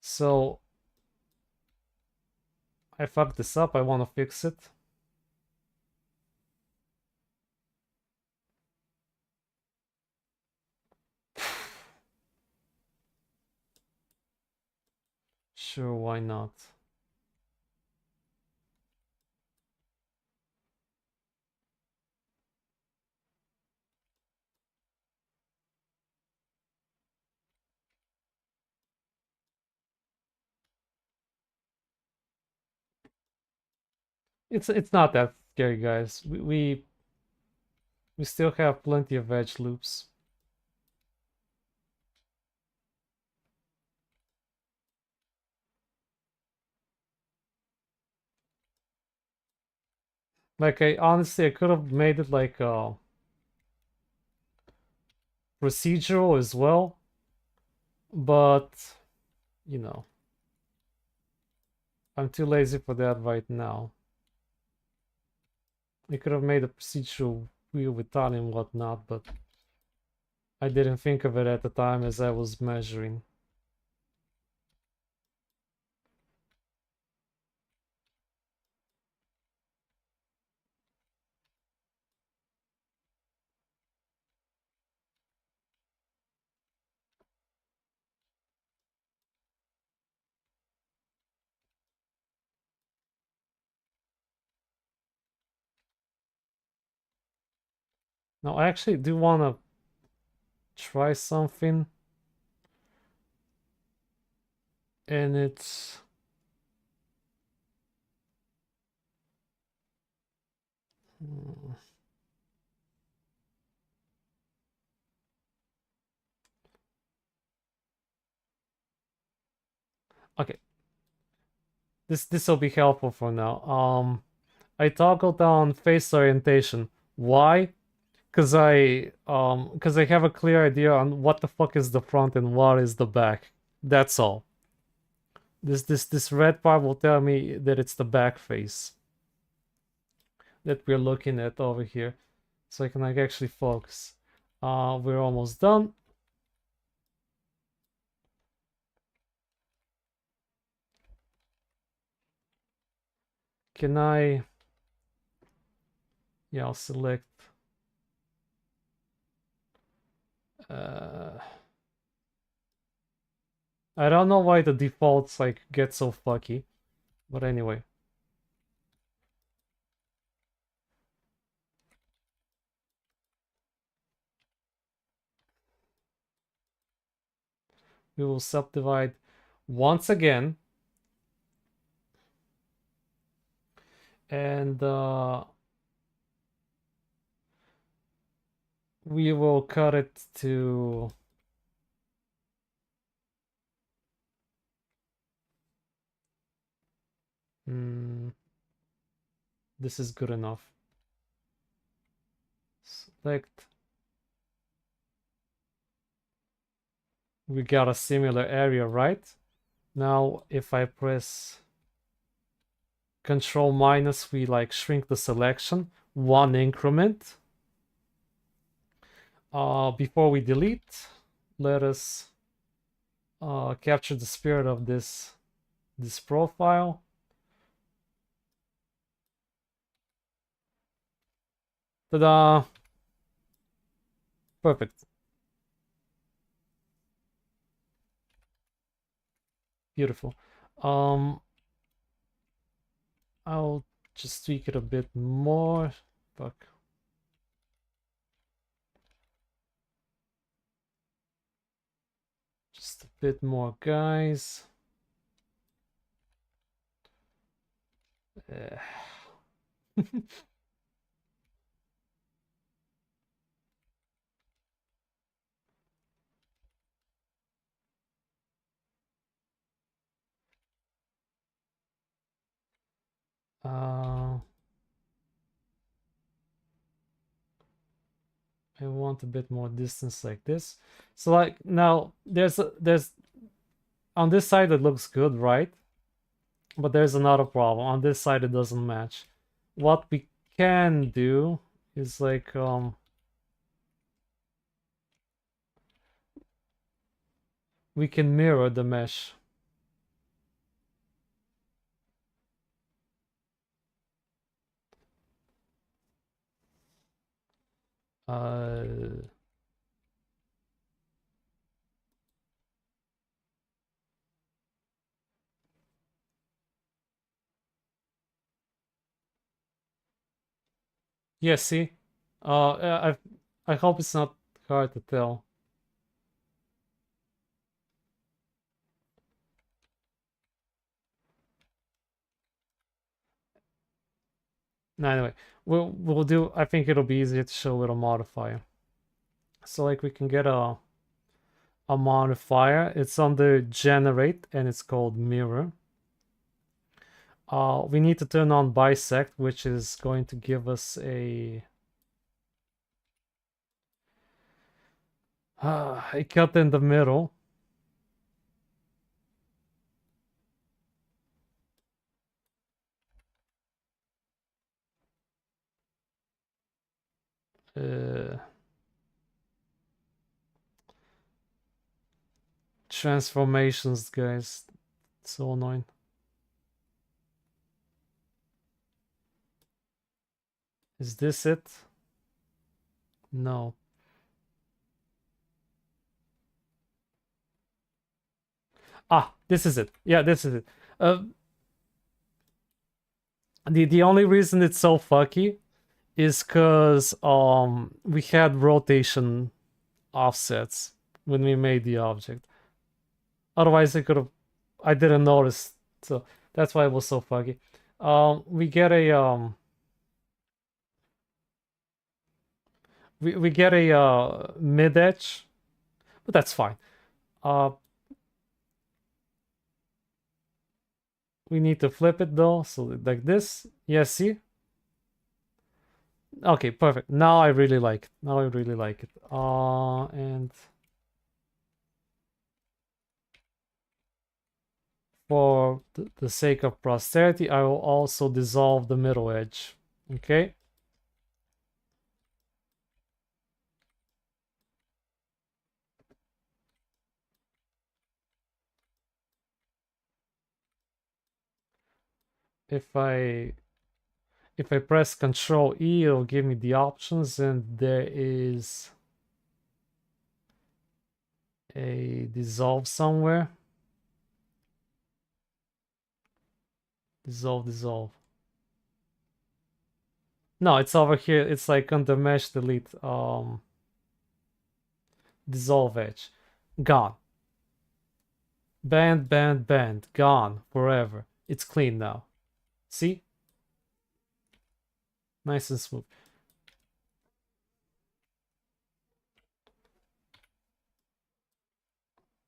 So I fucked this up. I want to fix it. Sure, why not? It's not that scary, guys. We still have plenty of edge loops. Like I honestly I could have made it like procedural as well, but you know, I'm too lazy for that right now. I could have made a procedural wheel with Tali and whatnot, but I didn't think of it at the time as I was measuring. Now I actually do want to try something, and it's Mm. Okay, this will be helpful for now. I toggled down face orientation. Why? Because I have a clear idea on what the fuck is the front and what is the back. That's all. This red part will tell me that it's the back face that we're looking at over here, so I can like actually focus. We're almost done. Can I? Yeah, I'll select. Uh, I don't know why the defaults like get so fucky, but anyway. We will subdivide once again, and we will cut it to this is good enough. Select. We got a similar area, right? Now if I press Control minus, we like shrink the selection one increment. Before we delete, let us capture the spirit of this profile. Ta-da! Perfect. Beautiful. I'll just tweak it a bit more. Fuck. Just a bit more, guys. I want a bit more distance like this. So like now there's on this side it looks good, right? But there's another problem. On this side it doesn't match. What we can do is like we can mirror the mesh. Yeah, see? I hope it's not hard to tell. No, anyway, we'll do. I think it'll be easier to show with a modifier. So like we can get a modifier. It's under generate and it's called mirror. We need to turn on bisect, which is going to give us a cut in the middle. Transformations, guys. So annoying. Is this it? No. Ah, this is it. Yeah, this is it. The only reason it's so fucky is because we had rotation offsets when we made the object. Otherwise, I didn't notice, so that's why it was so fucky. We get a we get a mid edge, but that's fine. We need to flip it though, so like this. Yeah, see? Okay, perfect. Now I really like it. Now I really like it. And for the sake of posterity, I will also dissolve the middle edge. Okay? If I press Control E, it'll give me the options, and there is a dissolve somewhere. Dissolve, dissolve. No, it's over here. It's like under mesh delete. Dissolve edge. Gone. Band, band, band. Gone forever. It's clean now. See? Nice and smooth.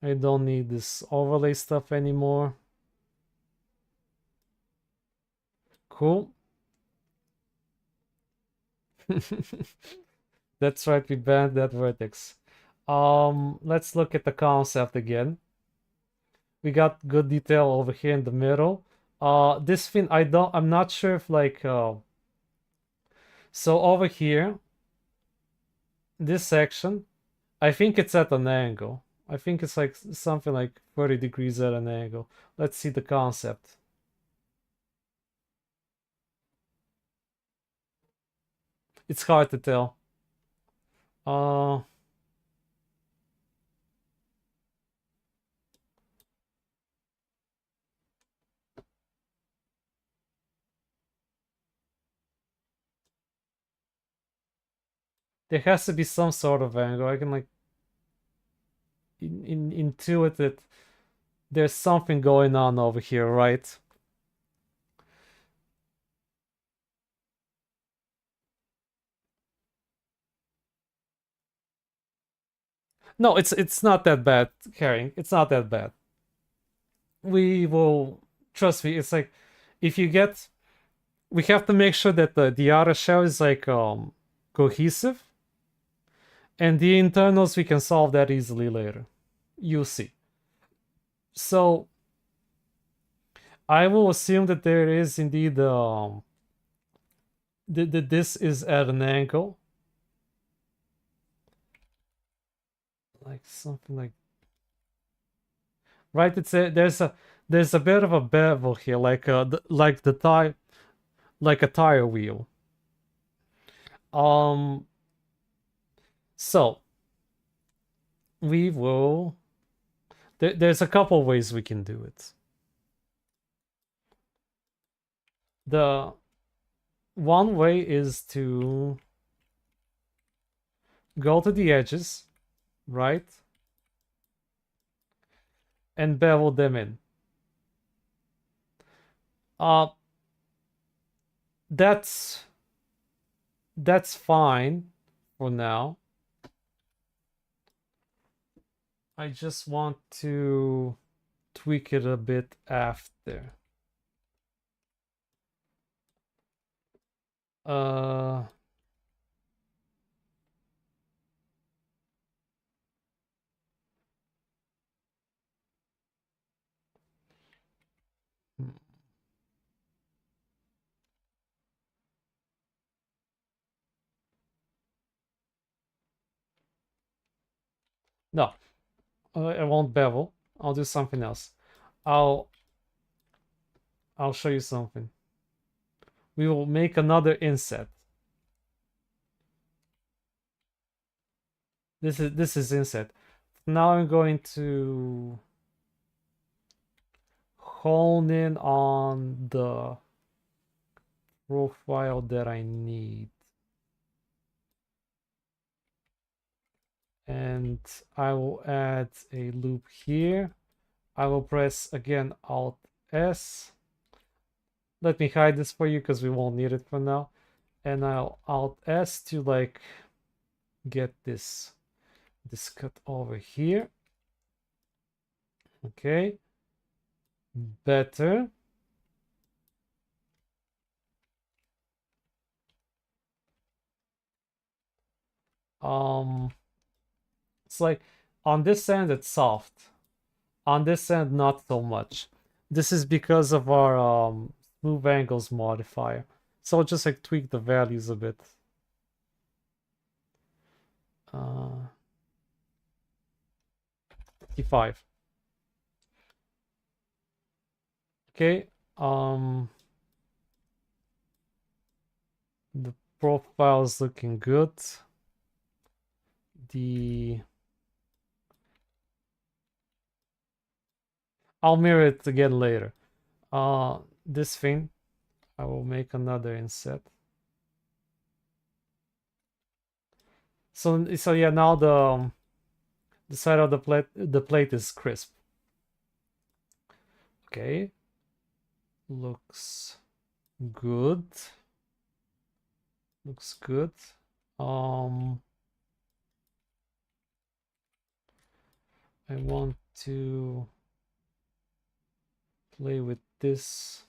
I don't need this overlay stuff anymore. Cool. That's right, we banned that vertex. Let's look at the concept again. We got good detail over here in the middle. This thing, I'm not sure if like, so over here, this section, I think it's at an angle. I think it's like something like 30 degrees at an angle. Let's see the concept. It's hard to tell. There has to be some sort of angle. I can like intuit that there's something going on over here, right? No, it's not that bad, Herring. It's not that bad. We will trust me. It's like if you get, we have to make sure that the outer shell is like cohesive, and the internals we can solve that easily later. You'll see. So I will assume that there is indeed that this is at an angle, like something like right. It's there's a bit of a bevel here, like like the tire, like a tire wheel. Um, so we will. There's a couple ways we can do it. The one way is to go to the edges, right, and bevel them in. Uh, that's fine for now. I just want to tweak it a bit after. Uh, no, I won't bevel. I'll do something else. I'll show you something. We will make another inset. This is inset. Now I'm going to hone in on the profile that I need. And I will add a loop here. I will press again Alt S. Let me hide this for you because we won't need it for now. And I'll Alt S to like get this cut over here. Okay, better. It's like on this end it's soft, on this end not so much. This is because of our smooth angles modifier. So I'll just like tweak the values a bit. 55. Okay. The profile is looking good. I'll mirror it again later. This thing, I will make another inset. So yeah, now the side of the plate is crisp. Okay, looks good. Looks good. I want to play with this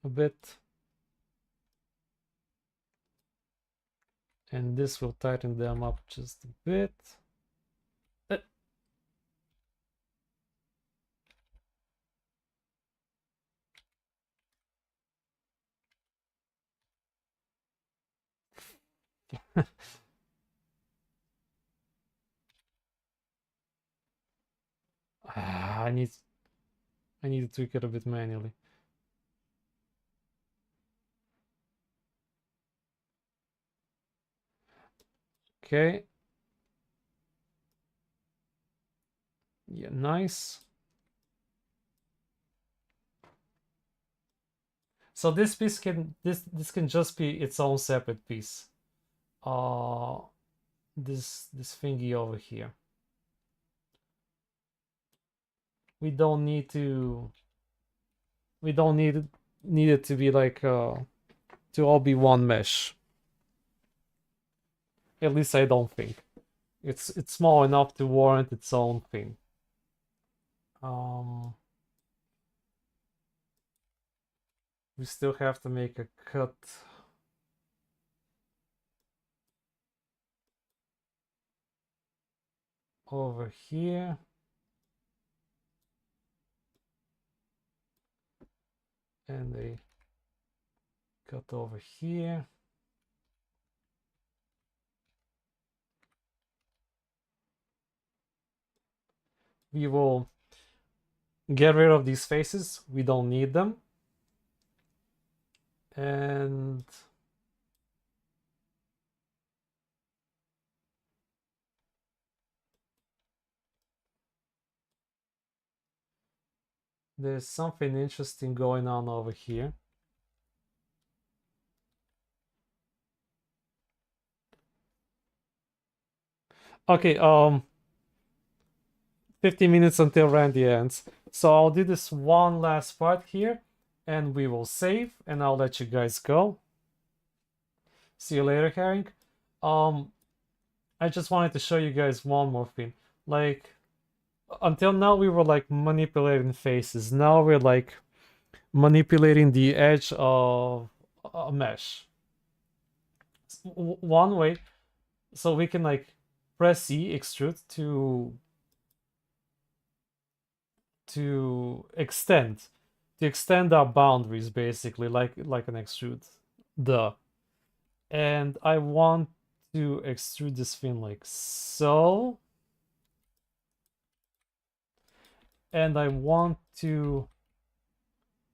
a bit. And this will tighten them up just a bit. I need to tweak it a bit manually. Okay. Yeah, nice. So this piece can this can just be its own separate piece. This thingy over here. We don't need it to be like to all be one mesh. At least I don't think. It's small enough to warrant its own thing. We still have to make a cut over here. And a cut over here. We will get rid of these faces. We don't need them. And there's something interesting going on over here. Okay, 15 minutes until Randy ends. So I'll do this one last part here and we will save and I'll let you guys go. See you later, Herring. I just wanted to show you guys one more thing. Like, until now we were like manipulating faces. Now we're like manipulating the edge of a mesh. One way, so we can like press E, extrude to extend our boundaries, basically, like an extrude. And I want to extrude this thing like so. And I want to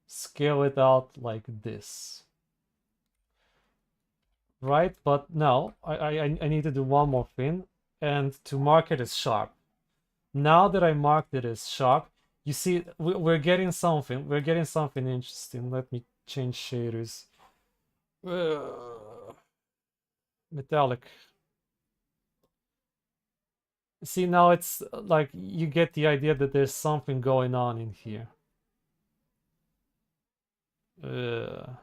scale it out like this. Right? But no, I need to do one more thing. And to mark it as sharp. Now that I marked it as sharp, you see, we're getting something. We're getting something interesting. Let me change shaders. Metallic. See, now it's like you get the idea that there's something going on in here. Come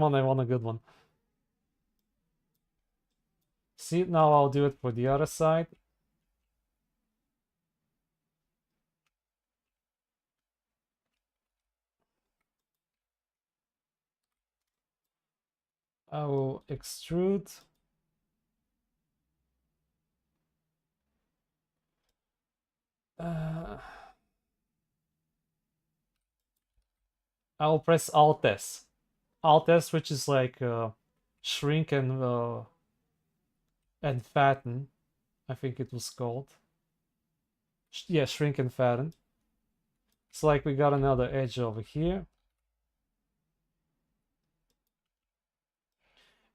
on, I want a good one. See, now I'll do it for the other side. I will extrude. Uh, I'll press Alt S. Alt S, which is like shrink and fatten. I think it was called. Yeah, shrink and fatten. It's like we got another edge over here.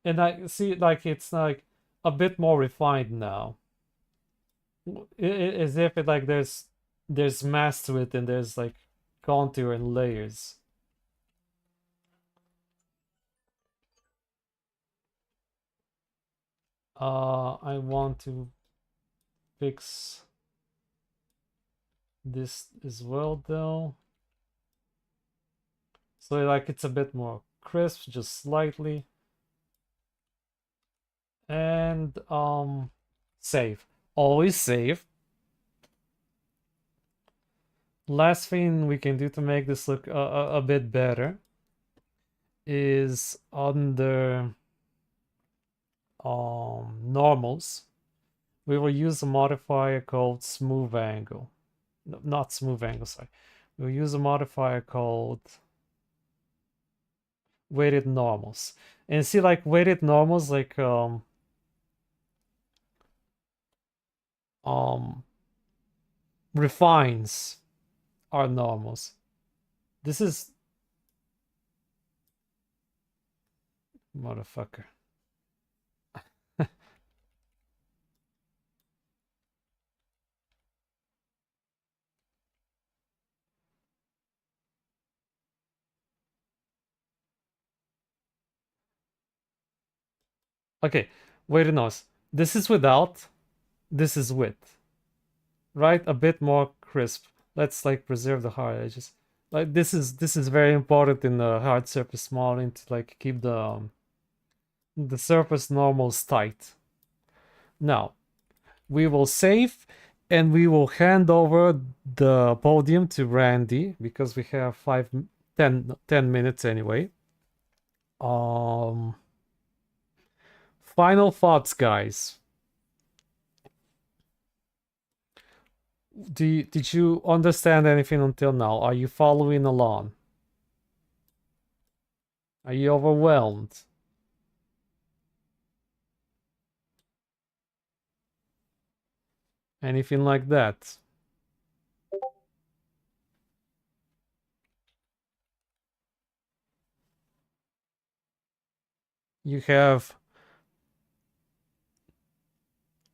And I see like it's like a bit more refined now. As if it like there's mass to it and there's like contour and layers. I want to fix this as well though. So like it's a bit more crisp, just slightly. And save. Always save. Last thing we can do to make this look a bit better is under normals. We will use a modifier called smooth angle. No, not smooth angle, sorry. We'll use a modifier called weighted normals. And see like weighted normals like refines our normals. This is motherfucker. Okay, weighted normals. This is without, this is with. Right? A bit more crisp. Let's like preserve the hard edges. Like this is very important in the hard surface modeling to like keep the surface normals tight. Now, we will save and we will hand over the podium to Randy because we have 10 minutes anyway. Final thoughts, guys. Did you understand anything until now? Are you following along? Are you overwhelmed? Anything like that? You have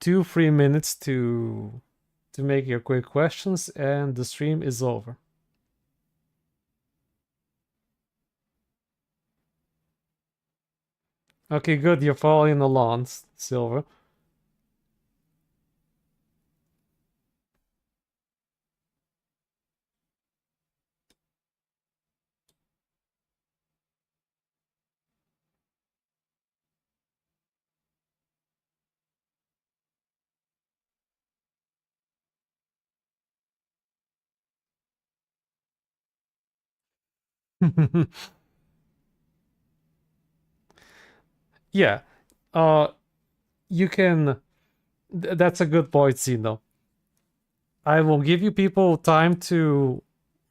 2-3 minutes to make your quick questions and the stream is over. Okay, good. You're following along, Silver. Yeah. You can. That's a good point, Zeno. I will give you people time to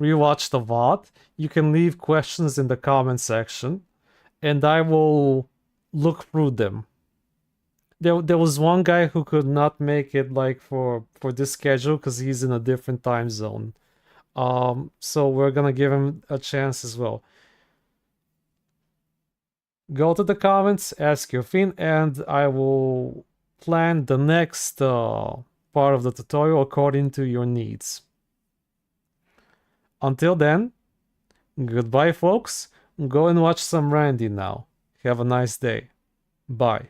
rewatch the VOD. You can leave questions in the comment section, and I will look through them. There was one guy who could not make it like for this schedule because he's in a different time zone. So we're gonna give him a chance as well. Go to the comments, ask your thing, and I will plan the next part of the tutorial according to your needs. Until then, goodbye, folks. Go and watch some Randy now. Have a nice day. Bye.